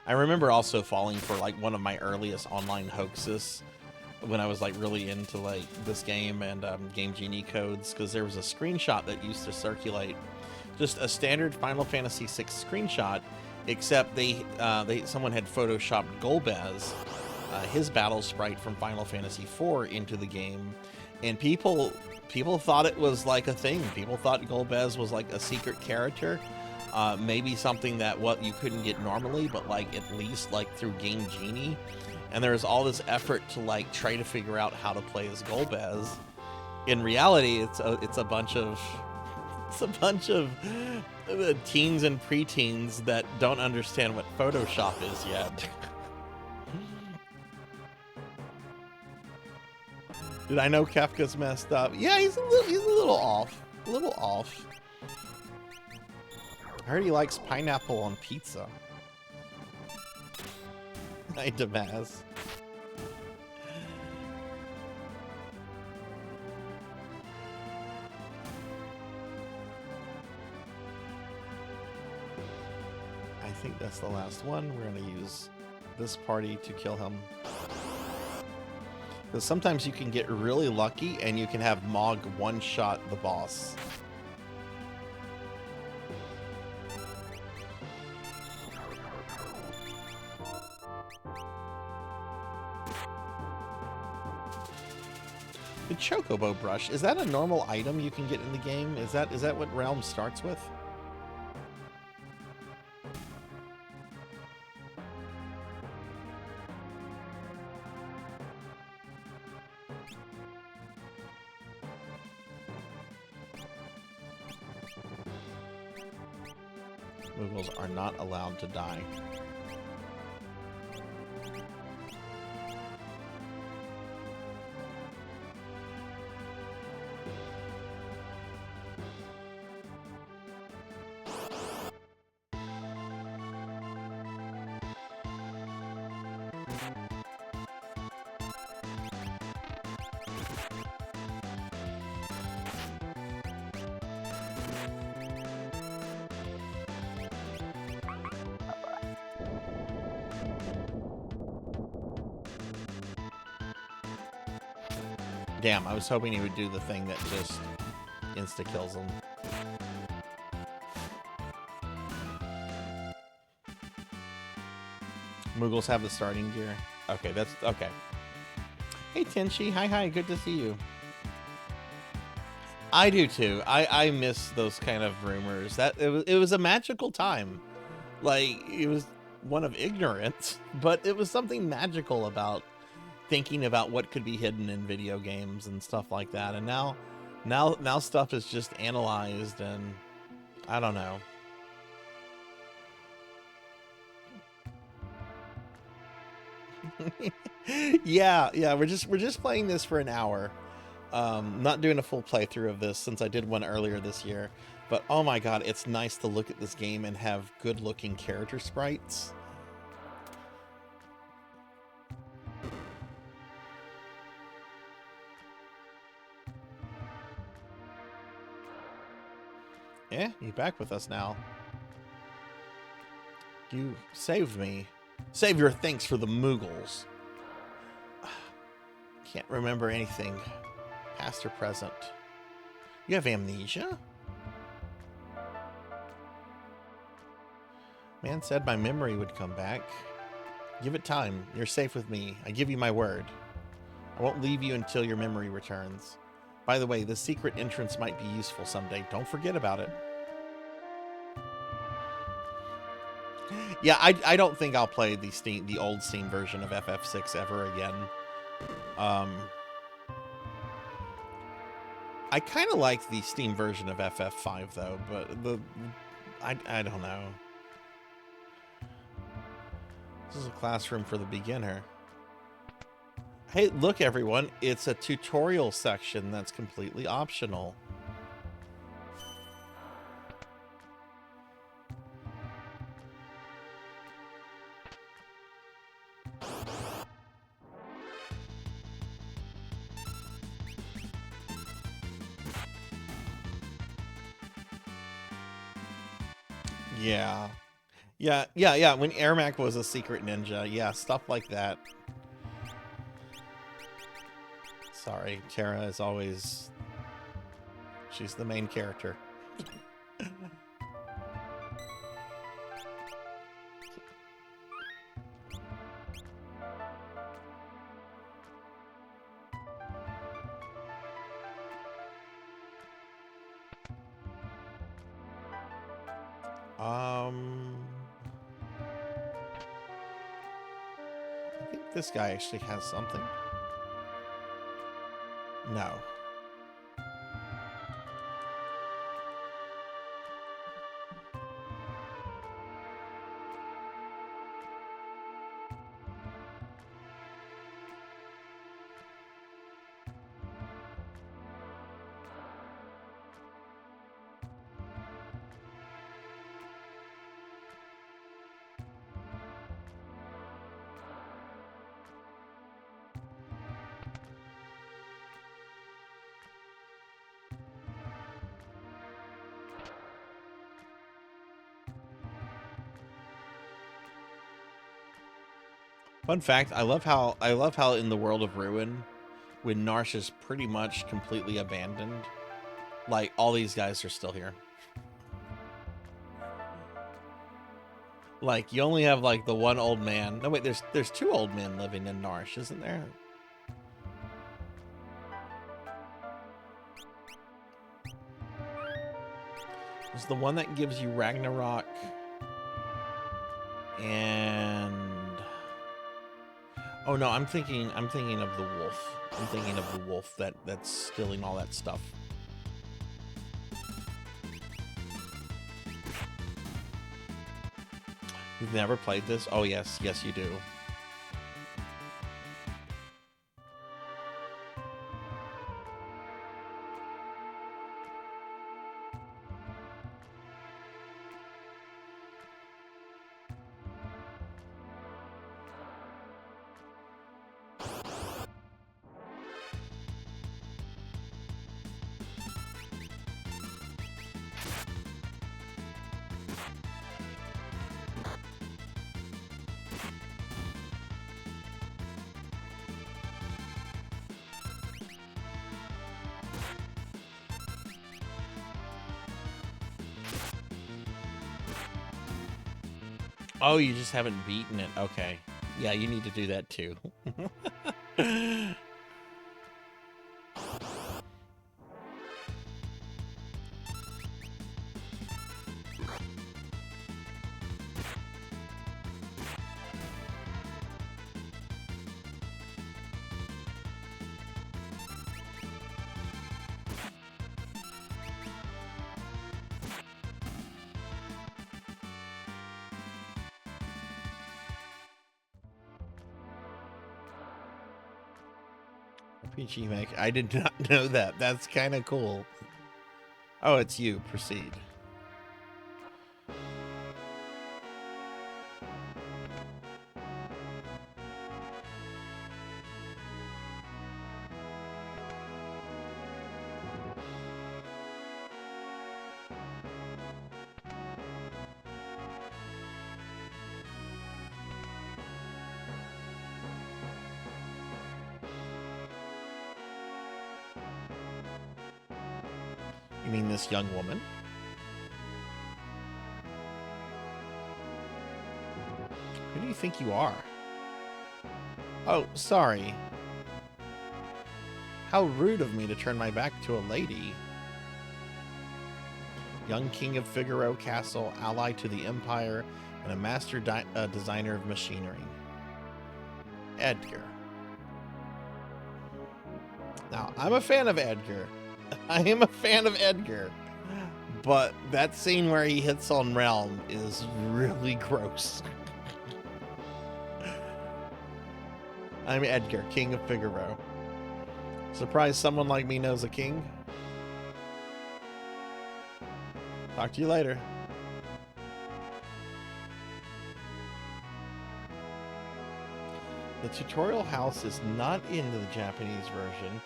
I remember also falling for one of my earliest online hoaxes when I was really into this game and Game Genie codes, because there was a screenshot that used to circulate, just a standard Final Fantasy VI screenshot, except someone had photoshopped Golbez, his battle sprite from Final Fantasy IV, into the game, and people thought it was a thing. People thought Golbez was a secret character. Maybe something that you couldn't get normally, but at least through Game Genie. And there's all this effort to try to figure out how to play as Golbez. In reality, it's a bunch of teens and preteens that don't understand what Photoshop is yet. Did I know Kefka's messed up? Yeah, he's a little off. A little off. I heard he likes pineapple on pizza. Hi, Damaz. I think that's the last one. We're going to use this party to kill him. Because sometimes you can get really lucky and you can have Mog one-shot the boss. The Chocobo brush, is that a normal item you can get in the game? Is that what Realm starts with? Moogles are not allowed to die. Damn, I was hoping he would do the thing that just insta-kills him. Moogles have the starting gear. Okay, that's... okay. Hey, Tenchi. Hi, good to see you. I do, too. I miss those kind of rumors. It was a magical time. Like, it was one of ignorance, but it was something magical about thinking about what could be hidden in video games and stuff like that. And now stuff is just analyzed, and I don't know. yeah, we're just playing this for an hour. Not doing a full playthrough of this since I did one earlier this year. But oh my god, it's nice to look at this game and have good looking character sprites. Yeah, you're back with us now. You saved me. Save your thanks for the Moogles. Can't remember anything, past or present. You have amnesia? Man said my memory would come back. Give it time. You're safe with me. I give you my word. I won't leave you until your memory returns. By the way, the secret entrance might be useful someday. Don't forget about it. Yeah, I don't think I'll play the old Steam version of FF6 ever again. I kind of like the Steam version of FF5 though, but I don't know. This is a classroom for the beginner. Hey, look everyone, it's a tutorial section that's completely optional. Yeah. When Ermac was a secret ninja, yeah, stuff like that. Sorry, Tara is always... she's the main character. I think this guy actually has something. No. Fun fact, I love how in the world of Ruin, when Narsh is pretty much completely abandoned, like all these guys are still here. Like you only have like the one old man. No wait, there's two old men living in Narsh, isn't there? It's the one that gives you Ragnarok and oh no, I'm thinking of the wolf. I'm thinking of the wolf that's stealing all that stuff. You've never played this? Oh yes, yes you do. Oh, you just haven't beaten it. Okay. Yeah, you need to do that too. RPG Maker. I did not know that. That's kind of cool. Oh, it's you. Proceed. You mean this young woman? Who do you think you are? Oh, sorry. How rude of me to turn my back to a lady. Young king of Figaro Castle, ally to the Empire, and a master designer of machinery. Edgar. Now, I'm a fan of Edgar. I am a fan of Edgar. But that scene where he hits on Realm is really gross. I'm Edgar, king of Figaro. Surprised someone like me knows a king? Talk to you later. The tutorial house is not in the Japanese version.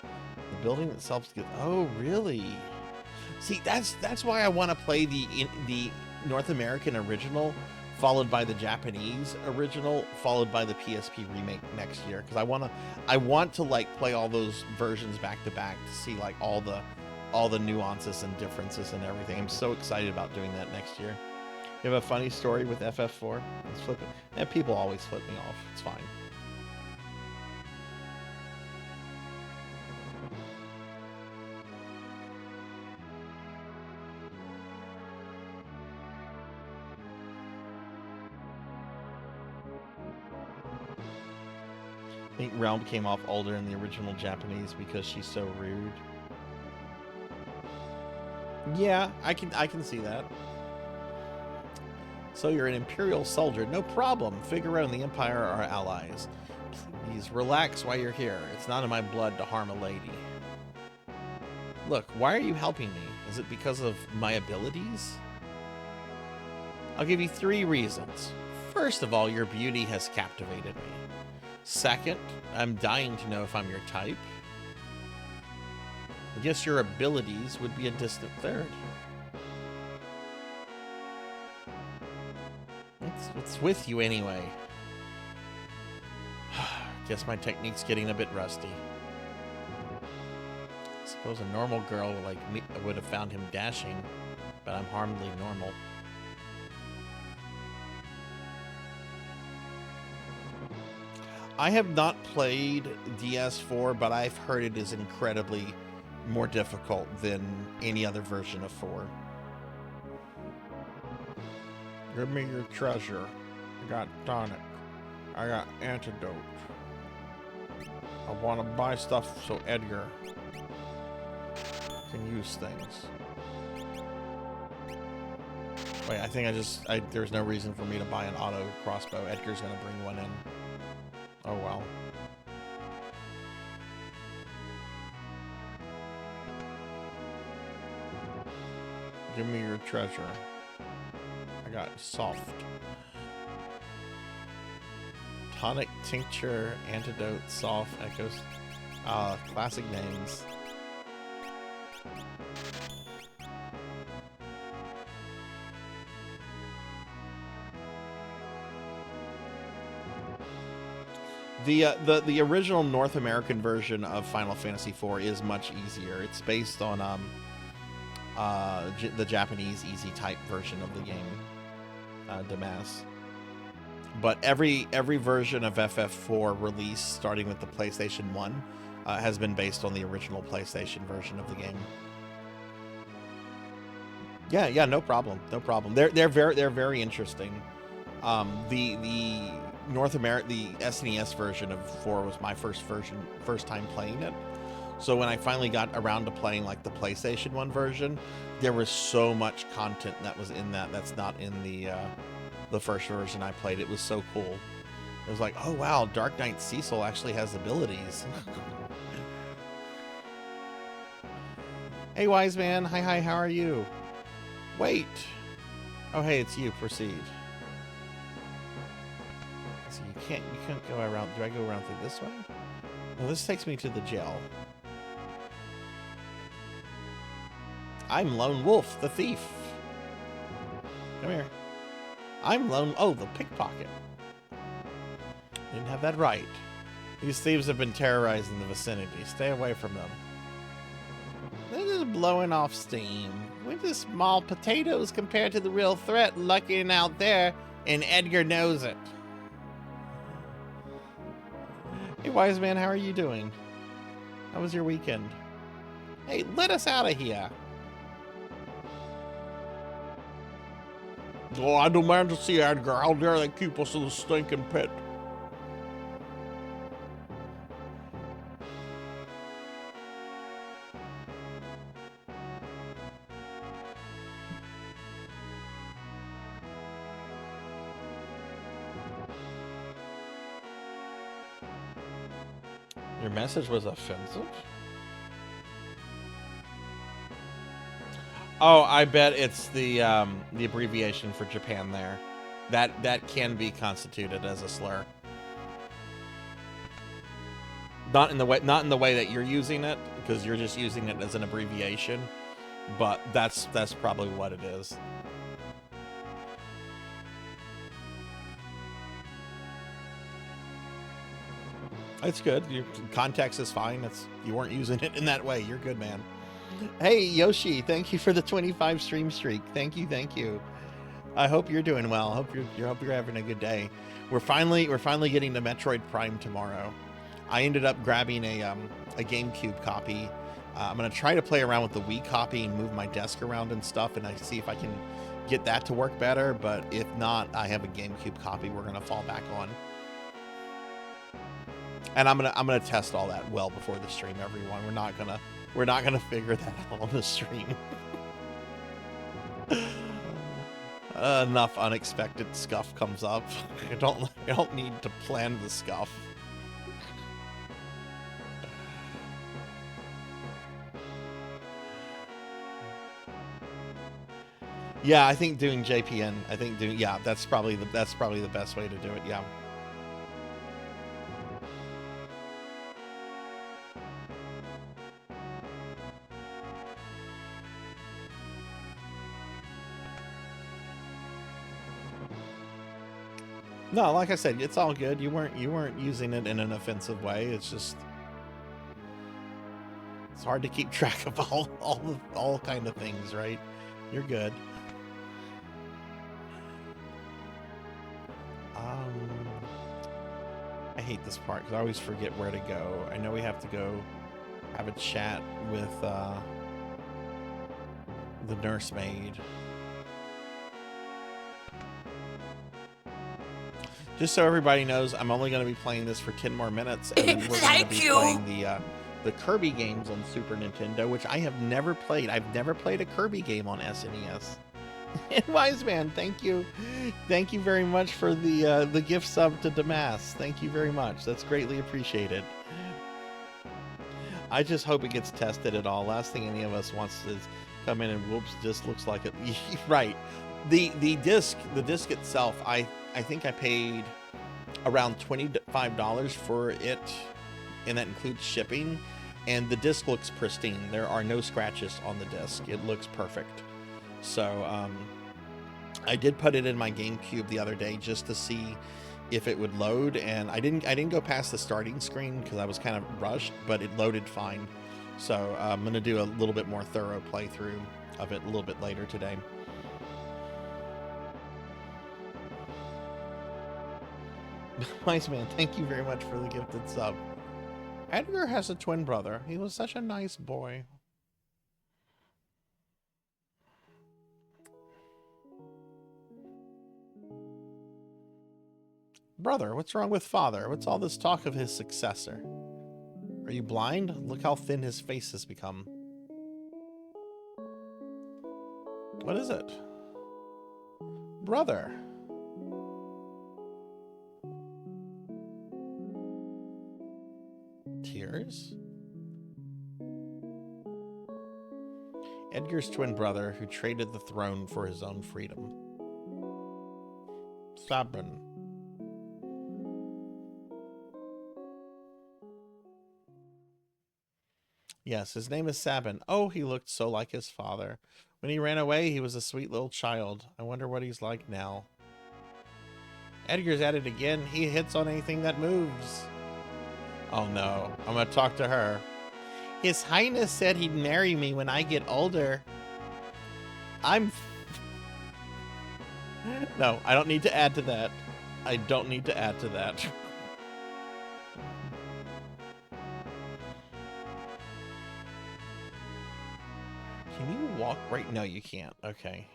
The building itself gets... Oh, really? See, that's why I want to play the North American original, followed by the Japanese original, followed by the PSP remake next year, because I want to like play all those versions back to back to see like all the nuances and differences and everything. I'm so excited about doing that next year. You have a funny story with FF4? Let's flip it. And people always flip me off. It's fine. I think Realm came off older in the original Japanese because she's so rude. Yeah, I can see that. So you're an Imperial soldier. No problem. Figaro and the Empire are allies. Please relax while you're here. It's not in my blood to harm a lady. Look, why are you helping me? Is it because of my abilities? I'll give you 3 reasons. First of all, your beauty has captivated me. Second, I'm dying to know if I'm your type. I guess your abilities would be a distant third. What's with you anyway? Guess my technique's getting a bit rusty. Suppose a normal girl like me would have found him dashing, but I'm hardly normal. I have not played DS4, but I've heard it is incredibly more difficult than any other version of 4. Give me your treasure. I got tonic. I got antidote. I want to buy stuff so Edgar can use things. Wait, I think there's no reason for me to buy an auto crossbow. Edgar's gonna bring one in. Oh well. Give me your treasure. I got soft. Tonic, tincture, antidote, soft, echoes. Classic names. The original North American version of Final Fantasy IV is much easier. It's based on the Japanese easy type version of the game, Damas. But every version of FF4 released, starting with the PlayStation 1, has been based on the original PlayStation version of the game. Yeah, no problem, no problem. They're very interesting. The North America, the SNES version of 4 was my first time playing it. So when I finally got around to playing like the PlayStation 1 version, there was so much content that was in that's not in the first version I played. It was so cool. It was like, oh wow, Dark Knight Cecil actually has abilities. Hey wise man, hi, how are you? Wait. Oh hey, it's you. Proceed. So you can't go around. Do I go around through this way? No, this takes me to the jail. I'm Lone Wolf, the thief. Come here. I'm Lone... Oh, the pickpocket. Didn't have that right. These thieves have been terrorizing the vicinity. Stay away from them. They're just blowing off steam. We're just small potatoes compared to the real threat lurking out there, and Edgar knows it. Hey, wise man, how are you doing? How was your weekend? Hey, let us out of here. Oh, I demand to see Edgar. How dare they keep us in the stinking pit? Your message was offensive? Oh, I bet it's the abbreviation for Japan there. That can be constituted as a slur. Not in the way that you're using it, because you're just using it as an abbreviation, but that's probably what it is. It's good. Your context is fine. You weren't using it in that way. You're good, man. Hey Yoshi, thank you for the 25 stream streak. Thank you. I hope you're doing well. I hope you're having a good day. We're finally getting to Metroid Prime tomorrow. I ended up grabbing a GameCube copy. I'm gonna try to play around with the Wii copy and move my desk around and stuff, and I see if I can get that to work better. But if not, I have a GameCube copy we're gonna fall back on. And I'm gonna test all that well before the stream, everyone. We're not gonna figure that out on the stream. Enough unexpected scuff comes up. I don't need to plan the scuff. Yeah, I think doing JPN. That's probably the best way to do it. Yeah. No, like I said, it's all good. You weren't using it in an offensive way. It's just it's hard to keep track of all kind of things, right? You're good. I hate this part because I always forget where to go. I know we have to go have a chat with the nursemaid. Just so everybody knows, I'm only going to be playing this for 10 more minutes, and then we're going to be playing the Kirby games on Super Nintendo, which I have never played. I've never played a Kirby game on SNES. And Wise Man, thank you very much for the gift sub to Damas. Thank you very much. That's greatly appreciated. I just hope it gets tested at all. Last thing any of us wants is come in and whoops, just looks like it. Right. The disc itself, I think I paid around $25 for it, and that includes shipping. And the disc looks pristine. There are no scratches on the disc. It looks perfect. So I did put it in my GameCube the other day just to see if it would load, and I didn't go past the starting screen because I was kind of rushed, but it loaded fine. So I'm gonna do a little bit more thorough playthrough of it a little bit later today. Nice man, thank you very much for the gifted sub. Edgar has a twin brother. He was such a nice boy. Brother, what's wrong with father? What's all this talk of his successor? Are you blind? Look how thin his face has become. What is it? Brother. Tears? Edgar's twin brother who traded the throne for his own freedom. Sabin. Yes, his name is Sabin. Oh, he looked so like his father. When he ran away, he was a sweet little child. I wonder what he's like now. Edgar's at it again. He hits on anything that moves. Oh no, I'm gonna talk to her. His Highness said he'd marry me when I get older. No, I don't need to add to that. I don't need to add to that. Can you walk right? No, you can't. Okay.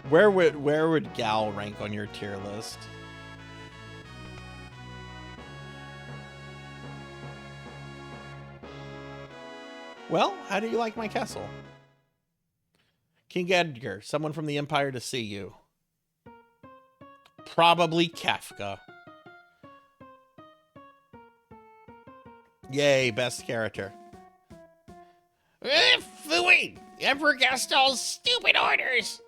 Where would Gal rank on your tier list? Well, how do you like my castle? King Edgar, someone from the Empire to see you. Probably Kafka. Yay, best character. Phooey! Emperor Gaston's stupid orders!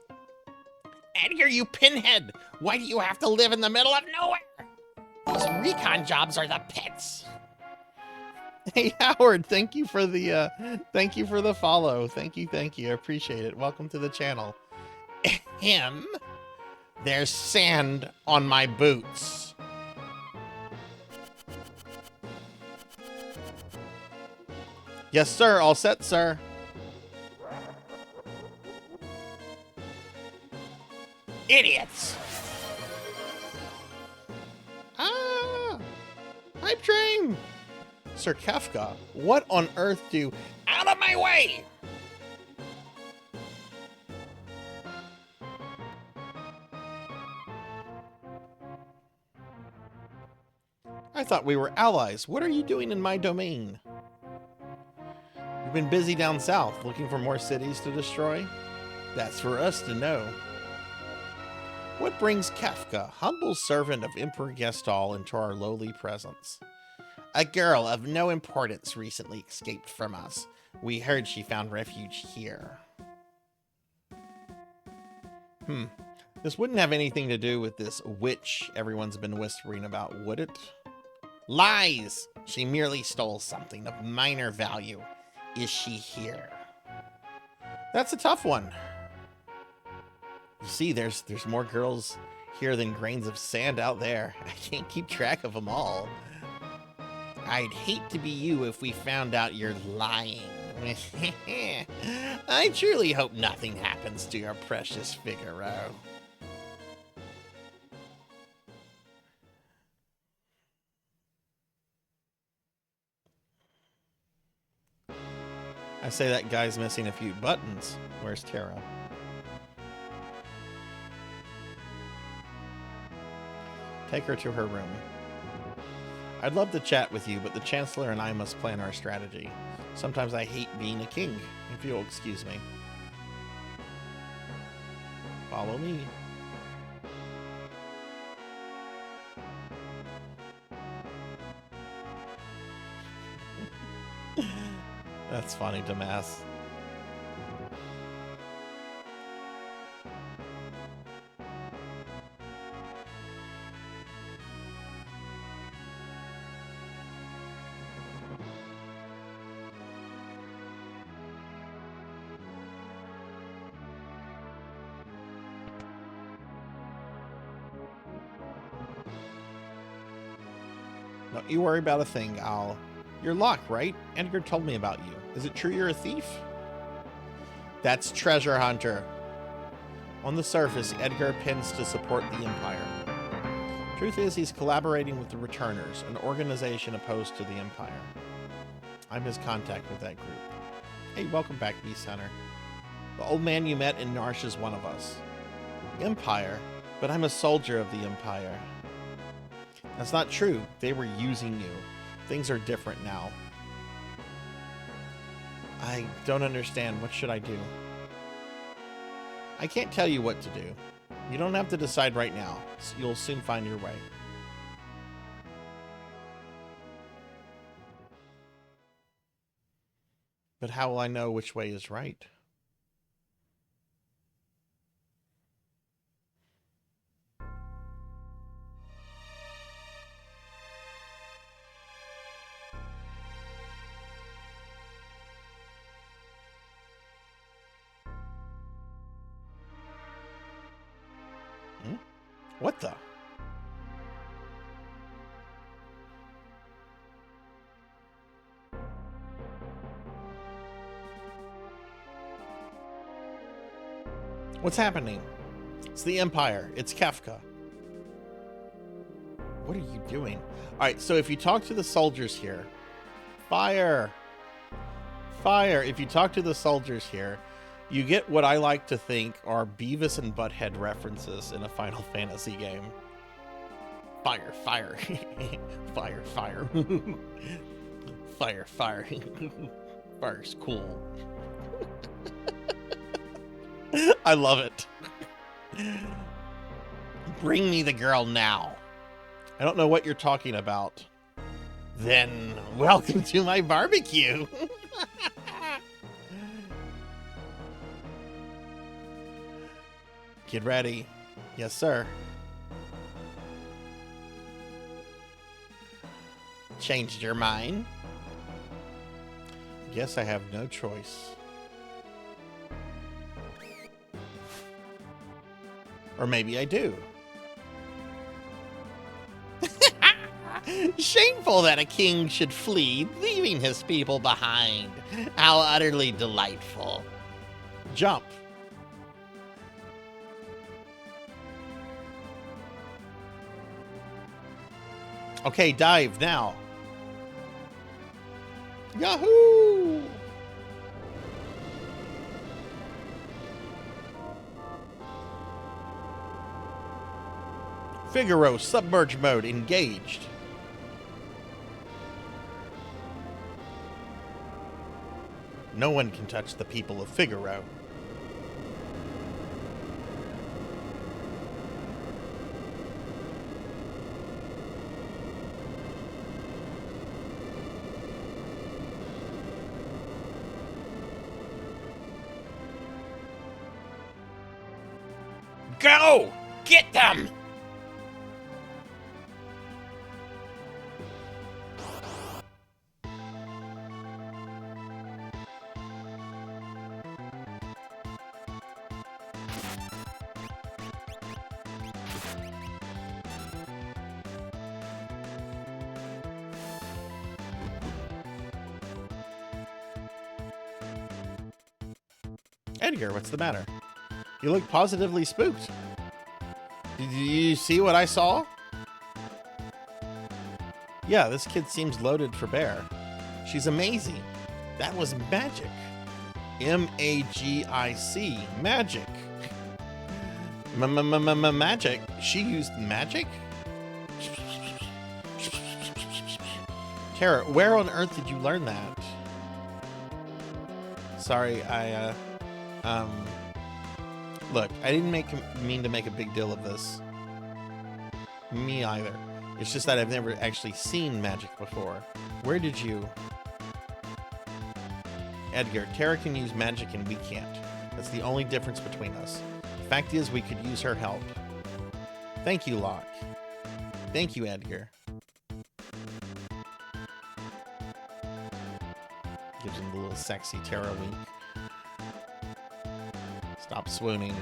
Edgar, you pinhead! Why do you have to live in the middle of nowhere? These recon jobs are the pits. Hey Howard, thank you for the follow. Thank you. I appreciate it. Welcome to the channel. Him? There's sand on my boots. Yes, sir. All set, sir. Idiots! Ah! Hype train! Sir Kafka, what on earth do... Out of my way! I thought we were allies. What are you doing in my domain? You've been busy down south, looking for more cities to destroy? That's for us to know. What brings Kafka, humble servant of Emperor Gestal, into our lowly presence? A girl of no importance recently escaped from us. We heard she found refuge here. This wouldn't have anything to do with this witch everyone's been whispering about, would it? Lies! She merely stole something of minor value. Is she here? That's a tough one. You see, there's more girls here than grains of sand out there. I can't keep track of them all. I'd hate to be you if we found out you're lying. I truly hope nothing happens to your precious Figaro. I say that guy's missing a few buttons. Where's Tara? Take her to her room. I'd love to chat with you, but the Chancellor and I must plan our strategy. Sometimes I hate being a king, if you'll excuse me. Follow me. That's funny, Damas. Don't you worry about a thing, Al. You're Locke, right? Edgar told me about you. Is it true you're a thief? That's Treasure Hunter. On the surface, Edgar pins to support the Empire. Truth is, he's collaborating with the Returners, an organization opposed to the Empire. I'm his contact with that group. Hey, welcome back, Beast Hunter. The old man you met in Narsh is one of us. Empire? But I'm a soldier of the Empire. That's not true. They were using you. Things are different now. I don't understand. What should I do? I can't tell you what to do. You don't have to decide right now. You'll soon find your way. But how will I know which way is right? What the? What's happening? It's the Empire. It's Kefka. What are you doing? All right, so if you talk to the soldiers here, fire. Fire. If you talk to the soldiers here, you get what I like to think are Beavis and Butthead references in a Final Fantasy game. Fire, fire. Fire, fire. Fire, fire. Fire's cool. I love it. Bring me the girl now. I don't know what you're talking about. Then, welcome to my barbecue. Get ready. Yes, sir. Changed your mind? Guess I have no choice. Or maybe I do. Shameful that a king should flee, leaving his people behind. How utterly delightful. Jump. Okay, dive now. Yahoo! Figaro submerge mode engaged. No one can touch the people of Figaro. Go! Get them! Edgar, what's the matter? You look positively spooked. Did you see what I saw? Yeah, this kid seems loaded for bear. She's amazing. That was magic. M-A-G-I-C. Magic. Magic? She used magic? Tara, where on earth did you learn that? Sorry, look, I didn't mean to make a big deal of this. Me either. It's just that I've never actually seen magic before. Where did you? Edgar, Tara can use magic and we can't. That's the only difference between us. The fact is, we could use her help. Thank you, Locke. Thank you, Edgar. Gives him the little sexy Tara wink. Stop swooning.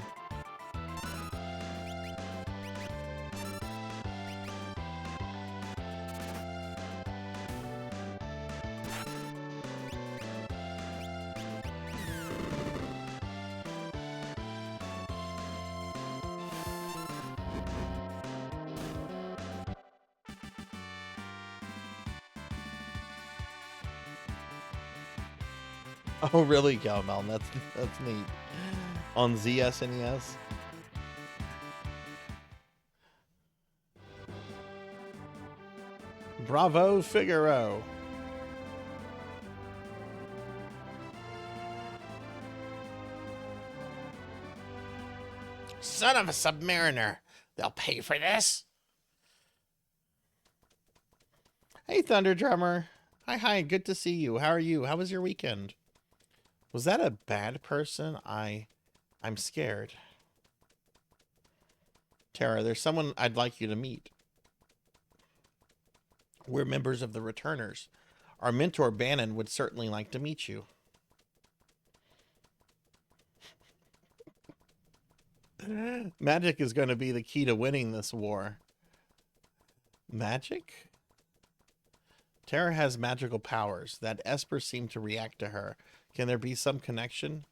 Oh, really, Galmel? That's neat. On ZSNES? Bravo, Figaro. Son of a submariner. They'll pay for this. Hey, Thunder Drummer. Hi, good to see you. How are you? How was your weekend? Was that a bad person? I'm scared. Tara, there's someone I'd like you to meet. We're members of the Returners. Our mentor, Bannon, would certainly like to meet you. Magic is going to be the key to winning this war. Magic? Tara has magical powers. That Esper seemed to react to her. Can there be some connection?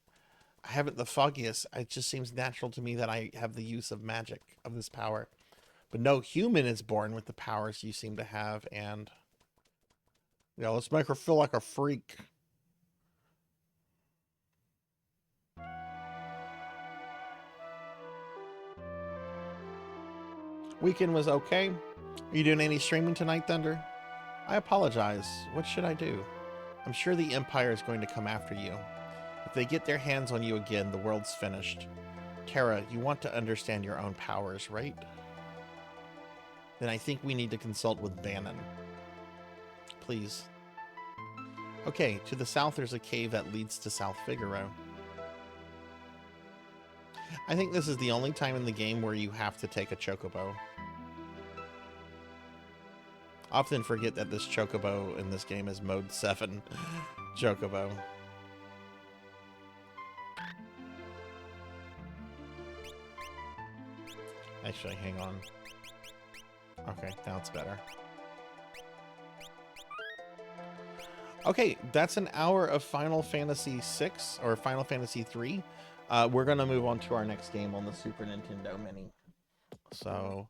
I haven't the foggiest. It just seems natural to me that I have the use of magic, of this power. But no human is born with the powers you seem to have, and... yeah, let's make her feel like a freak. Weekend was okay. Are you doing any streaming tonight, Thunder? I apologize. What should I do? I'm sure the Empire is going to come after you. If they get their hands on you again, the world's finished. Tara, you want to understand your own powers, right? Then I think we need to consult with Bannon. Please. Okay, to the south there's a cave that leads to South Figaro. I think this is the only time in the game where you have to take a chocobo. I often forget that this chocobo in this game is mode 7 chocobo. Actually, hang on. Okay, now it's better. Okay, that's an hour of Final Fantasy VI, or Final Fantasy III. We're going to move on to our next game on the Super Nintendo Mini. So,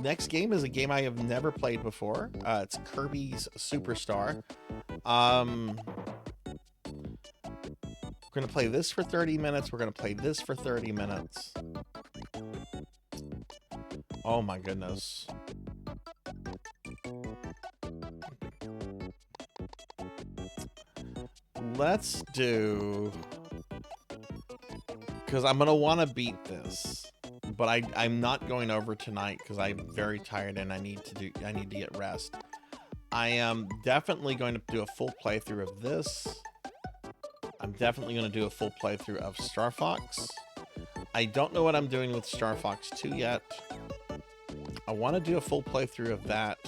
next game is a game I have never played before. It's Kirby's Superstar. We're going to play this for 30 minutes. We're going to play this for 30 minutes. Oh my goodness. Let's do... because I'm going to want to beat this. But I'm not going over tonight because I'm very tired and I need to get rest. I am definitely going to do a full playthrough of this. I'm definitely going to do a full playthrough of Star Fox. I don't know what I'm doing with Star Fox 2 yet. I want to do a full playthrough of that.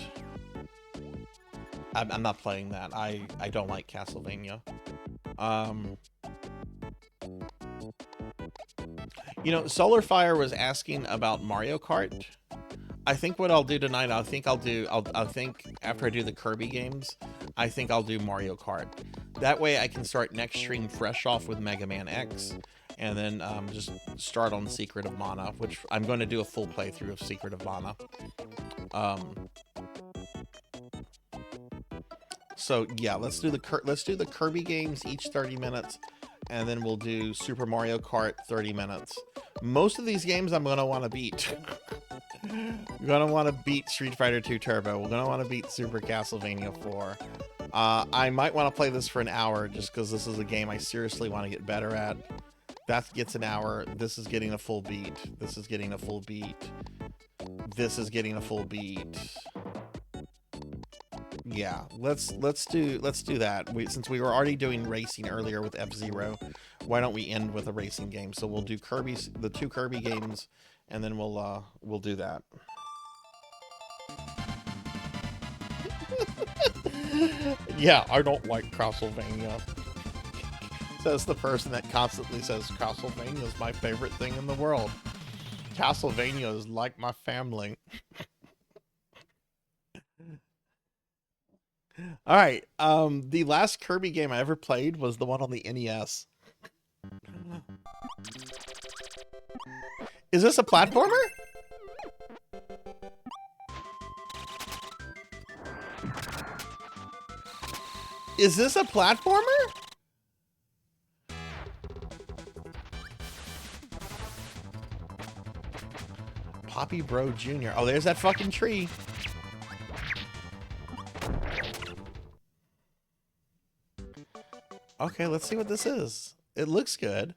I'm not playing that. I don't like Castlevania. You know, Solarfire was asking about Mario Kart. I think what I'll do tonight, I think after I do the Kirby games, I think I'll do Mario Kart. That way I can start next stream fresh off with Mega Man X, and then just start on Secret of Mana, which I'm going to do a full playthrough of Secret of Mana. So yeah, let's do the Kirby games, each 30 minutes. and then we'll do Super Mario Kart 30 minutes. Most of these games I'm gonna want to beat. We're gonna want to beat Street Fighter 2 Turbo. We're gonna want to beat Super Castlevania 4. I might want to play this for an hour just because this is a game I seriously want to get better at. That gets an hour. This is getting a full beat. This is getting a full beat. This is getting a full beat. Yeah, let's do that. Since we were already doing racing earlier with F-Zero, why don't we end with a racing game? So we'll do the 2 Kirby games, and then we'll do that. Yeah, I don't like Castlevania. Says the person that constantly says Castlevania is my favorite thing in the world. Castlevania is like my family. All right. The last Kirby game I ever played was the one on the NES. Is this a platformer? Is this a platformer? Poppy Bro Jr. Oh, there's that fucking tree. Okay, let's see what this is. It looks good.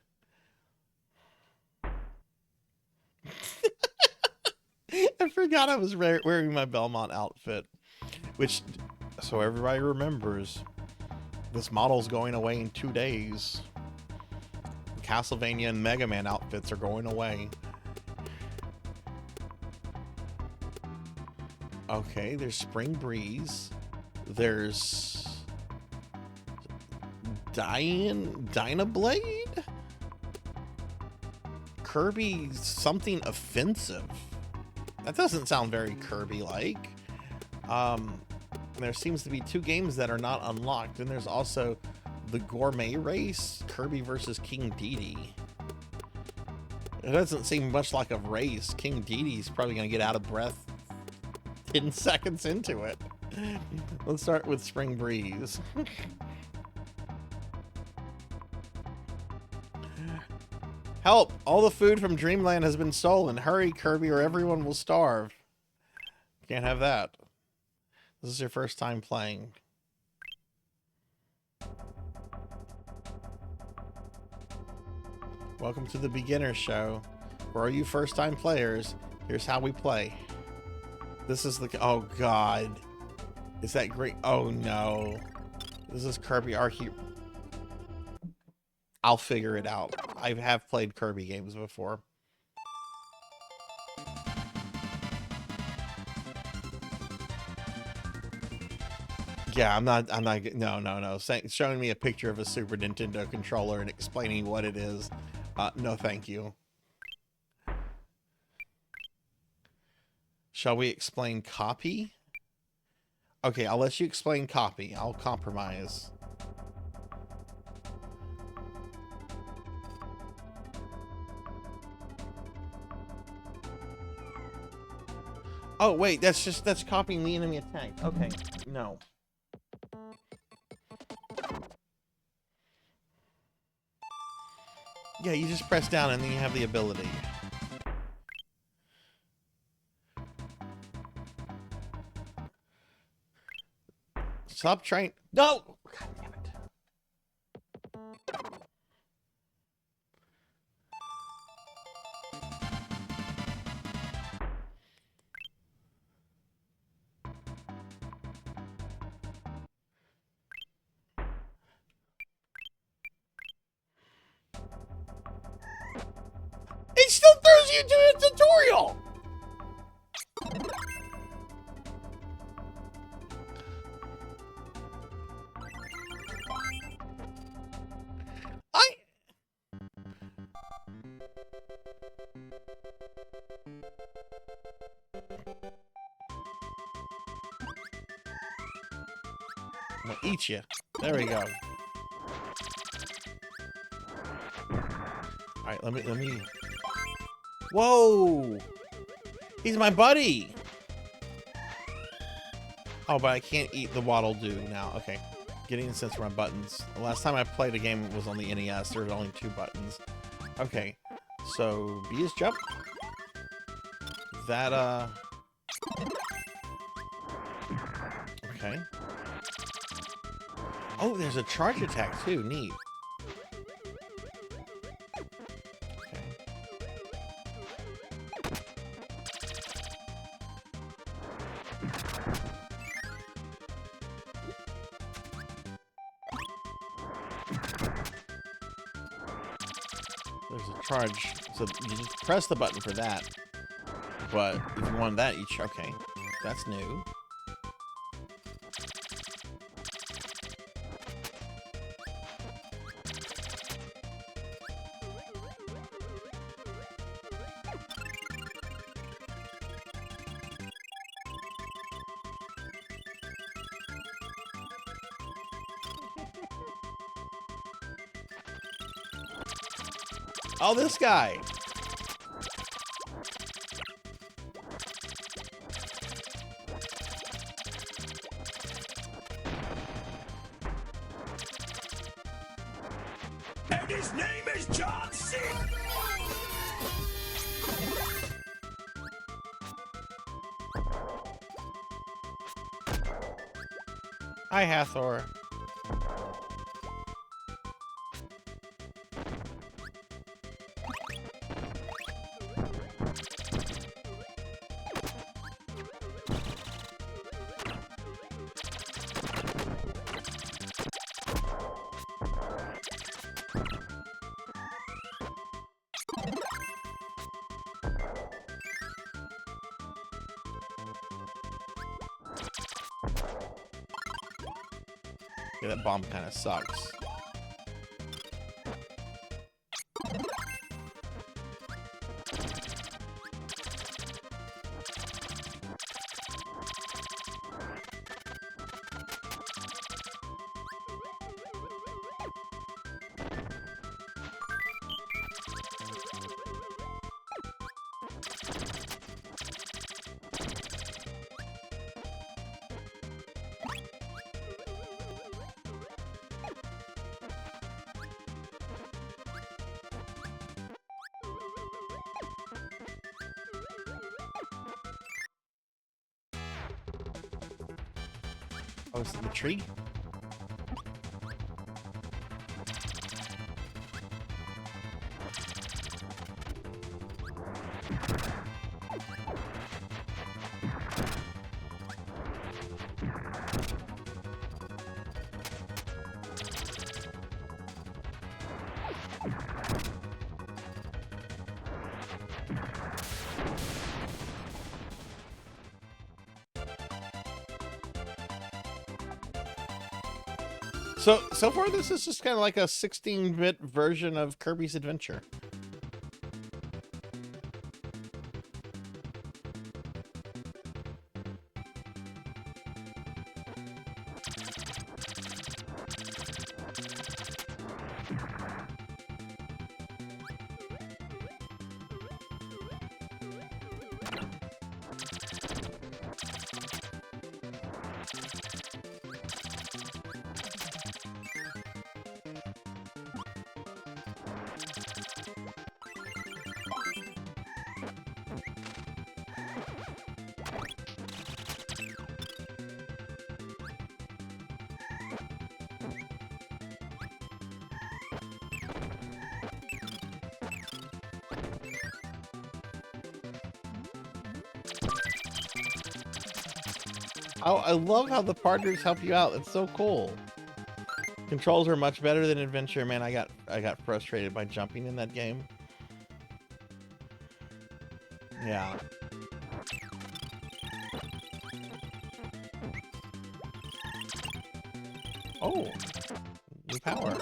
I forgot I was wearing my Belmont outfit. Which, so everybody remembers, this model's going away in 2 days. Castlevania and Mega Man outfits are going away. Okay, there's Spring Breeze. There's Dynablade? Kirby something offensive. That doesn't sound very Kirby-like. There seems to be 2 games that are not unlocked, and there's also the Gourmet Race, Kirby versus King Dedede. It doesn't seem much like a race. King Dedede's probably going to get out of breath 10 seconds into it. Let's start with Spring Breeze. Help! All the food from Dreamland has been stolen. Hurry, Kirby, or everyone will starve. Can't have that. This is your first time playing. Welcome to the beginner show. For all you first time players, here's how we play. This is the... Oh, God. Is that great? Oh, no. This is Kirby Archie. I'll figure it out. I have played Kirby games before. Yeah, I'm not, no. Showing me a picture of a Super Nintendo controller and explaining what it is. No, thank you. Shall we explain copy? Okay, I'll let you explain copy. I'll compromise. Oh, wait, that's copying the enemy attack. Okay, no. Yeah, you just press down and then you have the ability. Stop trying. No! God damn it. It still throws you to a tutorial! I'm gonna eat you. There we go. Alright, let me... Whoa! He's my buddy! Oh, but I can't eat the Waddle Doo now. Okay. getting a sense for my buttons. The last time I played a game was on the NES. There were only 2 buttons. Okay, so B is jump. That, okay. Oh, there's a charge attack too. Neat. Okay. There's a charge, so you just press the button for that. But if you want that, okay, that's new. Oh, this guy. And his name is John C. Hi, Hathor. Yeah, that bomb kind of sucks. Oh, is it the tree? So far, this is just kind of like a 16-bit version of Kirby's Adventure. Oh, I love how the partners help you out. It's so cool. Controls are much better than Adventure. Man, I got frustrated by jumping in that game. Yeah. Oh, new power.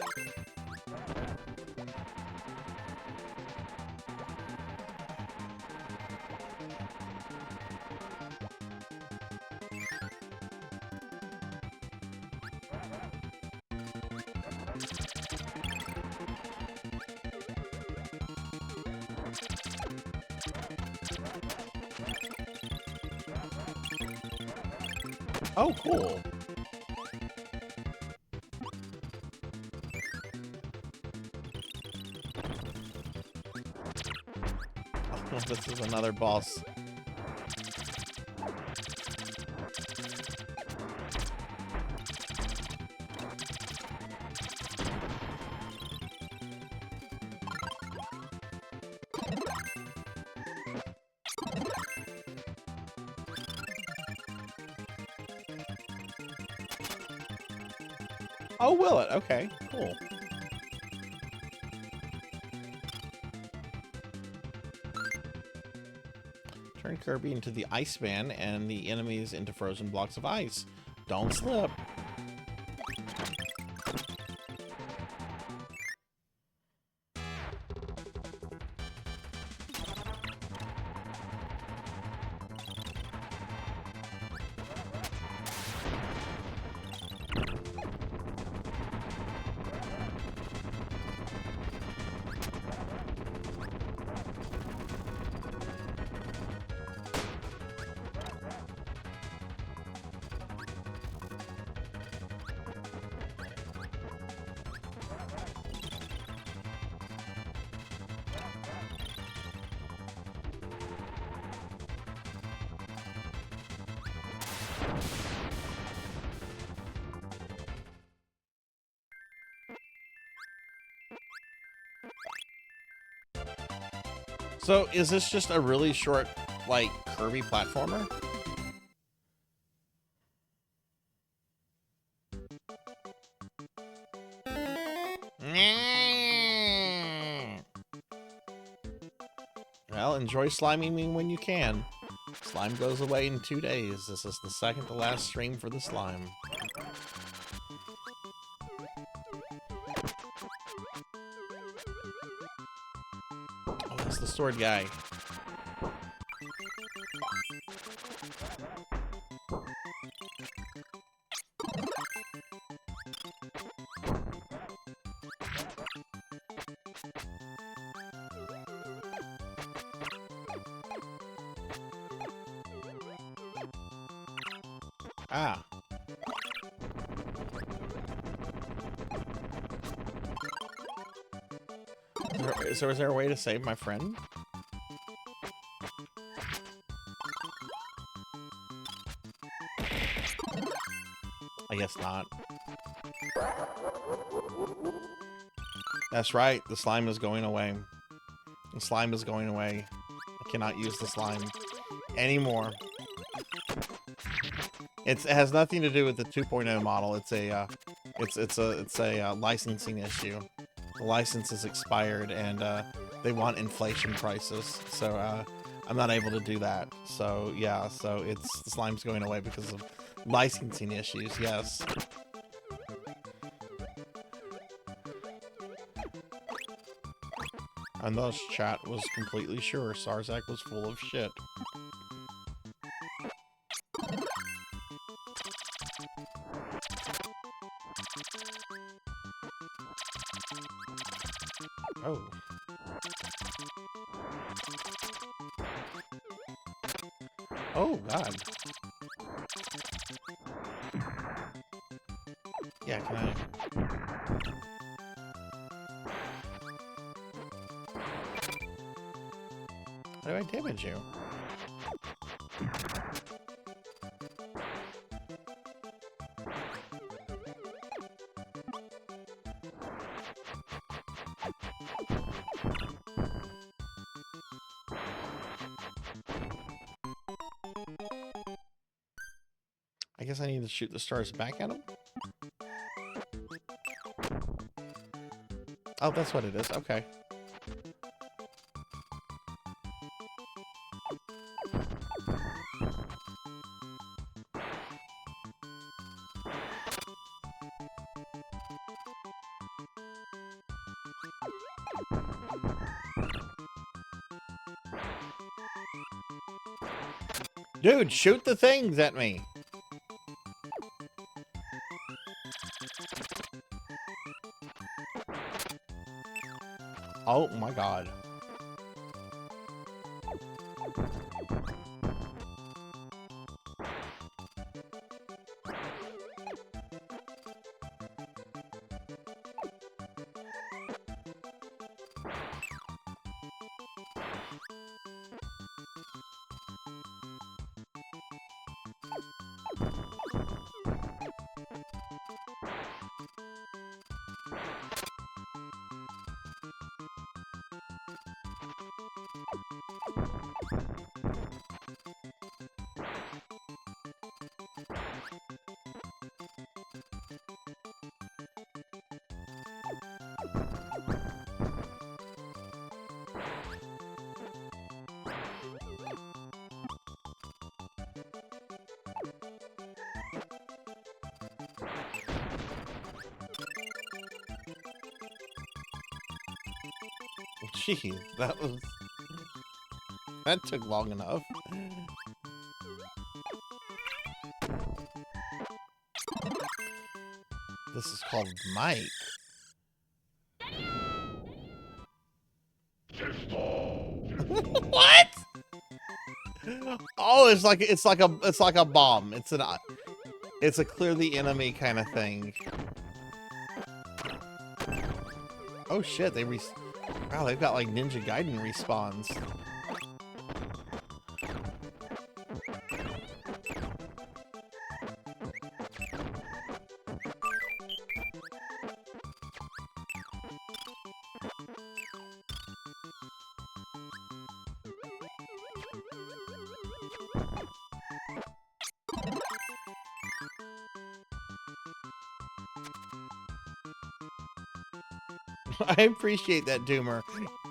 Oh, cool. if this is another boss. Oh, will it? Okay, cool. Turn Kirby into the Iceman and the enemies into frozen blocks of ice. Don't slip. So, is this just a really short, like, Kirby platformer? Well, enjoy sliming me when you can. Slime goes away in 2 days. This is the second to last stream for the slime. Oh, that's the sword guy. Ah. Is there a way to save my friend? I guess not. That's right, the slime is going away. The slime is going away. I cannot use the slime anymore. It has nothing to do with the 2.0 model. It's a licensing issue. The license is expired, and they want inflation prices. So I'm not able to do that. So yeah, so the slime's going away because of licensing issues. Yes. And thus, chat was completely sure Sarzac was full of shit. Oh. Oh, God. Yeah, can I... How do I damage you? I guess I need to shoot the stars back at him? Oh, that's what it is. Okay. Dude, shoot the things at me! Oh my God. Gee, that took long enough. This is called Mike. What? Oh, it's like a bomb. It's a clearly enemy kind of thing. Oh shit, wow, they've got like Ninja Gaiden respawns. I appreciate that, Doomer.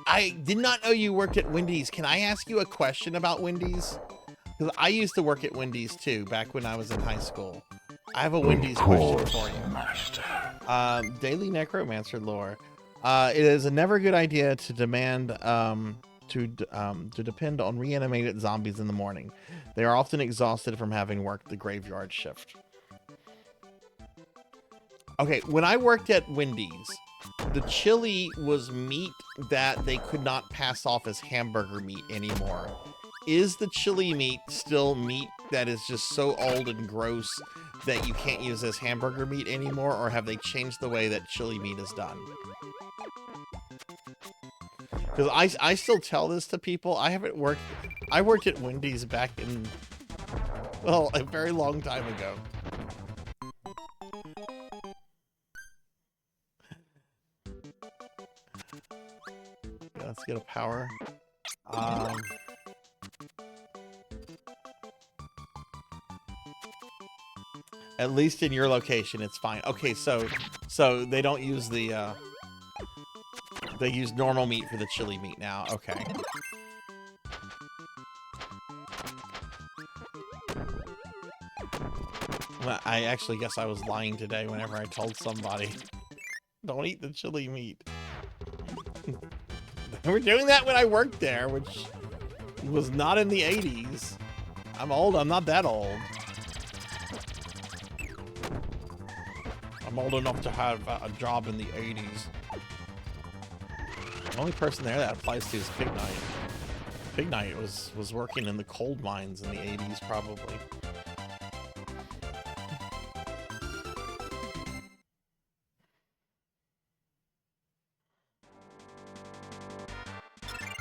I did not know you worked at Wendy's. Can I ask you a question about Wendy's? Because I used to work at Wendy's too, back when I was in high school. I have a Wendy's question for you. Master. Daily Necromancer lore. It is a never good idea to depend on reanimated zombies in the morning. They are often exhausted from having worked the graveyard shift. Okay, when I worked at Wendy's, the chili was meat that they could not pass off as hamburger meat anymore. Is the chili meat still meat that is just so old and gross that you can't use as hamburger meat anymore, or have they changed the way that chili meat is done? Because I still tell this to people. I worked at Wendy's back in, well, a very long time ago. Let's get a power. At least in your location, it's fine. Okay, so they don't use the they use normal meat for the chili meat now. Okay. Well, I actually guess I was lying today whenever I told somebody, don't eat the chili meat. They were doing that when I worked there, which was not in the 80s. I'm old. I'm not that old. I'm old enough to have a job in the 80s. The only person there that applies to is Pig Knight. Pig Knight was working in the coal mines in the 80s, probably.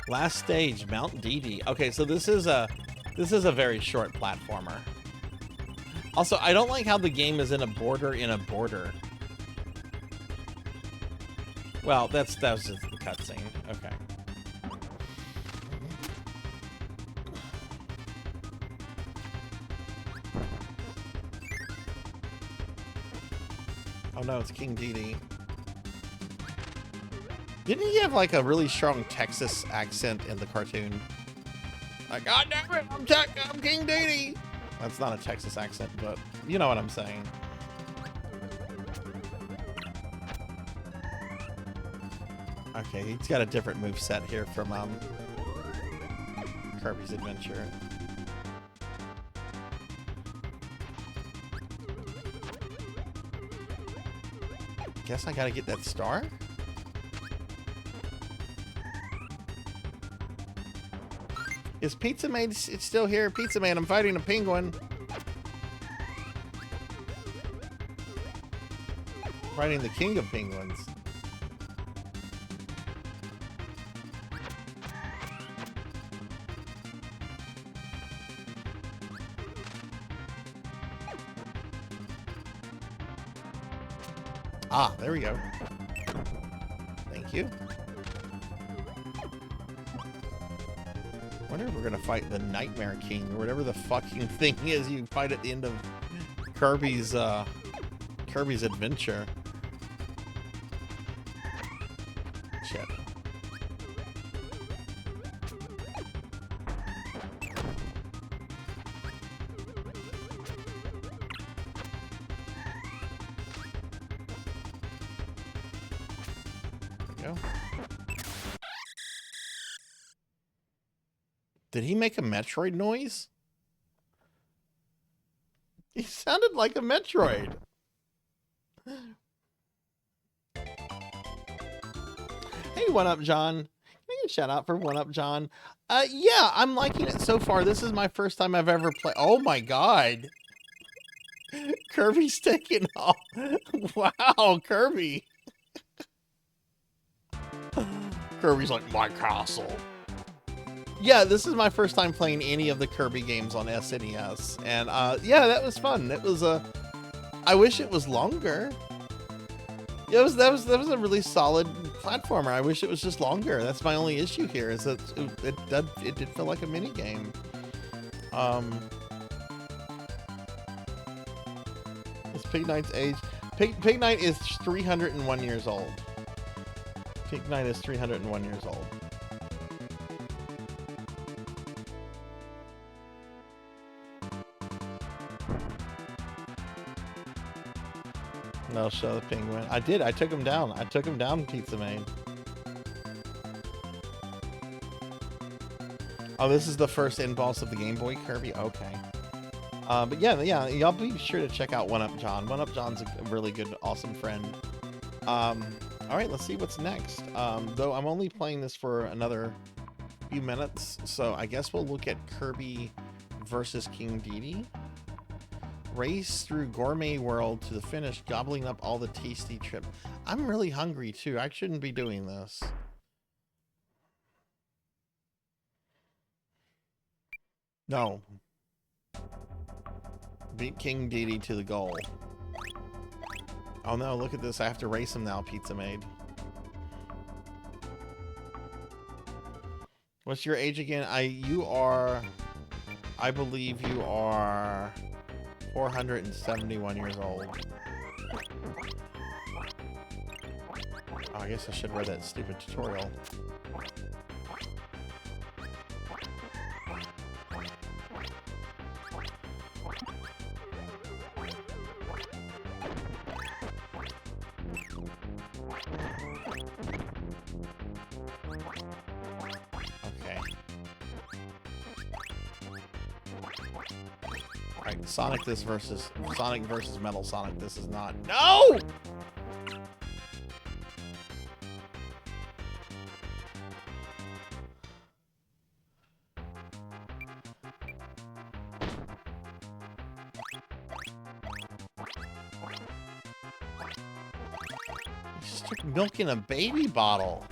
Last stage, Mount Didi. Okay, so this is a very short platformer. Also, I don't like how the game is in a border in a border. Well, that was just the cutscene. Okay. Oh no, it's King Didi. Didn't he have like a really strong Texas accent in the cartoon? Like, God damn it, I'm King Didi. That's not a Texas accent, but you know what I'm saying. Okay, he's got a different moveset here from Kirby's Adventure. Guess I gotta get that star? Is Pizza Man it's still here? Pizza Man, I'm fighting a penguin. Fighting the king of penguins. Ah, there we go. Thank you. I wonder if we're gonna fight the Nightmare King or whatever the fucking thing is you fight at the end of Kirby's Adventure. Shit. There we go. Did he make a Metroid noise? He sounded like a Metroid. Hey, One Up John. Can I get a shout out for One Up John? Yeah, I'm liking it so far. This is my first time I've ever played. Oh my god. Kirby's taking off. Wow, Kirby. Kirby's like, my castle. Yeah, this is my first time playing any of the Kirby games on SNES. And yeah, that was fun. It was I wish it was longer. That was a really solid platformer. I wish it was just longer. That's my only issue here, is that it did feel like a mini game. It's Pig Knight's age. Pig Knight is 301 years old. Pig Knight is 301 years old. No, show the penguin. I did. I took him down. I took him down, Pizza Maid. Oh, this is the first end boss of the Game Boy Kirby? Okay. But yeah, y'all be sure to check out One Up John. One Up John's a really good, awesome friend. All right, let's see what's next. Though I'm only playing this for another few minutes, so I guess we'll look at Kirby versus King Dedede. Race through gourmet world to the finish, gobbling up all the tasty trip. I'm really hungry too. I shouldn't be doing this. No. Beat King Dedede to the goal. Oh no, look at this. I have to race him now, Pizza Maid. What's your age again? I believe you are 471 years old. Oh, I guess I should read that stupid tutorial. Sonic versus Metal Sonic. This is not. No! You just took milk in a baby bottle.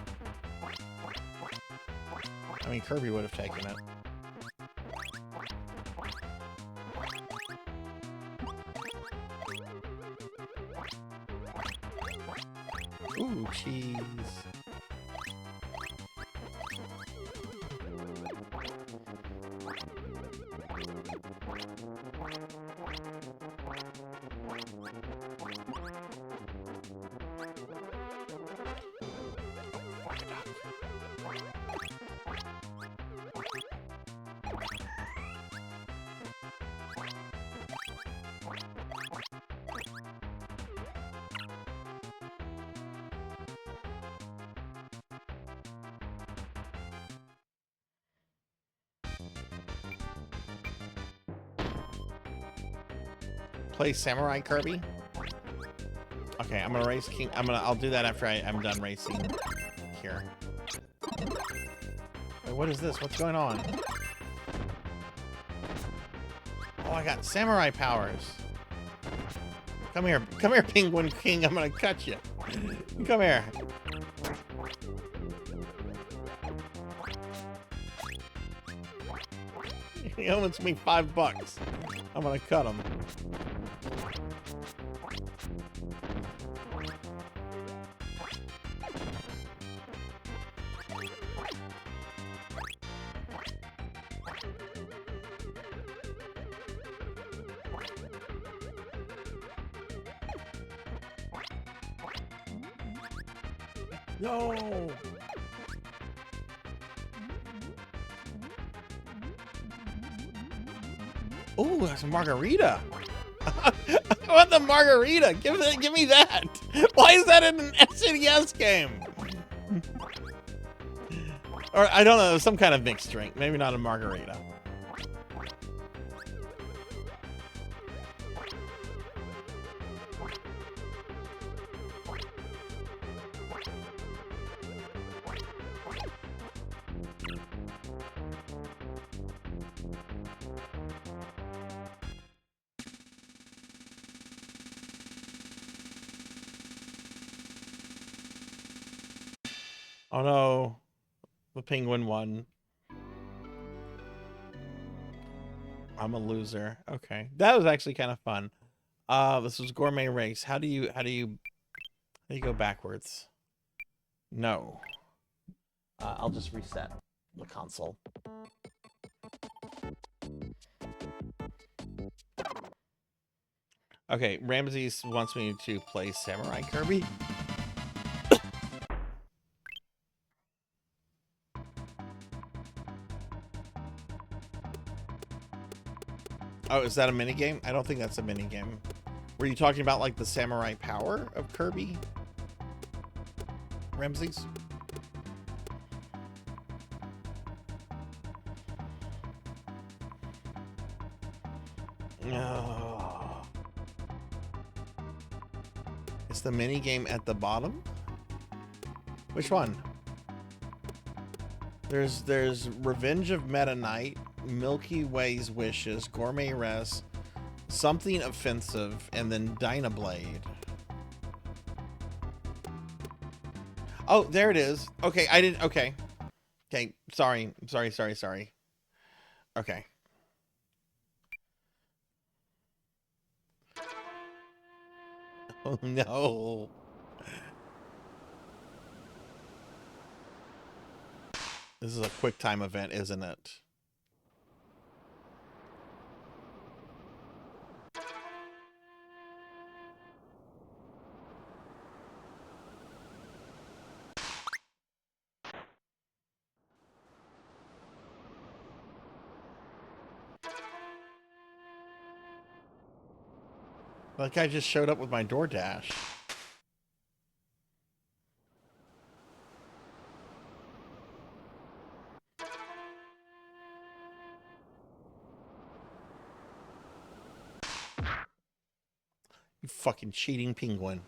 I mean, Kirby would have taken it. Ooh, cheese. Play Samurai Kirby. Okay, I'm gonna race King. I'll do that after I'm done racing here. Wait, what is this? What's going on? Oh, I got samurai powers. Come here, Penguin King. I'm gonna cut you. Come here. He owes me $5. I'm gonna cut him. No. Oh, that's a margarita. I want the margarita. Give me that. Why is that in an SNES game? Or I don't know, some kind of mixed drink. Maybe not a margarita. Oh no, the penguin won. I'm a loser. Okay, that was actually kind of fun. This was Gourmet Race. How do you go backwards? No. I'll just reset the console. Okay, Ramses wants me to play Samurai Kirby. Oh, is that a minigame? I don't think that's a minigame. Were you talking about like the samurai power of Kirby? Ramses? No. It's the minigame at the bottom? Which one? There's Revenge of Meta Knight, Milky Way's Wishes, Gourmet Rest, Something Offensive, and then Dynablade. Oh, there it is. Okay, I didn't. Okay. Okay, sorry. Okay. Oh no. This is a quick time event, isn't it? That guy just showed up with my DoorDash. You fucking cheating penguin.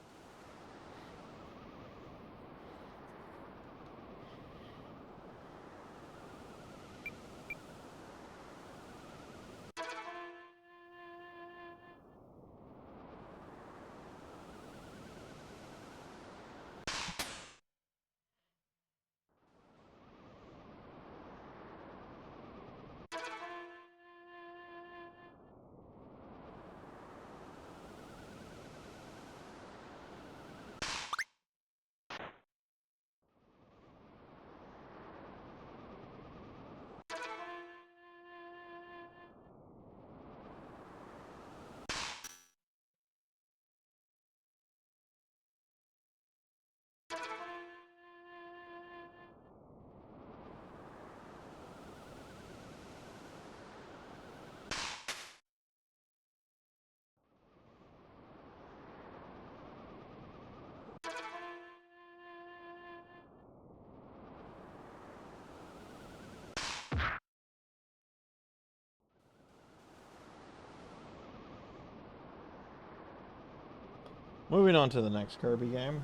Moving on to the next Kirby game.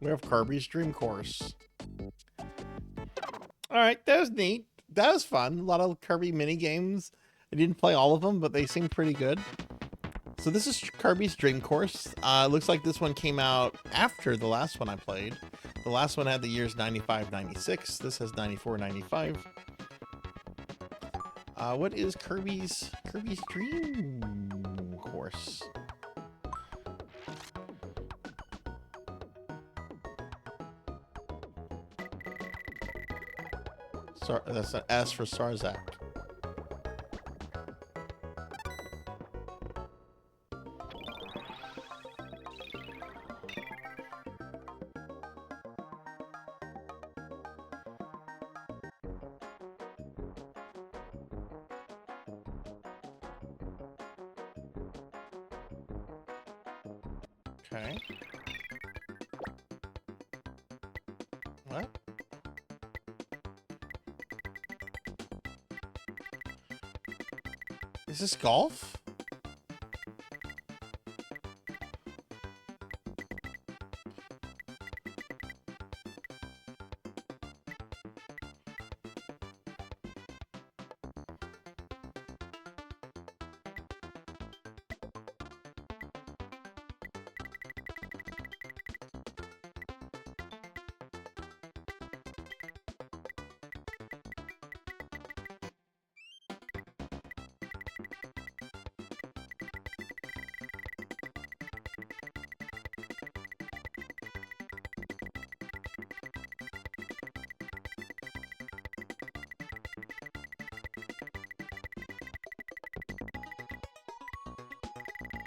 We have Kirby's Dream Course. Alright, that was neat. That was fun. A lot of Kirby mini games. I didn't play all of them, but they seemed pretty good. So this is Kirby's Dream Course. Looks like this one came out after the last one I played. The last one had the years 95, 96. This has 94, 95. What is Kirby's Dream Course? That's an S for Sarzac. Okay. What? Is this golf?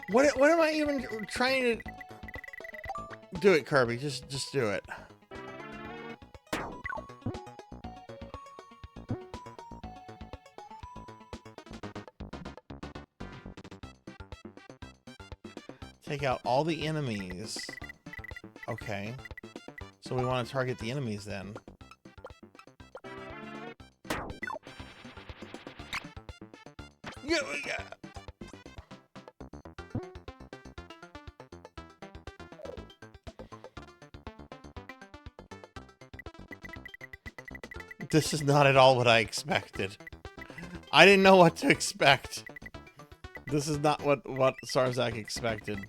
What am I even trying to do? It, Kirby. Just do it. Take out all the enemies. Okay. So we want to target the enemies then. Yeah. This is not at all what I expected. I didn't know what to expect. This is not what Sarzac expected.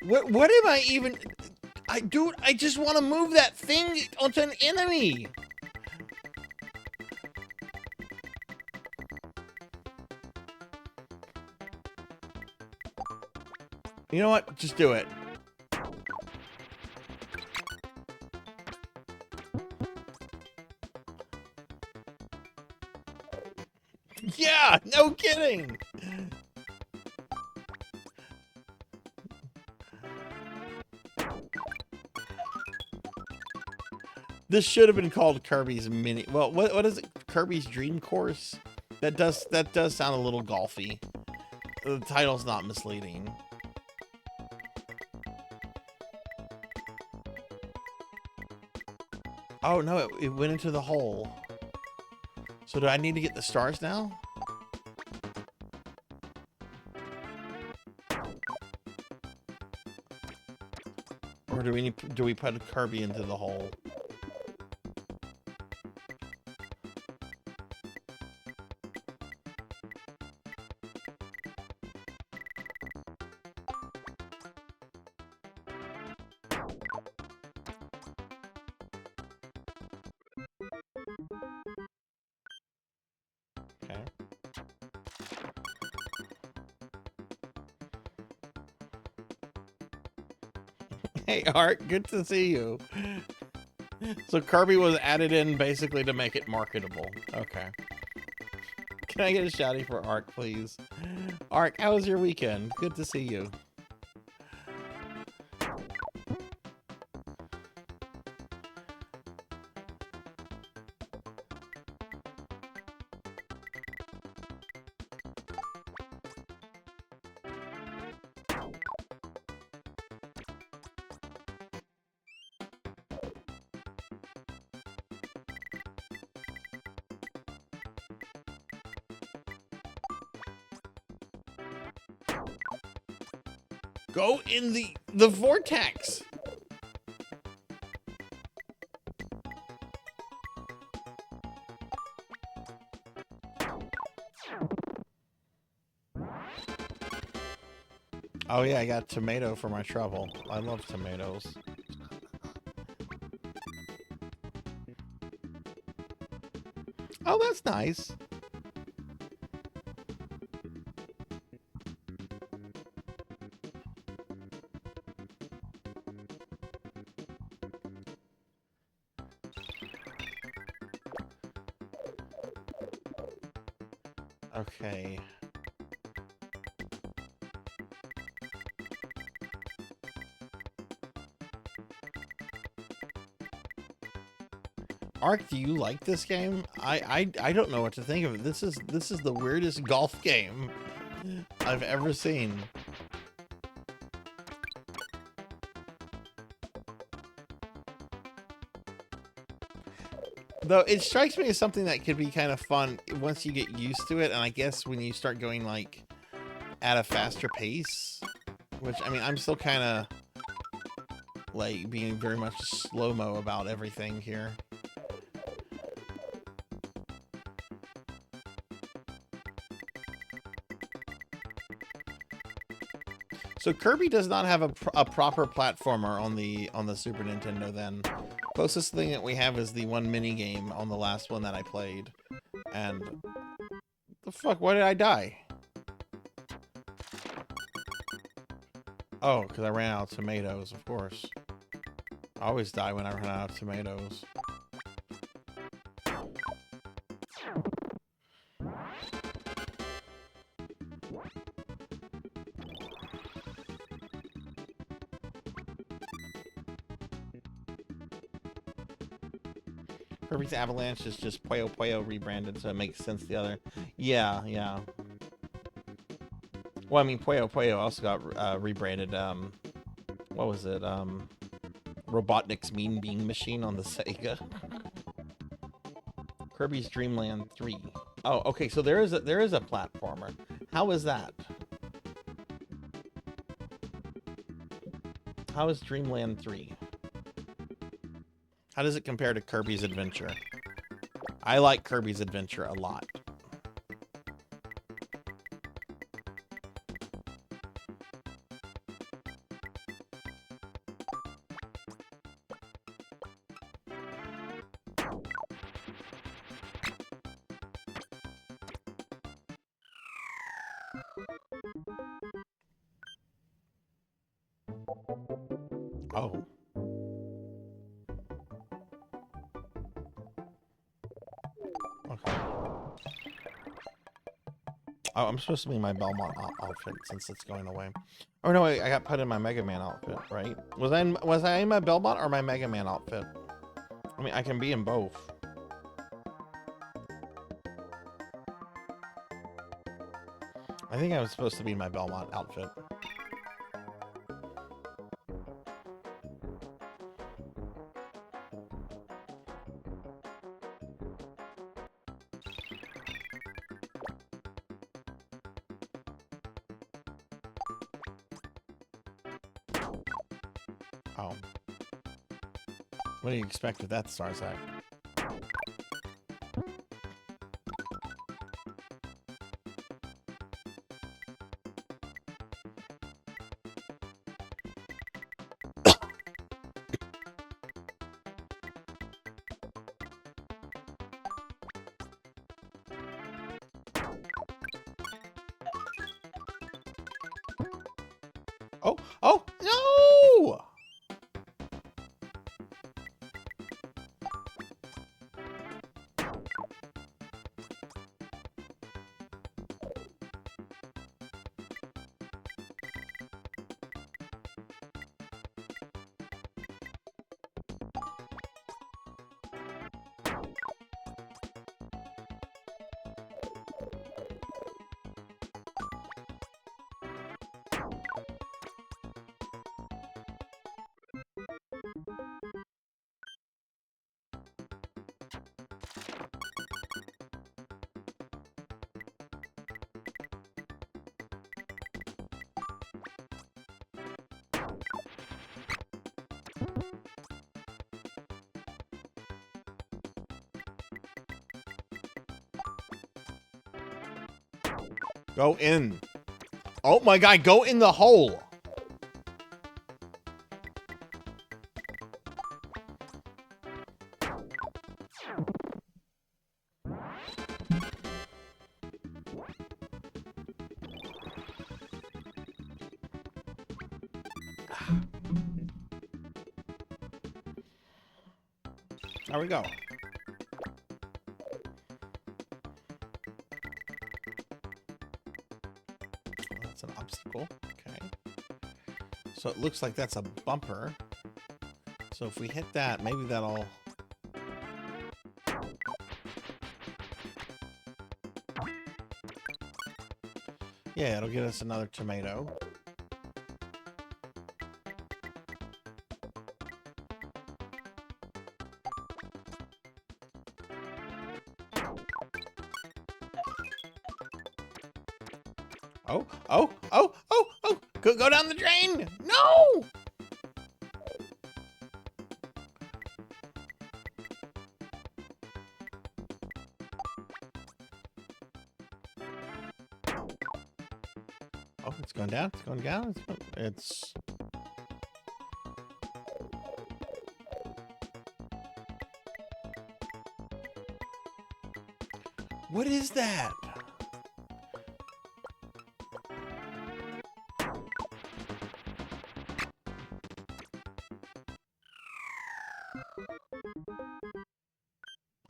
What am I even... Dude, I just want to move that thing onto an enemy. You know what? Just do it. Yeah, no kidding. This should have been called Kirby's mini. Well, what is it? Kirby's Dream Course. That does sound a little golfy. The title's not misleading. Oh no, it went into the hole. So do I need to get the stars now? Or do we put Kirby into the hole? Okay. Hey, Art, good to see you. So Kirby was added in basically to make it marketable. Okay. Can I get a shouty for Ark, please? Ark, how was your weekend? Good to see you. Go in the vortex. Oh yeah, I got tomato for my trouble. I love tomatoes. Oh, that's nice. Okay. Ark, do you like this game? I don't know what to think of it. This is the weirdest golf game I've ever seen. Though it strikes me as something that could be kind of fun once you get used to it, and I guess when you start going like at a faster pace, which I mean I'm still kind of like being very much slow-mo about everything here. So Kirby does not have a proper platformer on the Super Nintendo then. Closest thing that we have is the one mini game on the last one that I played. And the fuck, why did I die? Oh, because I ran out of tomatoes, of course. I always die when I run out of tomatoes. Kirby's Avalanche is just Puyo Puyo rebranded, so it makes sense the other. Yeah, yeah. Well, I mean, Puyo Puyo also got rebranded, what was it? Robotnik's Mean Bean Machine on the Sega. Kirby's Dream Land 3. Oh, okay, so there is a platformer. How is that? How is Dreamland 3? How does it compare to Kirby's Adventure? I like Kirby's Adventure a lot. Oh. Okay. Oh, I'm supposed to be in my Belmont outfit since it's going away. Oh no, I got put in my Mega Man outfit, right? Was I in my Belmont or my Mega Man outfit? I mean, I can be in both. I think I was supposed to be in my Belmont outfit. Oh. What do you expect with that, Sarzac? Oh, oh, no! Go in. Oh my god, go in the hole. There we go. So it looks like that's a bumper. So if we hit that, maybe that'll... Yeah, it'll get us another tomato. Oh, oh, oh, oh, oh! Go down the drain! No! Oh, it's going down. It's going down. It's... What is that?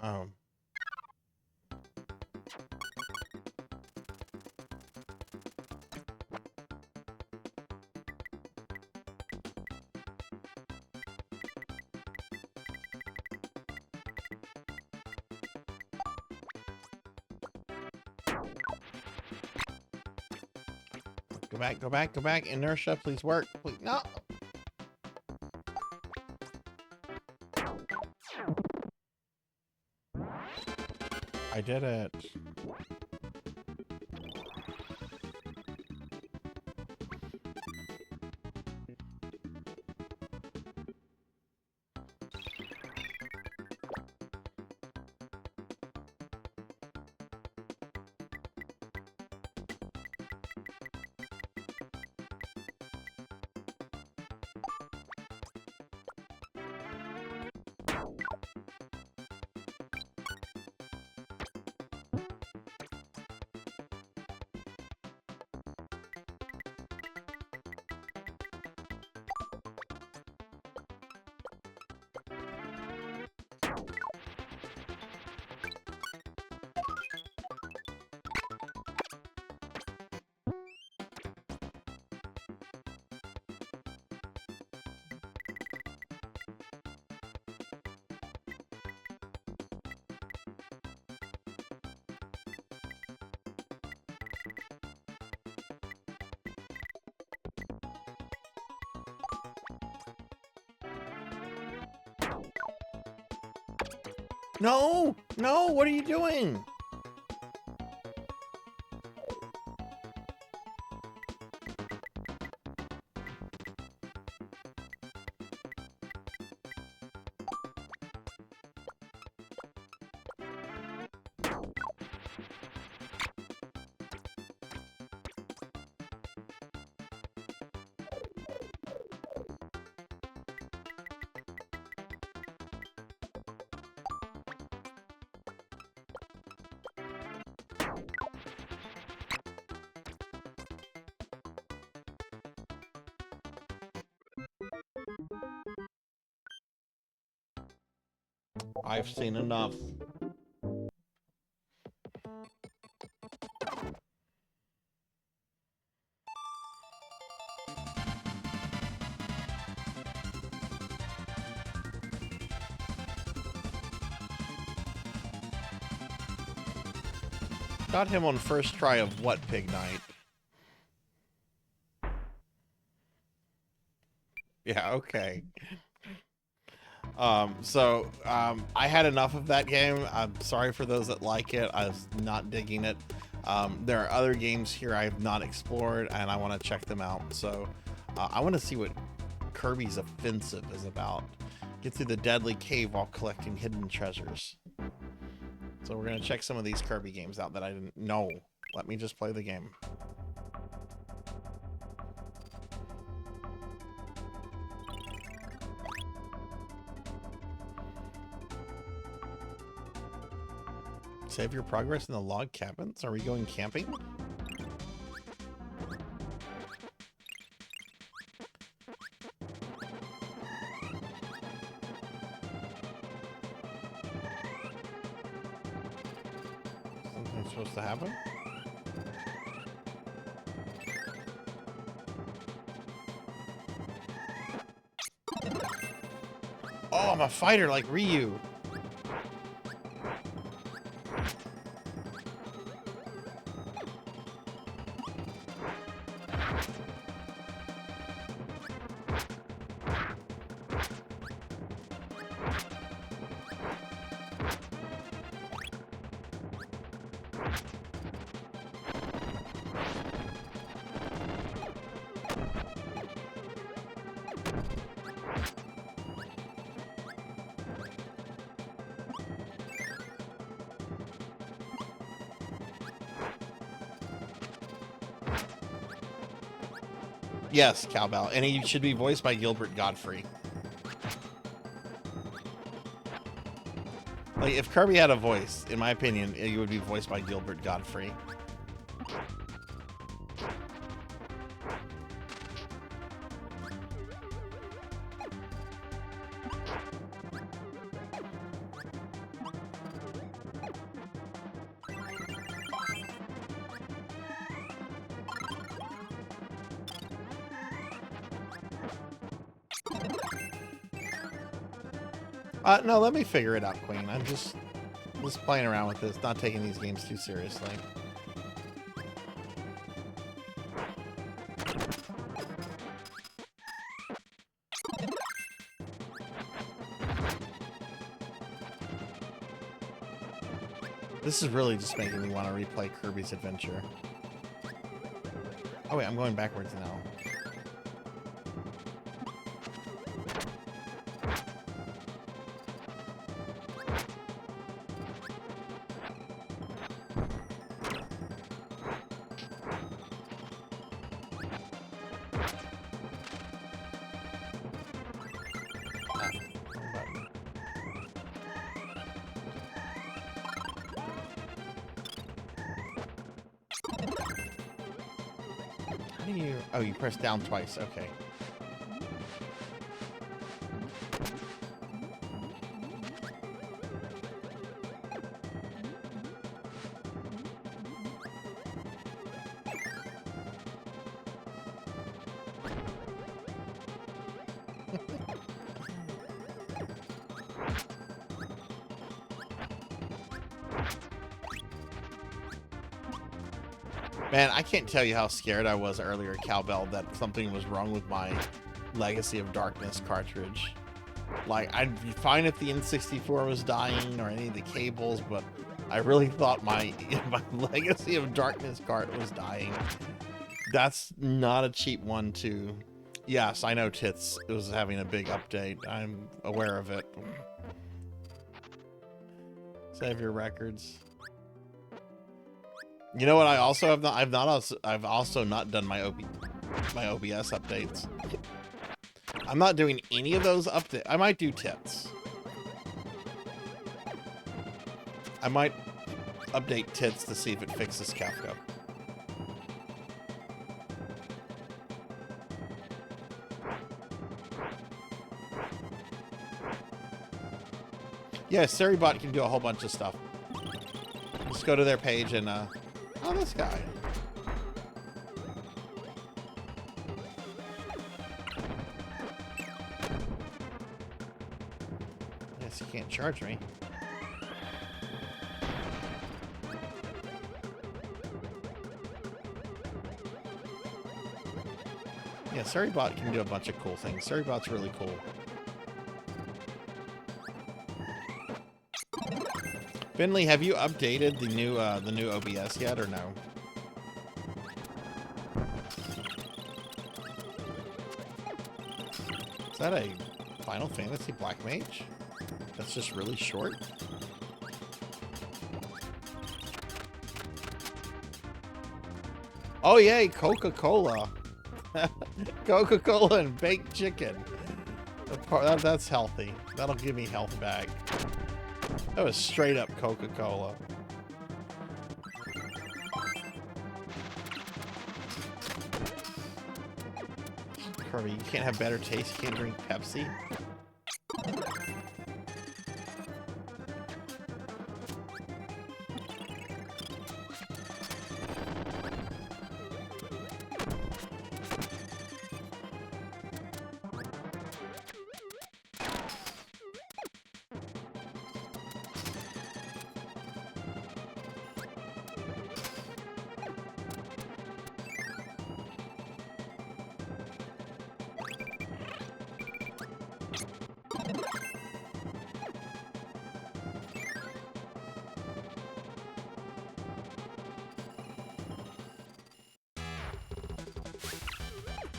Oh. Go back, go back, go back. Inertia, please work. Please, no. I did it. No, no, what are you doing? I've seen enough. Got him on first try of what, Pig Night? Yeah, okay. I had enough of that game. I'm sorry for those that like it. I was not digging it. There are other games here I have not explored, and I want to check them out. So I want to see what Kirby's Offensive is about. Get through the deadly cave while collecting hidden treasures. So we're going to check some of these Kirby games out that I didn't know. Let me just play the game. Save your progress in the log cabins? Are we going camping? Something's supposed to happen? Oh, I'm a fighter like Ryu. Yes, Cowbell, and he should be voiced by Gilbert Godfrey. Like, if Kirby had a voice, in my opinion, it would be voiced by Gilbert Godfrey. No, let me figure it out, Queen. I'm just playing around with this, not taking these games too seriously. This is really just making me want to replay Kirby's Adventure. Oh wait, I'm going backwards now. How do you... Oh, you press down twice. Okay. Man, I can't tell you how scared I was earlier, Cowbell, that something was wrong with my Legacy of Darkness cartridge. Like, I'd be fine if the N64 was dying or any of the cables, but I really thought my Legacy of Darkness cart was dying. That's not a cheap one to... Yes, I know Tits was having a big update. I'm aware of it. Save your records. You know what? I also have not. I've also not done my OBS updates. I'm not doing any of those updates. I might do Tits. I might update Tits to see if it fixes Kafka. Yeah, Seribot can do a whole bunch of stuff. Just go to their page and oh, this guy. Yes, you can't charge me. Yeah, Seribot can do a bunch of cool things. Seribot's really cool. Finley, have you updated the new OBS yet, or no? Is that a Final Fantasy Black Mage? That's just really short? Oh yay, Coca-Cola. Coca-Cola and baked chicken. That's healthy. That'll give me health back. That was straight up Coca-Cola. Kirby, you can't have better taste. You can't drink Pepsi.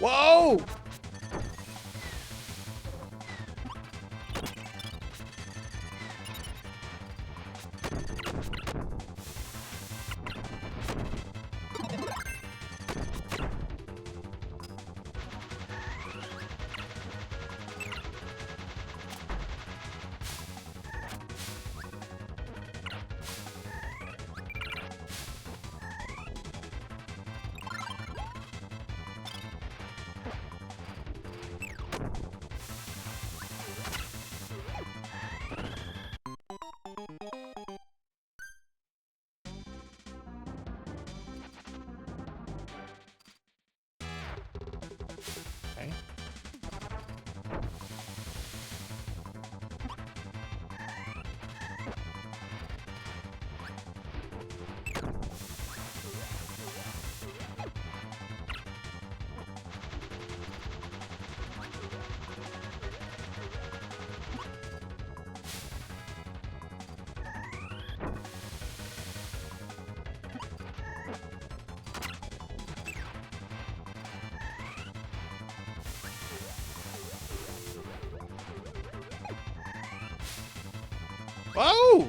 Whoa! Okay. Whoa!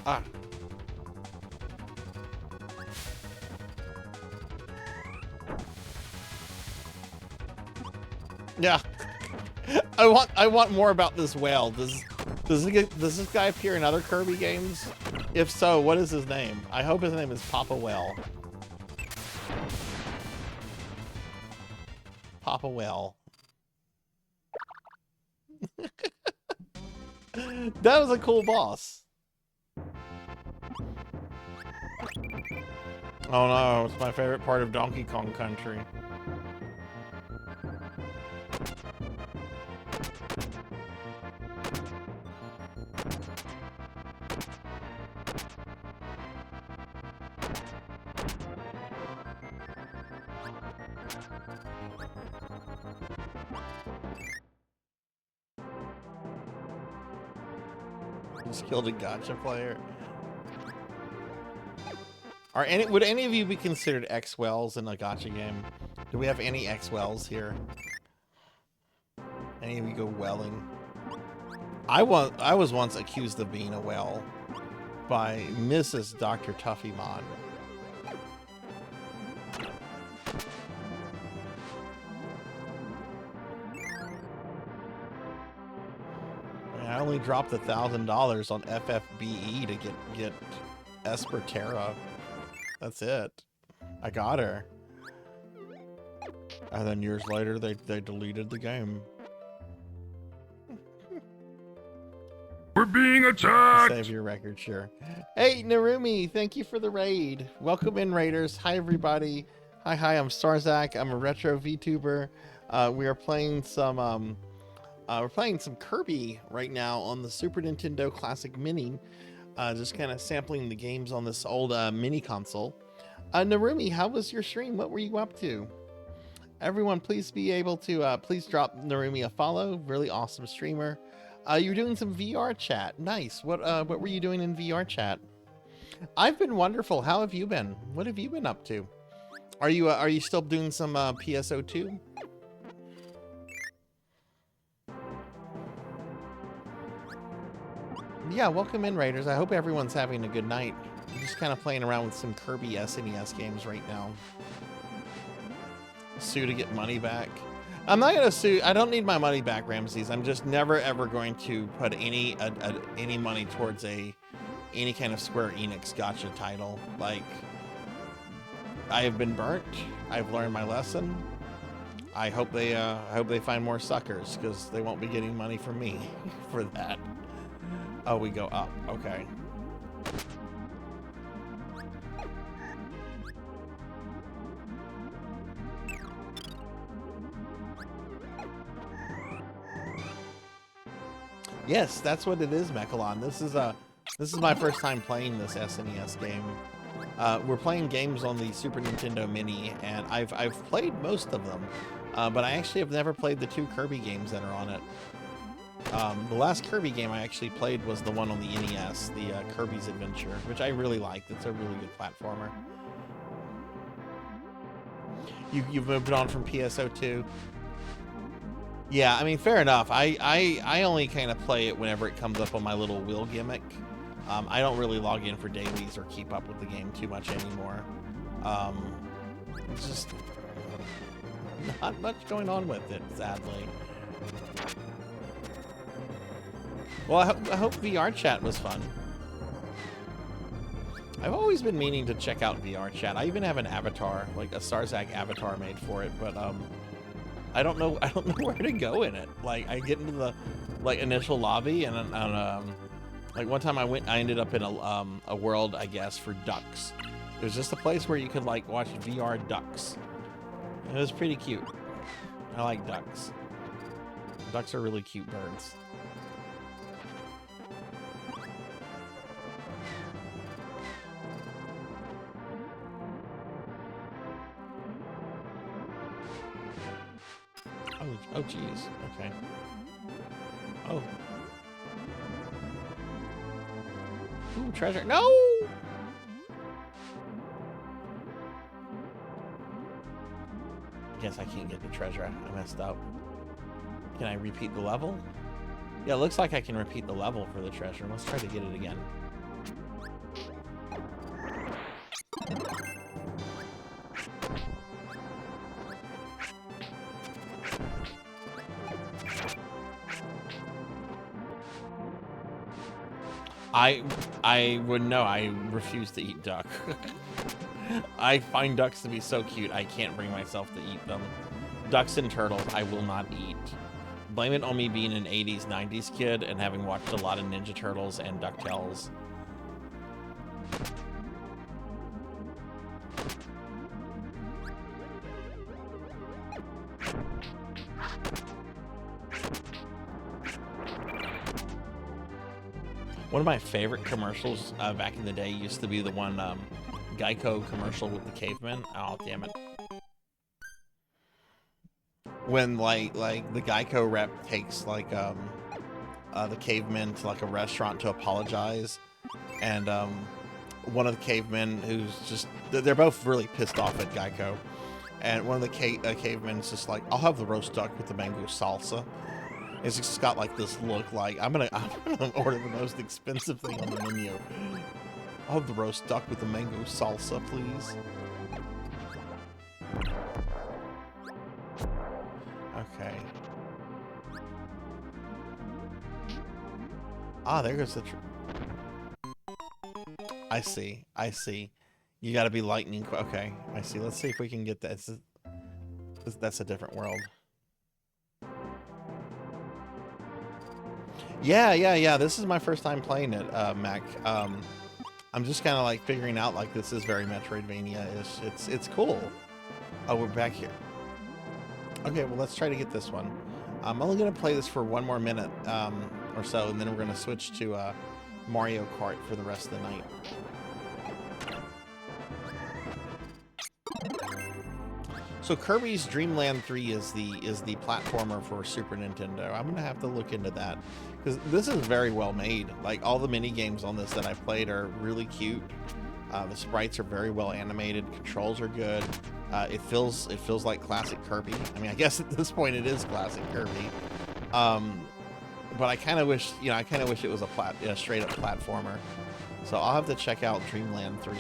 Ah. Yeah. I want more about this whale. Does this guy appear in other Kirby games? If so, what is his name? I hope his name is Papa Whale. Papa Whale. That was a cool boss. Oh no, it's my favorite part of Donkey Kong Country. Just killed a gacha player. Would any of you be considered X-Wells in a gacha game? Do we have any X-Wells here? Any of you go welling? I was once accused of being a well by Mrs. Dr. Tuffymon. I only dropped $1,000 on FFBE to get Esperterra. That's it. I got her. And then years later, they deleted the game. We're being attacked! Save your record, sure. Hey, Narumi, thank you for the raid. Welcome in, raiders. Hi, everybody. Hi, I'm Sarzac. I'm a retro VTuber. We are playing some we're playing some Kirby right now on the Super Nintendo Classic Mini. Just kind of sampling the games on this old mini console. Narumi, how was your stream? What were you up to? Everyone, please be able to please drop Narumi a follow. Really awesome streamer. You're doing some VR chat. Nice. What were you doing in VR chat? I've been wonderful. How have you been? What have you been up to? Are you still doing some PSO2? Yeah, welcome in, Raiders. I hope everyone's having a good night. I'm just kind of playing around with some Kirby SNES games right now. Sue to get money back. I'm not gonna sue. I don't need my money back, Ramses. I'm just never ever going to put any money towards any kind of Square Enix gacha title. Like, I have been burnt. I've learned my lesson. I hope they find more suckers, because they won't be getting money from me for that. Oh, we go up. Okay. Yes, that's what it is, Mechalon. This is This is my first time playing this SNES game. We're playing games on the Super Nintendo Mini, and I've played most of them, but I actually have never played the 2 Kirby games that are on it. The last Kirby game I actually played was the one on the NES, the Kirby's Adventure, which I really liked. It's a really good platformer. You've moved on from PSO2. Yeah, I mean, fair enough. I only kind of play it whenever it comes up on my little wheel gimmick. I don't really log in for dailies or keep up with the game too much anymore. It's just not much going on with it, sadly. Well, I hope VR chat was fun. I've always been meaning to check out VR chat. I even have an avatar, like a Sarzac avatar made for it, but I don't know where to go in it. Like, I get into the initial lobby, and like one time I ended up in a world, I guess, for ducks. It was just a place where you could like watch VR ducks. It was pretty cute. I like ducks. Ducks are really cute birds. Oh, geez. Okay. Oh. Ooh, treasure. No! Guess I can't get the treasure. I messed up. Can I repeat the level? Yeah, it looks like I can repeat the level for the treasure. Let's try to get it again. I wouldn't know. I refuse to eat duck. I find ducks to be so cute, I can't bring myself to eat them. Ducks and turtles, I will not eat. Blame it on me being an 80s, 90s kid and having watched a lot of Ninja Turtles and DuckTales. One of my favorite commercials back in the day used to be the one Geico commercial with the caveman. Oh, damn it. When like the Geico rep takes like the caveman to like a restaurant to apologize, and one of the cavemen who's just, they're both really pissed off at Geico, and one of the cavemen's just like, I'll have the roast duck with the mango salsa. It's just got like this look like, I'm gonna order the most expensive thing on the menu. I'll have the roast duck with the mango salsa, please. Okay. Ah, there goes the I see. You gotta be lightning. Okay, I see. Let's see if we can get that. That's a different world. Yeah. This is my first time playing it, Mac. I'm just kind of like figuring out like this is very Metroidvania-ish. It's cool. Oh, we're back here. Okay, well let's try to get this one. I'm only gonna play this for 1 more minute or so, and then we're gonna switch to Mario Kart for the rest of the night. So Kirby's Dream Land 3 is the platformer for Super Nintendo. I'm gonna have to look into that because this is very well made. Like all the mini games on this that I've played are really cute. The sprites are very well animated. Controls are good. It feels like classic Kirby. I mean, I guess at this point it is classic Kirby. But I kind of wish, it was a straight up platformer. So I'll have to check out Dreamland 3.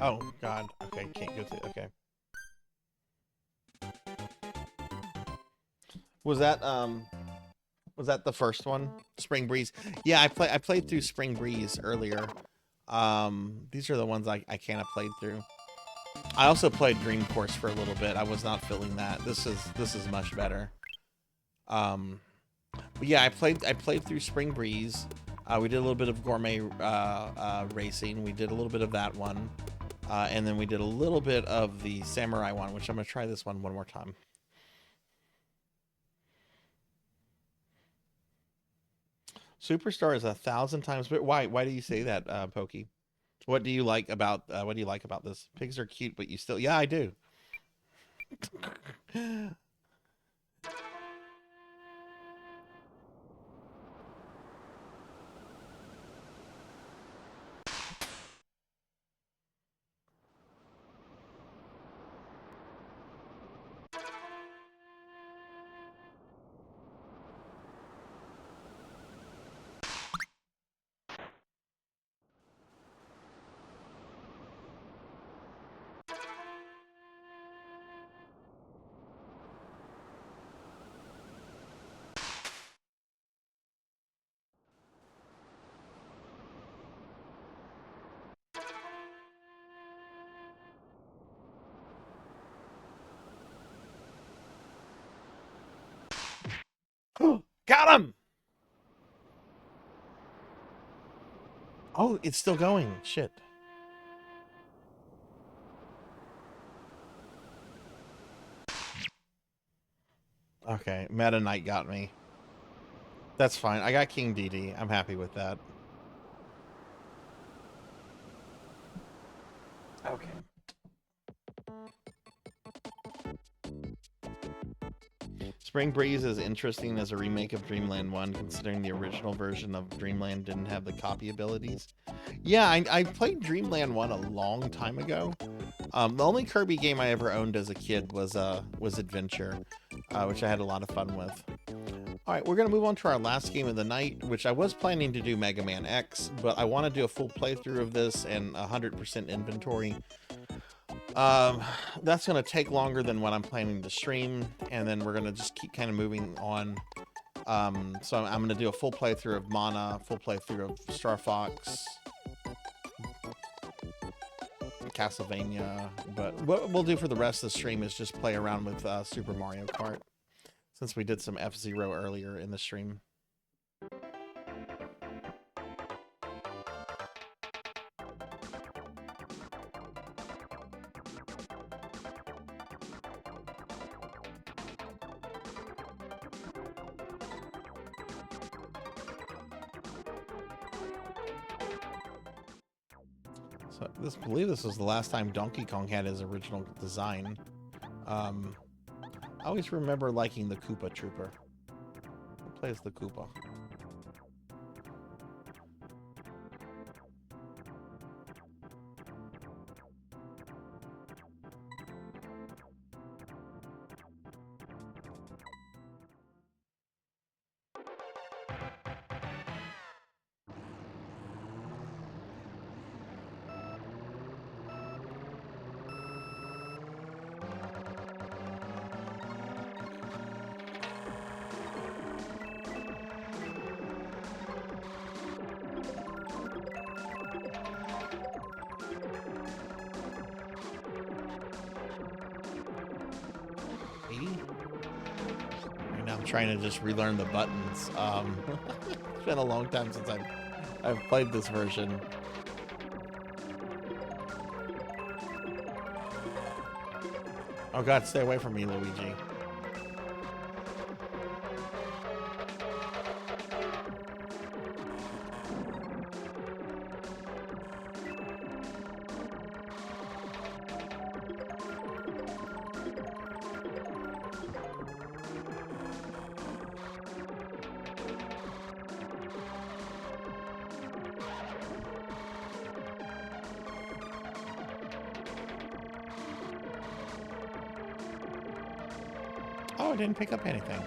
Oh, God. Okay, can't go through. Okay. Was that the first one? Spring Breeze? Yeah, I played through Spring Breeze earlier. These are the ones I kind of played through. I also played Dream Course for a little bit. I was not feeling that. This is much better. But yeah, I played through Spring Breeze. We did a little bit of Gourmet Racing. We did a little bit of that one. And then we did a little bit of the Samurai one, which I'm going to try this one more time. Superstar is 1,000 times better. Why do you say that, Pokey? What do you like about this? Pigs are cute, but you still... Yeah, I do. Got him! Oh, it's still going. Shit. Okay, Meta Knight got me. That's fine. I got King DD. I'm happy with that. Okay. Spring Breeze is interesting as a remake of Dreamland 1, considering the original version of Dreamland didn't have the copy abilities. Yeah, I played Dreamland 1 a long time ago. The only Kirby game I ever owned as a kid was Adventure, which I had a lot of fun with. All right, we're going to move on to our last game of the night, which I was planning to do Mega Man X, but I want to do a full playthrough of this and 100% inventory. That's going to take longer than what I'm planning to stream, and then we're going to just keep kind of moving on. So I'm going to do a full playthrough of Mana, full playthrough of Star Fox, Castlevania, but what we'll do for the rest of the stream is just play around with Super Mario Kart, since we did some F-Zero earlier in the stream. So I believe this was the last time Donkey Kong had his original design. I always remember liking the Koopa Trooper. Who plays the Koopa? Trying to just relearn the buttons. It's been a long time since I've played this version. Oh god, stay away from me, Luigi. Oh, I didn't pick up anything.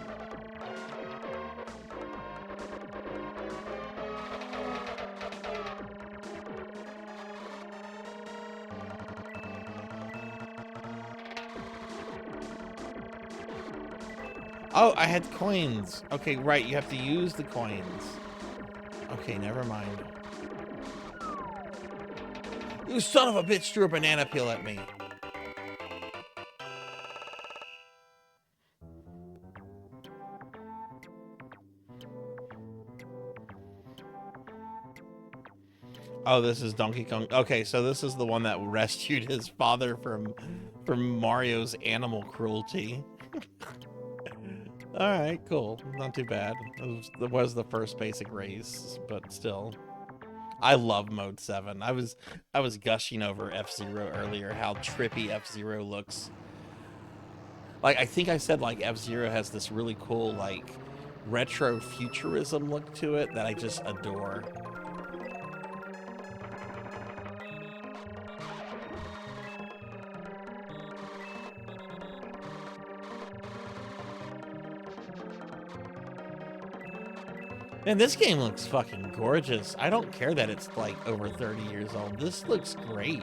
Oh, I had coins. Okay, right, you have to use the coins. Okay, never mind. You son of a bitch threw a banana peel at me. Oh, this is Donkey Kong. Okay, so this is the one that rescued his father from Mario's animal cruelty. All right, cool. Not too bad. It was the first basic race, but still. I love Mode 7. I was gushing over F-Zero earlier, how trippy F-Zero looks. Like, I think I said, like, F-Zero has this really cool, like, retro futurism look to it that I just adore. Man, this game looks fucking gorgeous. I don't care that it's like over 30 years old. This looks great.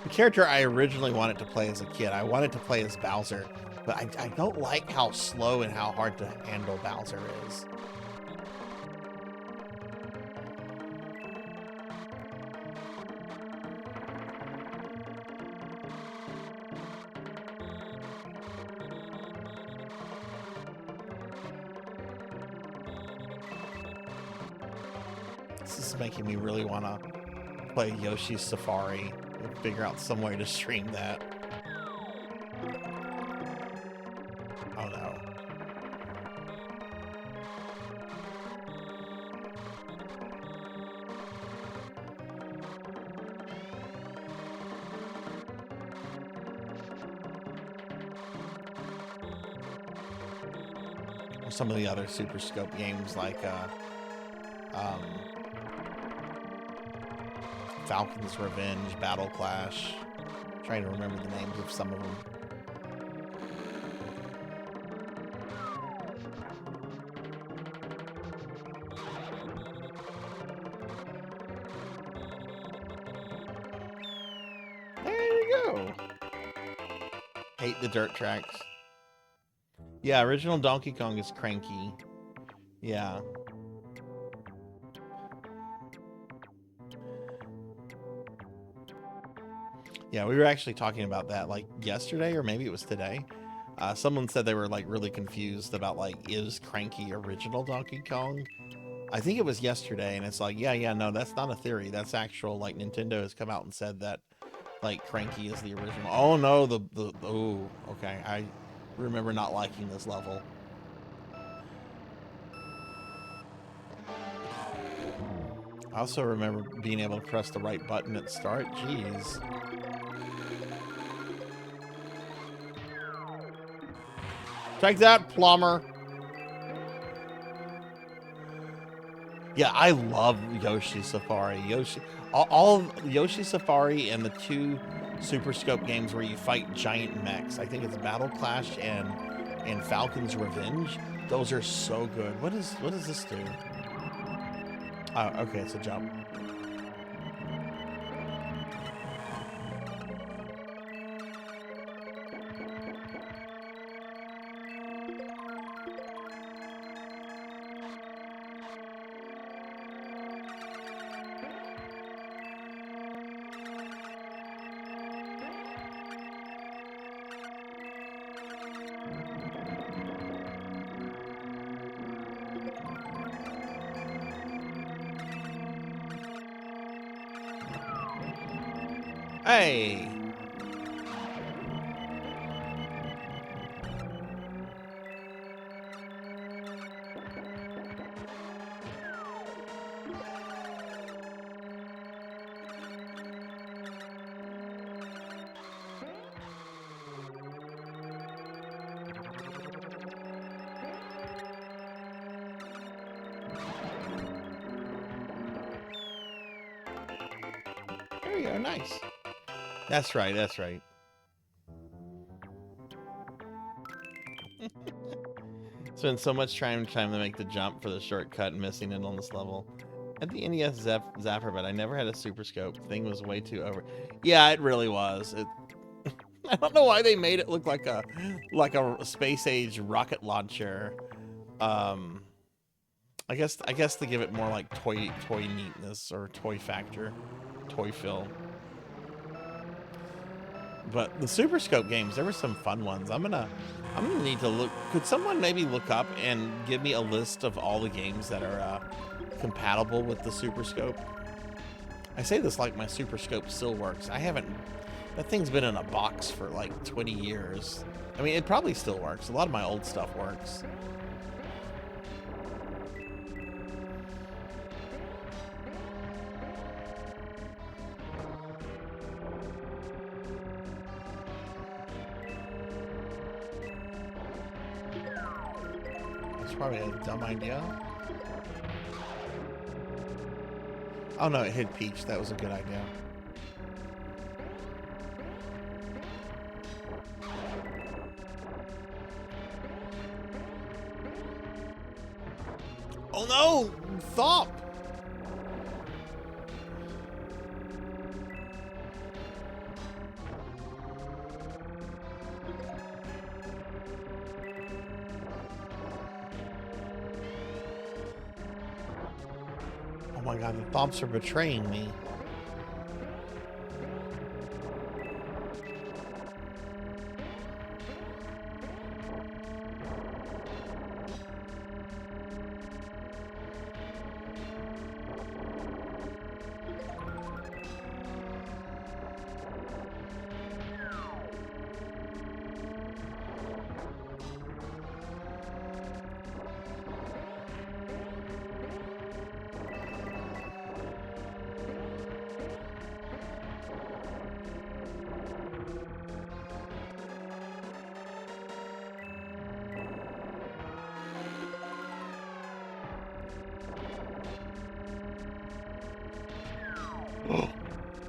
The character I originally wanted to play as a kid, I wanted to play as Bowser, but I don't like how slow and how hard to handle Bowser is. This is making me really want to play Yoshi's Safari and figure out some way to stream that. Oh no. Or some of the other Super Scope games like Falcon's Revenge, Battle Clash. I'm trying to remember the names of some of them. There you go. Hate the dirt tracks. Yeah, original Donkey Kong is cranky. Yeah. Yeah, we were actually talking about that like yesterday, or maybe it was today. Someone said they were like really confused about like, is Cranky original Donkey Kong? I think it was yesterday, and it's like, yeah, no, that's not a theory. That's actual. Like, Nintendo has come out and said that like Cranky is the original. Oh no, oh, okay. I remember not liking this level. I also remember being able to press the right button at start. Jeez. Take that, plumber. Yeah, I love Yoshi Safari. All of Yoshi Safari and the two Super Scope games where you fight giant mechs. I think it's Battle Clash and Falcon's Revenge. Those are so good. What does this do? Oh, okay, it's a jump. Hey! There we go, nice. That's right, that's right. Spent so much time to make the jump for the shortcut and missing it on this level. At the NES Zapper, but I never had a Super Scope. Thing was way too over. Yeah, it really was. I don't know why they made it look like a space age rocket launcher. I guess to give it more like toy neatness or toy factor, toy feel. But the Super Scope games, there were some fun ones. I'm gonna need to look. Could someone maybe look up and give me a list of all the games that are compatible with the Super Scope? I say this like my Super Scope still works. I haven't. That thing's been in a box for like 20 years. I mean, it probably still works. A lot of my old stuff works. That's probably a dumb idea. Oh no, it hit Peach. That was a good idea. Oh no! Thump! Oh my god, the thumps are betraying me.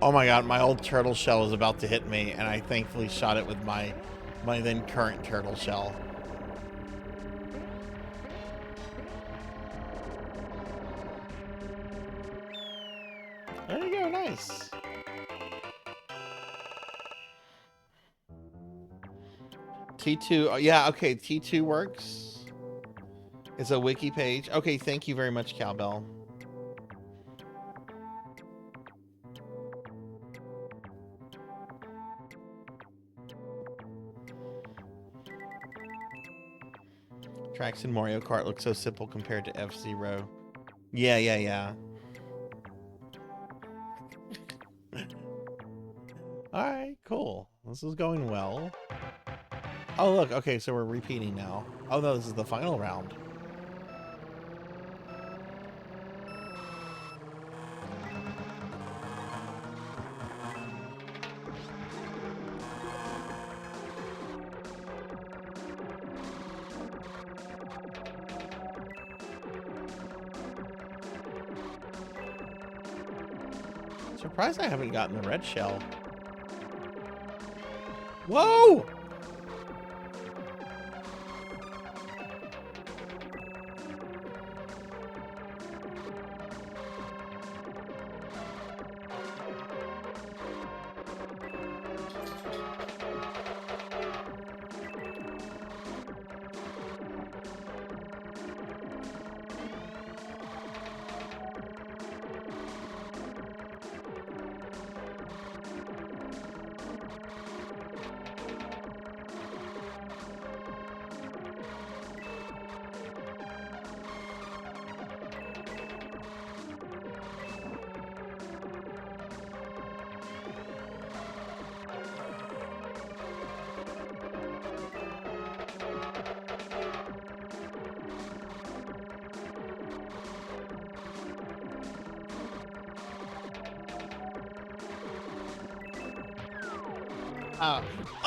Oh my god, my old turtle shell was about to hit me, and I thankfully shot it with my then current turtle shell. There you go, nice. T2, oh, yeah, okay, T2 works. It's a wiki page. Okay, thank you very much, Cowbell. Tracks in Mario Kart look so simple compared to F-Zero. Yeah. Alright, cool. This is going well. Oh, look. Okay, so we're repeating now. Oh, no, this is the final round. Surprised I haven't gotten the red shell. Whoa!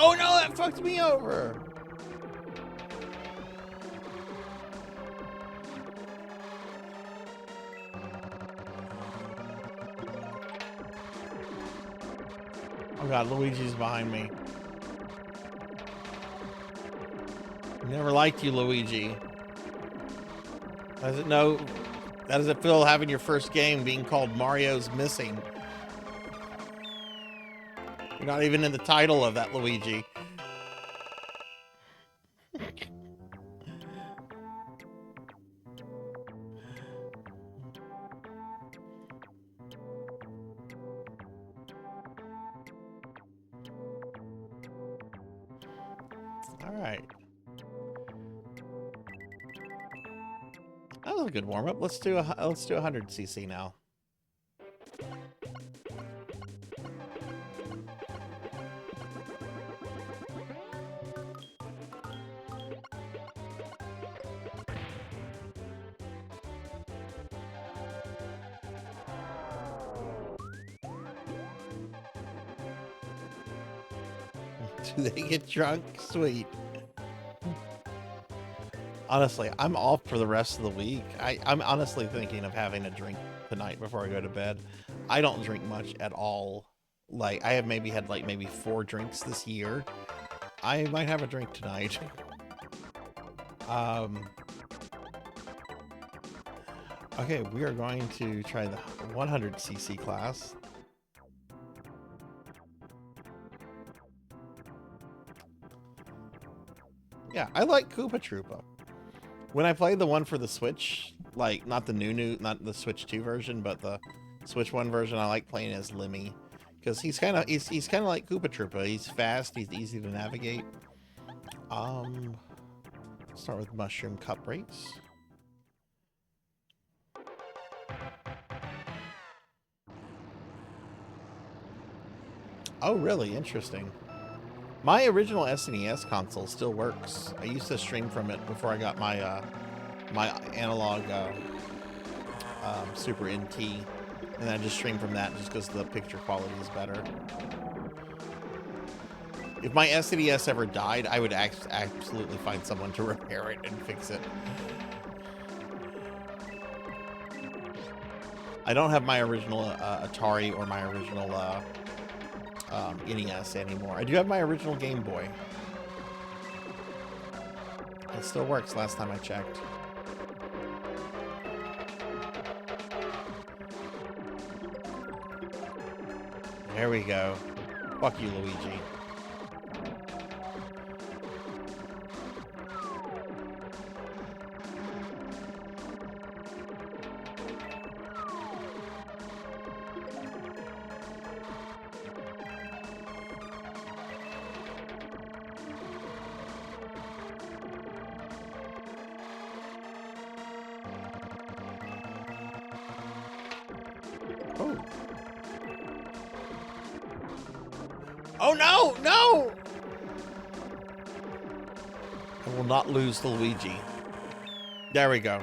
Oh no, that fucked me over. Oh god, Luigi's behind me. Never liked you, Luigi. How does it feel having your first game being called Mario's Missing? You're not even in the title of that, Luigi. All right. That was a good warm up. Let's do 100 cc now. Do they get drunk? Sweet. Honestly, I'm off for the rest of the week. I'm honestly thinking of having a drink tonight before I go to bed. I don't drink much at all. Like, I have maybe had like maybe 4 drinks this year. I might have a drink tonight. Okay, we are going to try the 100cc class. Yeah, I like Koopa Troopa. When I played the one for the Switch, like not the not the Switch 2 version, but the Switch 1 version, I like playing as Lemmy because he's kind of like Koopa Troopa. He's fast, he's easy to navigate. Start with Mushroom Cup Race. Oh, really? Interesting. My original SNES console still works. I used to stream from it before I got my my analog Super NT, and I just stream from that just because the picture quality is better. If my SNES ever died, I would absolutely find someone to repair it and fix it. I don't have my original Atari or my original NES anymore. I do have my original Game Boy. It still works last time I checked. There we go. Fuck you, Luigi. Oh no! No! I will not lose to Luigi. There we go.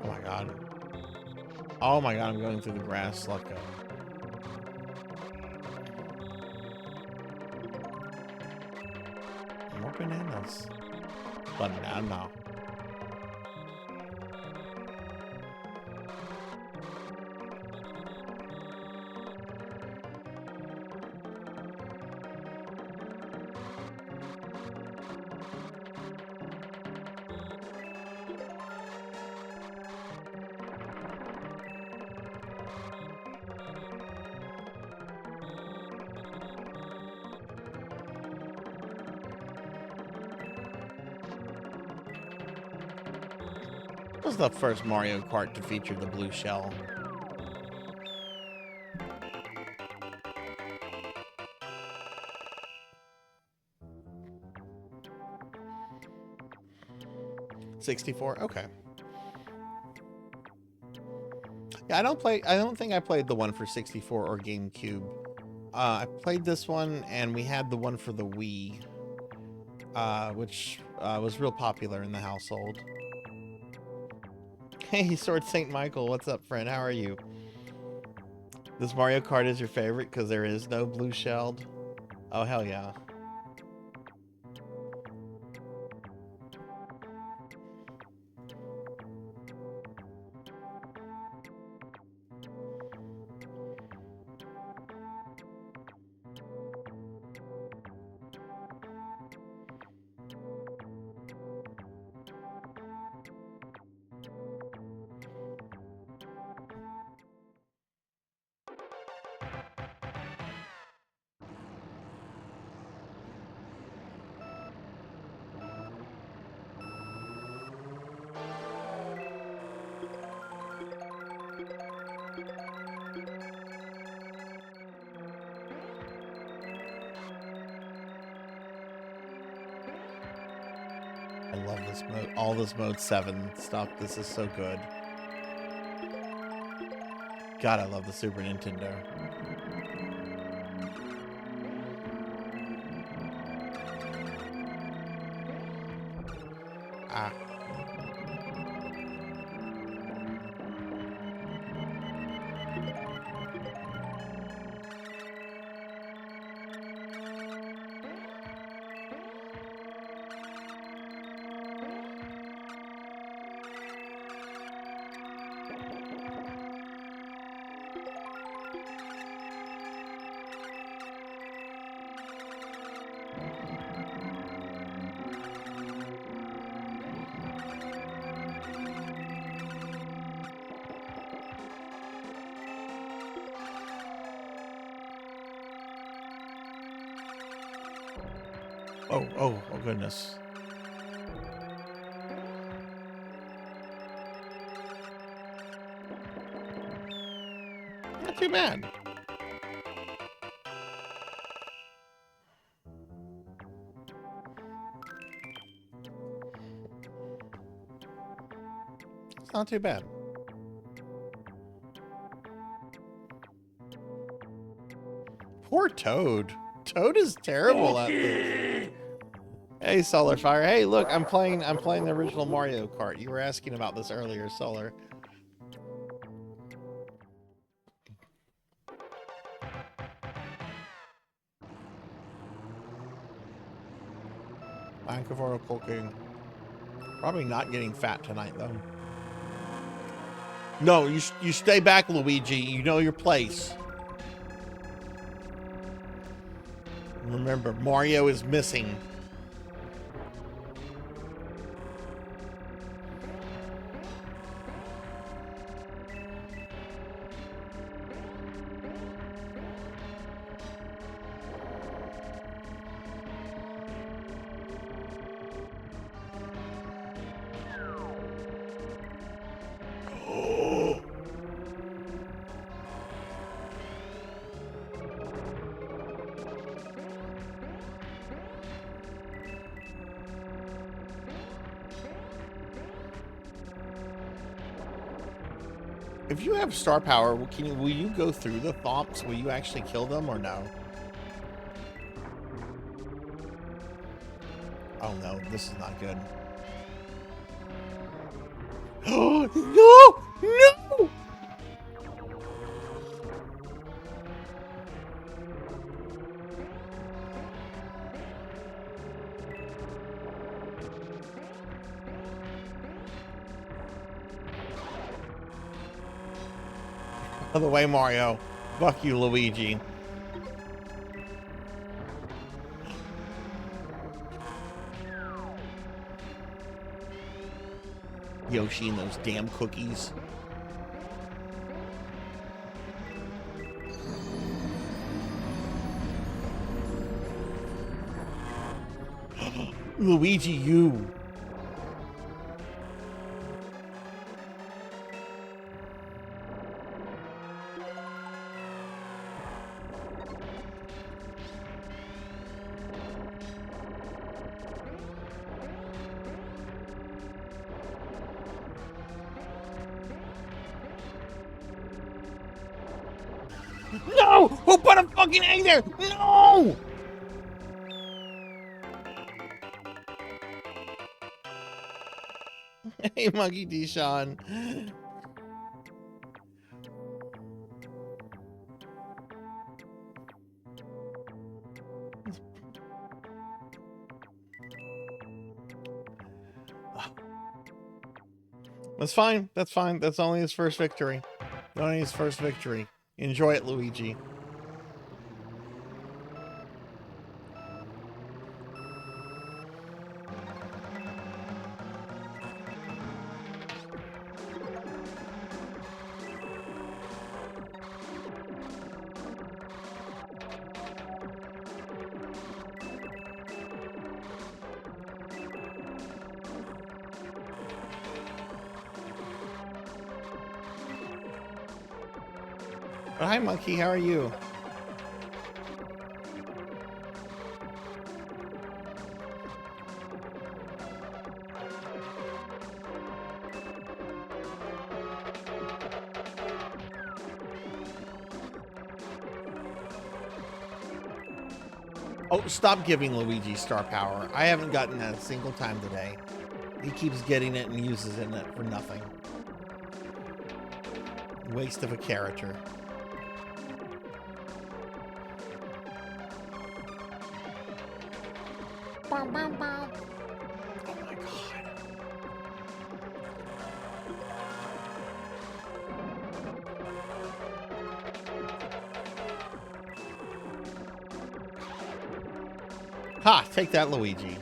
Oh my god. Oh my god, I'm going through the grass like a... More bananas. Banana. was the first Mario Kart to feature the blue shell. '64. Okay. Yeah, I don't think I played the one for 64 or GameCube. I played this one, and we had the one for the Wii, which was real popular in the household. Hey, Sword St. Michael, what's up, friend? How are you? This Mario Kart is your favorite because there is no blue shelled? Oh, hell yeah. I love this mode. All this Mode 7 stuff. This is so good. God, I love the Super Nintendo. Ah. Oh goodness. Not too bad. It's not too bad. Poor Toad. Toad is terrible at this. Hey, Solar Fire. Hey, look, I'm playing the original Mario Kart. You were asking about this earlier, Solar. Lack of oral cooking. Probably not getting fat tonight, though. No, you stay back, Luigi. You know your place. Remember, Mario is missing. If you have star power, will you go through the thomps? Will you actually kill them or no? Oh no, this is not good. Oh no! No! Out of the way, Mario. Fuck you, Luigi. Yoshi and those damn cookies. Luigi, you. No! Who put a fucking egg there? No! Hey, Monkey D. Sean. That's fine. That's fine. That's only his first victory. Only his first victory. Enjoy it, Luigi. Oh, hi, Monkey. How are you? Oh, stop giving Luigi star power. I haven't gotten that a single time today. He keeps getting it and uses it for nothing. Waste of a character. Oh my god. Ha! Take that, Luigi.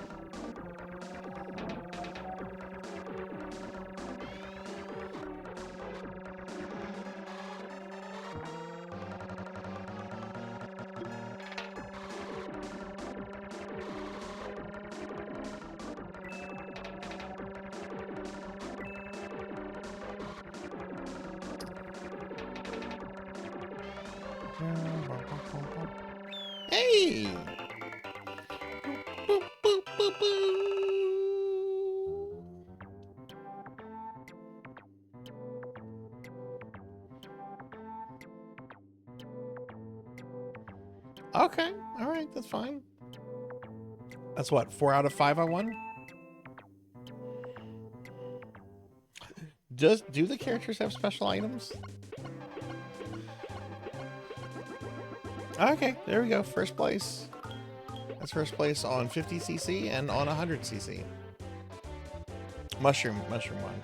Hey! Boop, boop, boop, boop. Okay, all right, that's fine. That's what, 4 out of 5 I won? Do the characters have special items? Okay, there we go. First place. That's first place on 50cc and on 100cc. Mushroom one.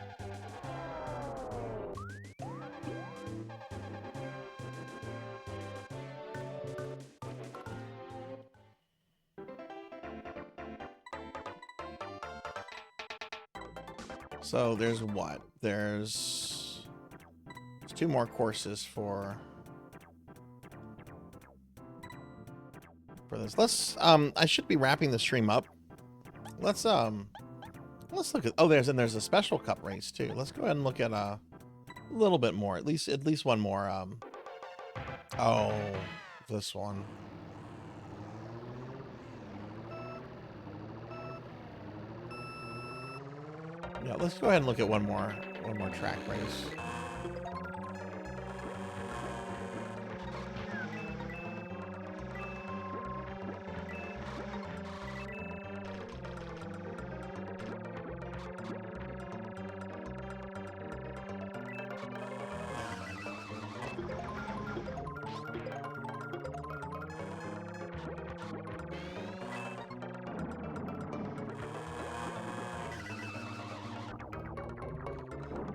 So there's what? There's 2 more courses for this. Let's I should be wrapping the stream up. Let's look at, oh, there's a special cup race too. Let's go ahead and look at a little bit more, at least one more. Oh, this one. Yeah, let's go ahead and look at one more track race.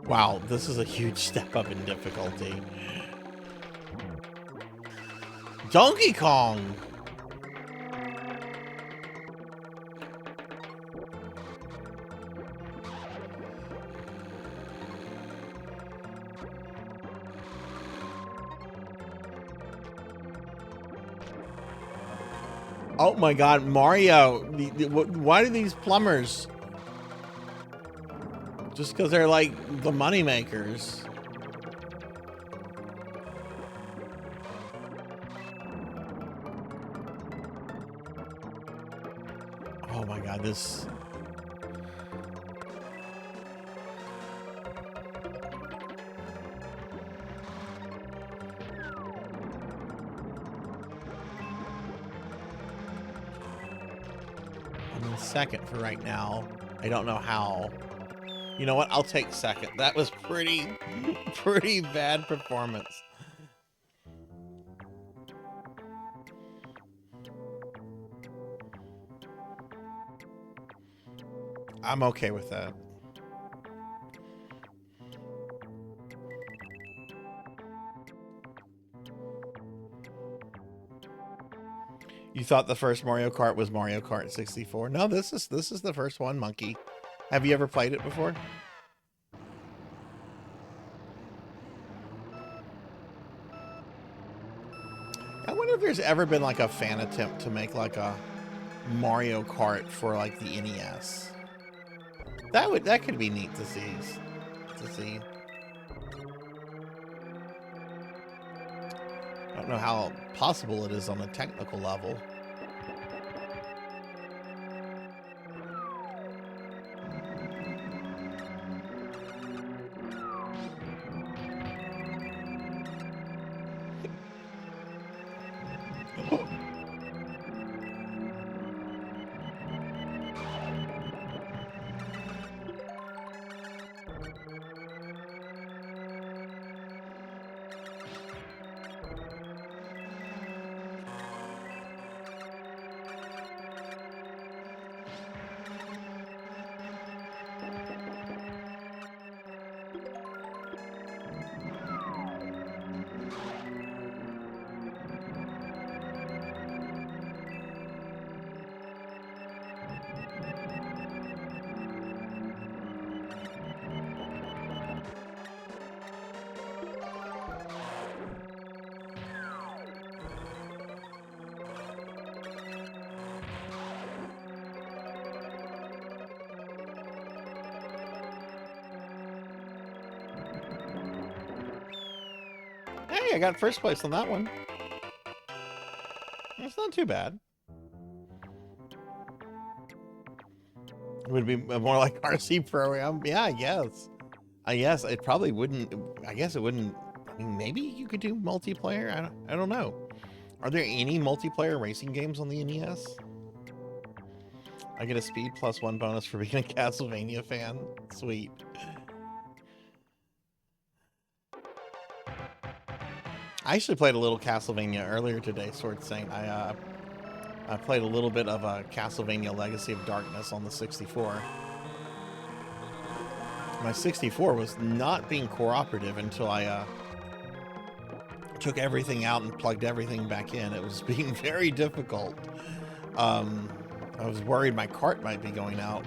Wow, this is a huge step up in difficulty. Donkey Kong! Oh my god, Mario! Why do these plumbers? Just because they're like the money makers. Oh my god, this. I'm in second for right now. I don't know how. You know what? I'll take second. That was pretty bad performance. I'm okay with that. You thought the first Mario Kart was Mario Kart 64? No, this is the first one, Monkey. Have you ever played it before? I wonder if there's ever been like a fan attempt to make like a Mario Kart for like the NES. That could be neat to see. I don't know how possible it is on a technical level. Hey, I got first place on that one. It's not too bad. It would be more like RC Pro-Am. Yeah, I guess. I guess it probably wouldn't. I guess it wouldn't. I mean, maybe you could do multiplayer. I don't know. Are there any multiplayer racing games on the NES? I get a speed +1 bonus for being a Castlevania fan. Sweet. I actually played a little Castlevania earlier today, Sword Saint. I played a little bit of a Castlevania Legacy of Darkness on the 64. My 64 was not being cooperative until I took everything out and plugged everything back in. It was being very difficult. I was worried my cart might be going out,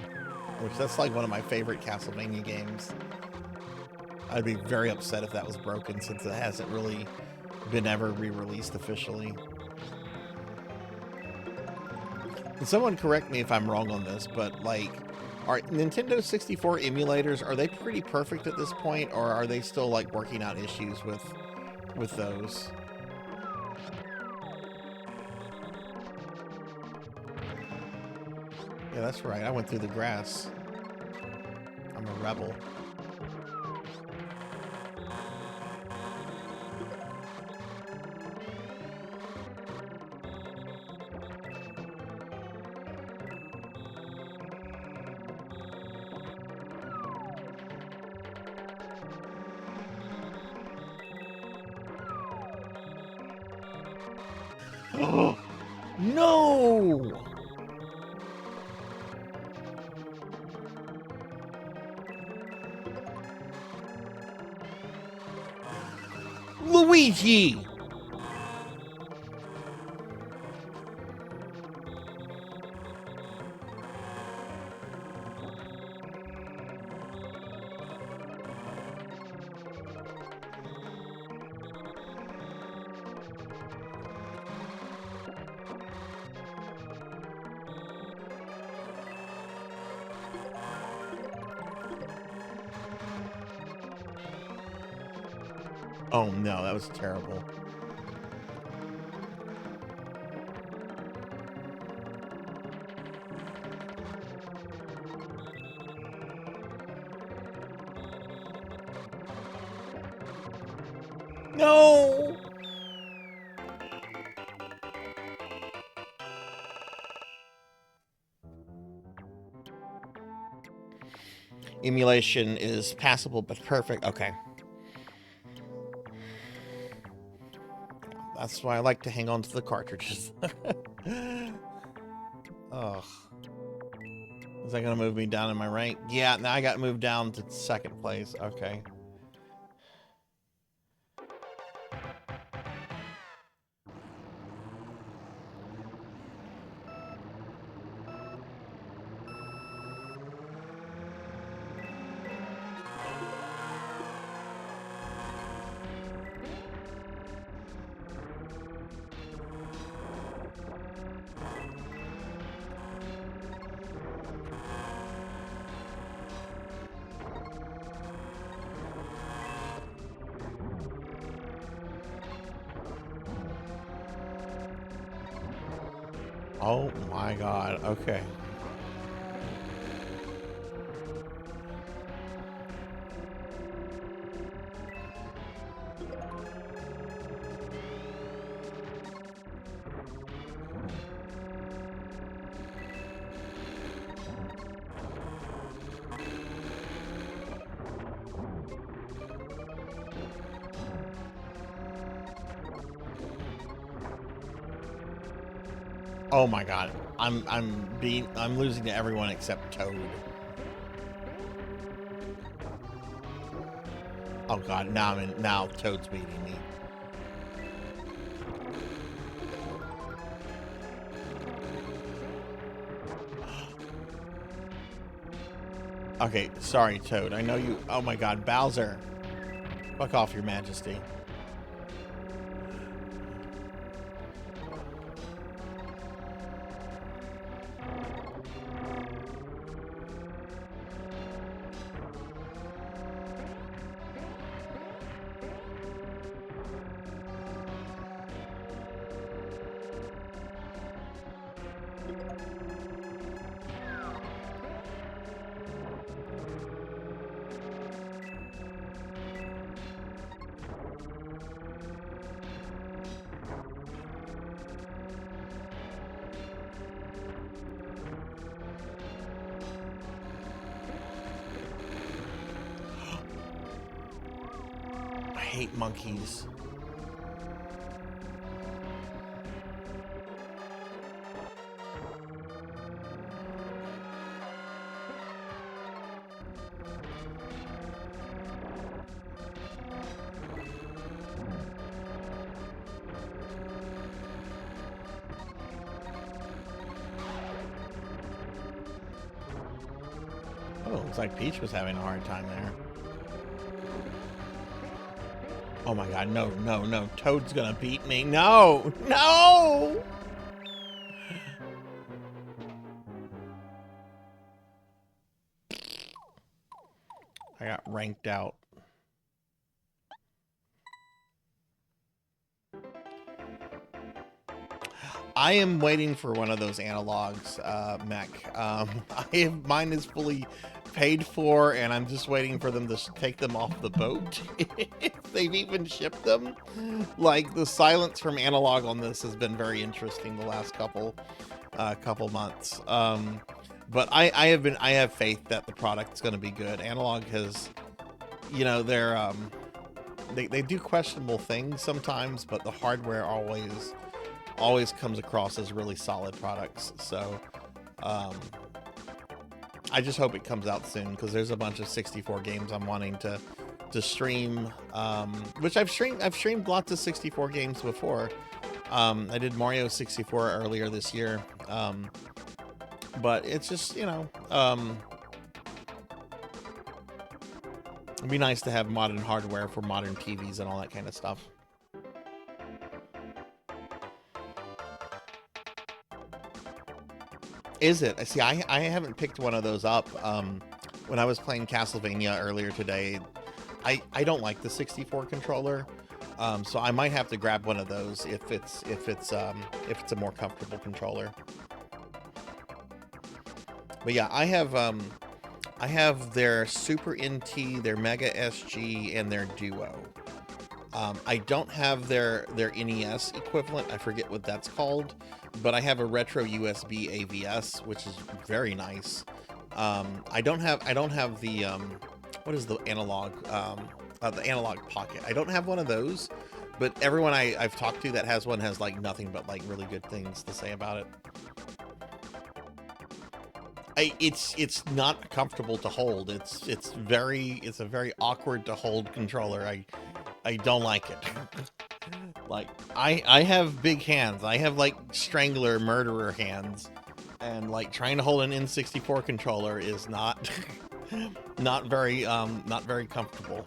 which that's like one of my favorite Castlevania games. I'd be very upset if that was broken since it hasn't really been ever re-released officially. And someone correct me if I'm wrong on this, but like, are Nintendo 64 emulators, are they pretty perfect at this point, or are they still like working out issues with those? Yeah, that's right. I went through the grass. I'm a rebel. Oh, no! Luigi! Oh no, that was terrible. No! Emulation is passable but perfect. Okay. That's why I like to hang on to the cartridges. Ugh. Is that gonna move me down in my rank? Yeah, now I got moved down to second place. Okay. Oh my god, okay. Oh my god. I'm losing to everyone except Toad. Oh god, now Toad's beating me. Okay, sorry Toad. I know you. Oh my god, Bowser. Fuck off, Your Majesty. I hate monkeys. Oh, looks like Peach was having a hard time there. Oh my god, no, no, no. Toad's gonna beat me. No! No! I got ranked out. I am waiting for one of those analogs, mech. Mine is fully paid for, and I'm just waiting for them to take them off the boat. If they've even shipped them. Like, the silence from analog on this has been very interesting the last couple months. But I have faith that the product's going to be good. Analog has, you know, they do questionable things sometimes, but the hardware always comes across as really solid products. So I just hope it comes out soon, because there's a bunch of 64 games I'm wanting to stream, which I've streamed lots of 64 games before. I did Mario 64 earlier this year, but it's just, you know, it'd be nice to have modern hardware for modern TVs and all that kind of stuff. Is it? See, I haven't picked one of those up. When I was playing Castlevania earlier today, I don't like the 64 controller, so I might have to grab one of those if it's a more comfortable controller. But yeah, I have their Super NT, their Mega SG, and their Duo. I don't have their NES equivalent. I forget what that's called, but I have a retro USB AVS, which is very nice. I don't have the what is the analog pocket. I don't have one of those, but everyone I've talked to that has one has like nothing but like really good things to say about it. It's not comfortable to hold. It's a very awkward to hold controller. I don't like it. Like I have big hands. I have like strangler murderer hands, and like trying to hold an N64 controller is not not very comfortable.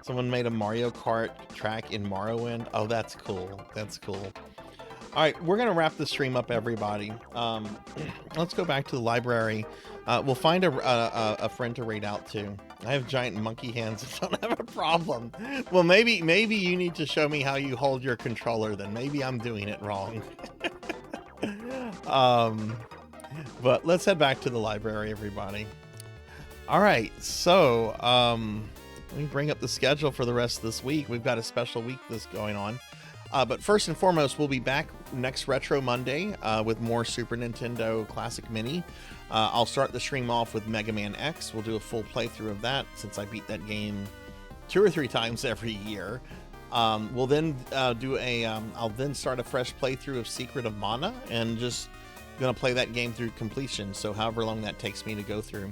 Someone made a Mario Kart track in Morrowind. Oh, that's cool. That's cool. All right, we're gonna wrap the stream up, everybody. Let's go back to the library. We'll find a friend to raid out to. I have giant monkey hands and don't have a problem. Well, maybe you need to show me how you hold your controller. Then maybe I'm doing it wrong. But let's head back to the library, everybody. All right, so let me bring up the schedule for the rest of this week. We've got a special week that's going on. But first and foremost, we'll be back next Retro Monday with more Super Nintendo Classic Mini. I'll start the stream off with Mega Man X. We'll do a full playthrough of that since I beat that game 2 or 3 times every year. We'll then I'll then start a fresh playthrough of Secret of Mana and just gonna play that game through completion. So however long that takes me to go through.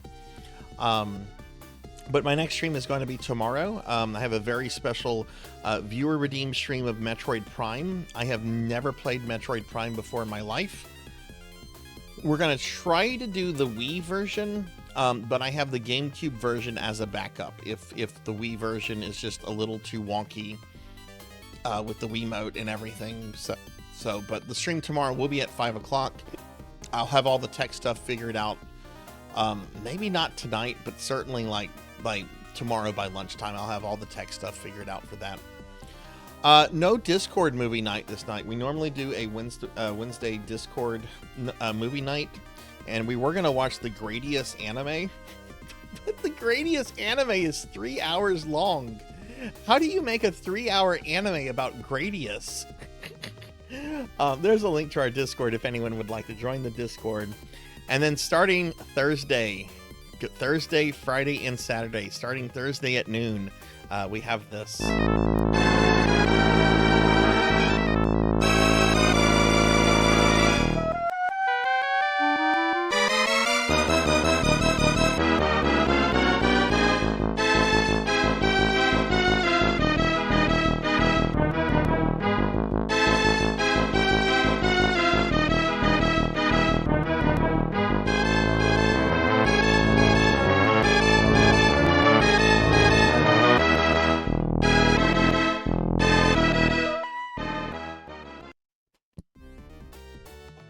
But my next stream is going to be tomorrow. I have a very special viewer redeemed stream of Metroid Prime. I have never played Metroid Prime before in my life. We're going to try to do the Wii version, but I have the GameCube version as a backup if the Wii version is just a little too wonky with the Wiimote and everything. But the stream tomorrow will be at 5 o'clock. I'll have all the tech stuff figured out. Maybe not tonight, but certainly like tomorrow by lunchtime, I'll have all the tech stuff figured out for that. No Discord movie night this night. We normally do a Wednesday Discord movie night, and we were gonna watch the Gradius anime, but the Gradius anime is 3 hours long. How do you make a 3-hour anime about Gradius? There's a link to our Discord if anyone would like to join the Discord. And then starting Thursday, Friday, and Saturday, starting Thursday at noon, we have this.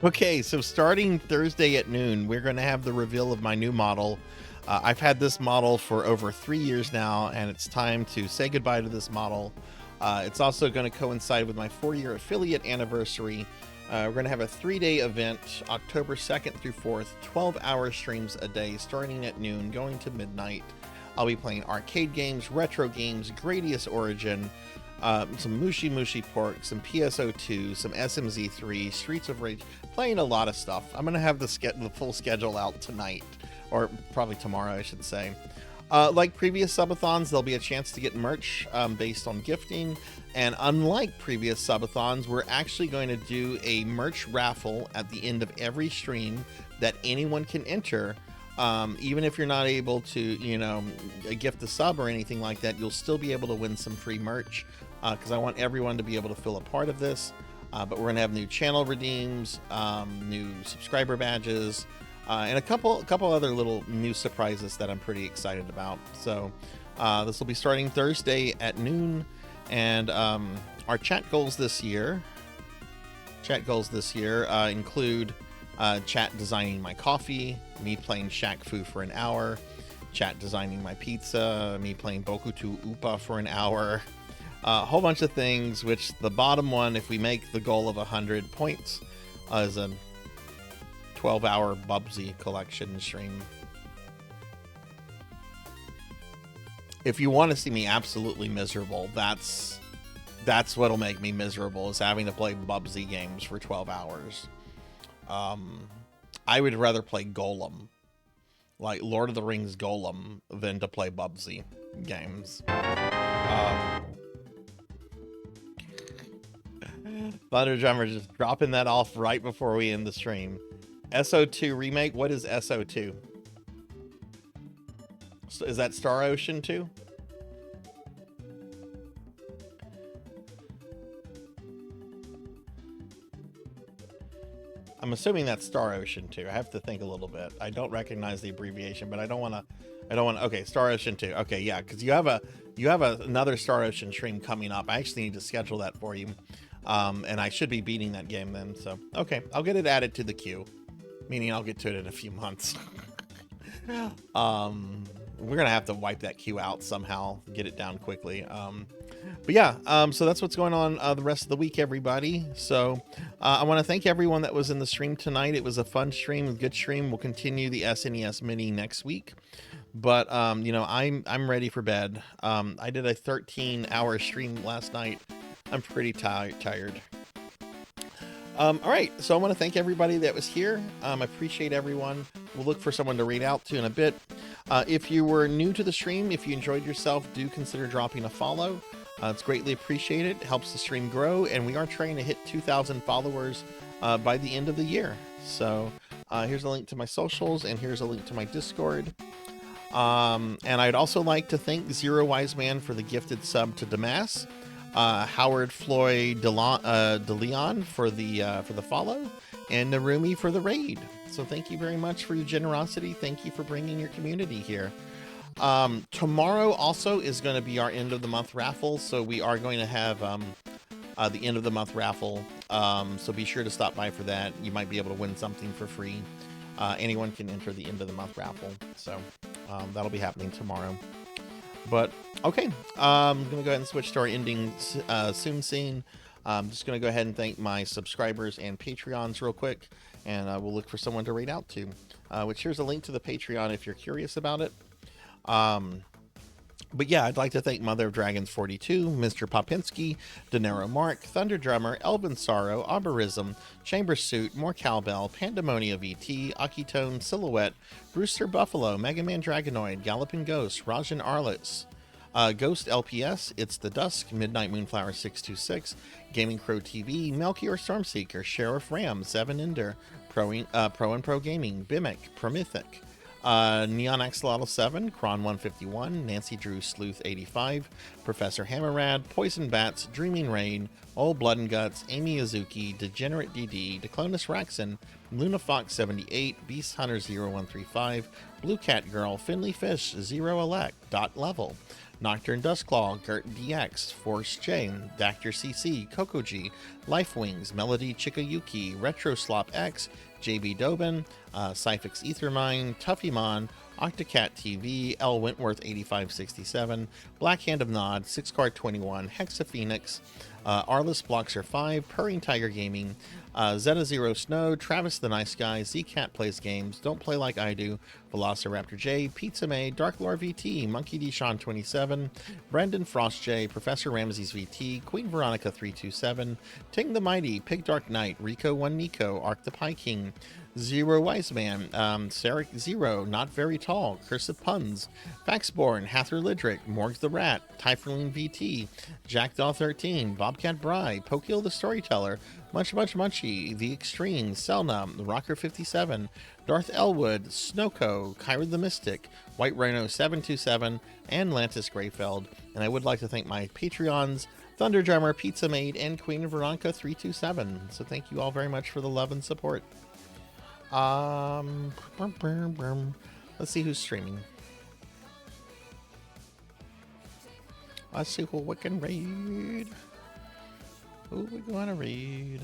Okay, so starting Thursday at noon, we're going to have the reveal of my new model. I've had this model for over 3 years now, and it's time to say goodbye to this model. It's also going to coincide with my 4-year affiliate anniversary. We're going to have a 3-day event, October 2nd through 4th, 12-hour streams a day, starting at noon, going to midnight. I'll be playing arcade games, retro games, Gradius Origin, some Mushi Mushi Pork, some PSO2, some SMZ3, Streets of Rage, playing a lot of stuff. I'm going to have the full schedule out tonight, or probably tomorrow, I should say. Like previous subathons, there'll be a chance to get merch based on gifting, and unlike previous subathons, we're actually going to do a merch raffle at the end of every stream that anyone can enter. Even if you're not able to, gift a sub or anything like that, you'll still be able to win some free merch, because I want everyone to be able to feel a part of this. But we're going to have new channel redeems, new subscriber badges, and a couple other little new surprises that I'm pretty excited about. So this will be starting Thursday at noon, and our chat goals this year include chat designing my coffee, me playing Shaq Fu for an hour, chat designing my pizza, me playing Bokuto Upa for an hour, a whole bunch of things, which the bottom one, if we make the goal of 100 points, is a 12-hour Bubsy collection stream. If you want to see me absolutely miserable, that's That's what'll make me miserable, is having to play Bubsy games for 12 hours. I would rather play Golem, like Lord of the Rings Golem, than to play Bubsy games. Thunder Drummer just dropping that off right before we end the stream. SO2 remake. What is SO2? So is that Star Ocean 2? I'm assuming that's Star Ocean 2. I have to think a little bit. I don't recognize the abbreviation, but I don't want to. Okay, Star Ocean 2. Okay, yeah, because you have another Star Ocean stream coming up. I actually need to schedule that for you. And I should be beating that game then. So, okay, I'll get it added to the queue, meaning I'll get to it in a few months. We're going to have to wipe that queue out somehow, get it down quickly. But yeah, so that's what's going on the rest of the week, everybody. So I want to thank everyone that was in the stream tonight. It was a fun stream, a good stream. We'll continue the SNES Mini next week. But, you know, I'm ready for bed. I did a 13-hour stream last night. I'm pretty tired. All right, so I want to thank everybody that was here. I appreciate everyone. We'll look for someone to read out to in a bit. If you were new to the stream, if you enjoyed yourself, do consider dropping a follow. It's greatly appreciated. It helps the stream grow, and we are trying to hit 2,000 followers by the end of the year. So here's a link to my socials, and here's a link to my Discord. And I'd also like to thank Zero Wise Man for the gifted sub to Damas. Howard Floyd DeLeon for the follow, and Narumi for the raid. So thank you very much for your generosity. Thank you for bringing your community here. Tomorrow also is going to be our end of the month raffle, so we are going to have the end of the month raffle. So be sure to stop by for that. You might be able to win something for free. Anyone can enter the end of the month raffle, so that'll be happening tomorrow. But okay, I'm gonna go ahead and switch to our ending soon scene. I'm just gonna go ahead and thank my subscribers and Patreons real quick, and we'll look for someone to rate out to. Which here's a link to the Patreon if you're curious about it. But yeah, I'd like to thank Mother of Dragons 42, Mr. Popinski, Denero Mark, Thunder Drummer, Elvin Sorrow, Arborism, Chamber Suit, More Cowbell, Pandemonia VT, Akitone, Silhouette, Brewster Buffalo, Mega Man Dragonoid, Galloping Ghost, Rajan Arlitz, Ghost LPS, It's the Dusk, Midnight Moonflower 626, Gaming Crow TV, Melchior Stormseeker, Sheriff Ram, Seven Ender, Pro and Pro Gaming, Bimic, Promythic, Neon Axolotl 7, Kron 151, Nancy Drew Sleuth 85, Professor Hammerrad, Poison Bats, Dreaming Rain, Old Blood and Guts, Amy Azuki, Degenerate DD, Declonus Raxon, Luna Fox 78, Beast Hunter 0135, Blue Cat Girl, Finley Fish, Zero Elect, Dot Level, Nocturne Dustclaw, Gert DX, Force J, Dactyr CC, Coco G, Life Wings, Melody Chikayuki, Retro Slop X, JB Dobin, Cyphix Ethermine, Tuffymon, Octocat TV, L Wentworth 8567, Black Hand of Nod, 6 Card 21, Hexa Phoenix, Arliss Bloxer 5, Purring Tiger Gaming, Zeta Zero Snow, Travis the Nice Guy, Z-Cat Plays Games, Don't Play Like I Do, Velociraptor J, Pizza May, Dark Lore VT, Monkey D. Sean 27, Brandon Frost J, Professor Ramses VT, Queen Veronica 327, Ting the Mighty, Pig Dark Knight, Rico 1 Nico, Arc the Pie King, Zero Wise Man, Sarek Zero, Not Very Tall, Curse of Puns, Faxborn, Hather Lidrick, Morgs the Rat, Typhoon VT, Jackdaw 13, Bobcat Bry, Pokeel the Storyteller, Much Munchy, The Extreme, Selna, Rocker 57, Darth Elwood, Snowco, Kyra the Mystic, White Rhino 727, and Lantis Greyfeld. And I would like to thank my Patreons, Thunder Drummer, Pizza Maid, and Queen Veronica 327. So thank you all very much for the love and support. Let's see who's streaming. Let's see who we can read. Who we gonna read?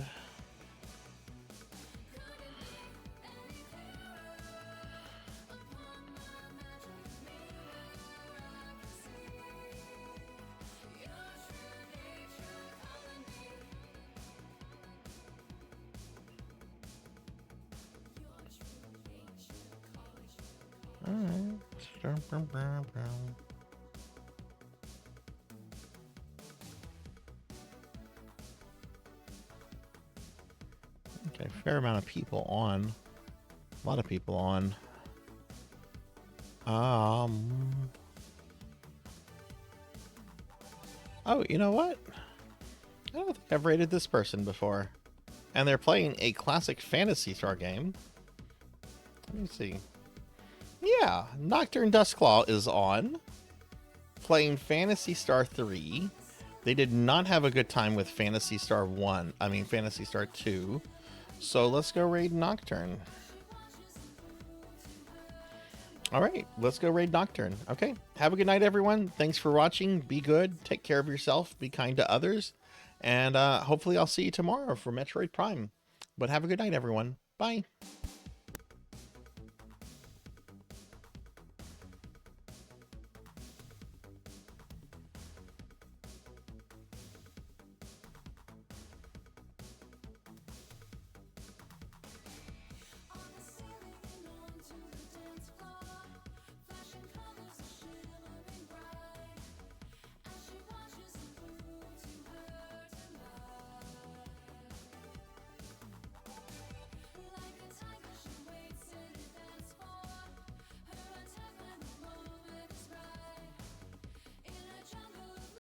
fair amount of people on. A lot of people on. Oh, you know what? I don't think I've rated this person before. And they're playing a classic Phantasy Star game. Let me see. Yeah, Nocturne Dustclaw is on. Playing Phantasy Star 3. They did not have a good time with Phantasy Star 2. So let's go raid Nocturne. Alright, let's go raid Nocturne. Okay, have a good night, everyone. Thanks for watching. Be good. Take care of yourself. Be kind to others. And hopefully I'll see you tomorrow for Metroid Prime. But have a good night, everyone. Bye.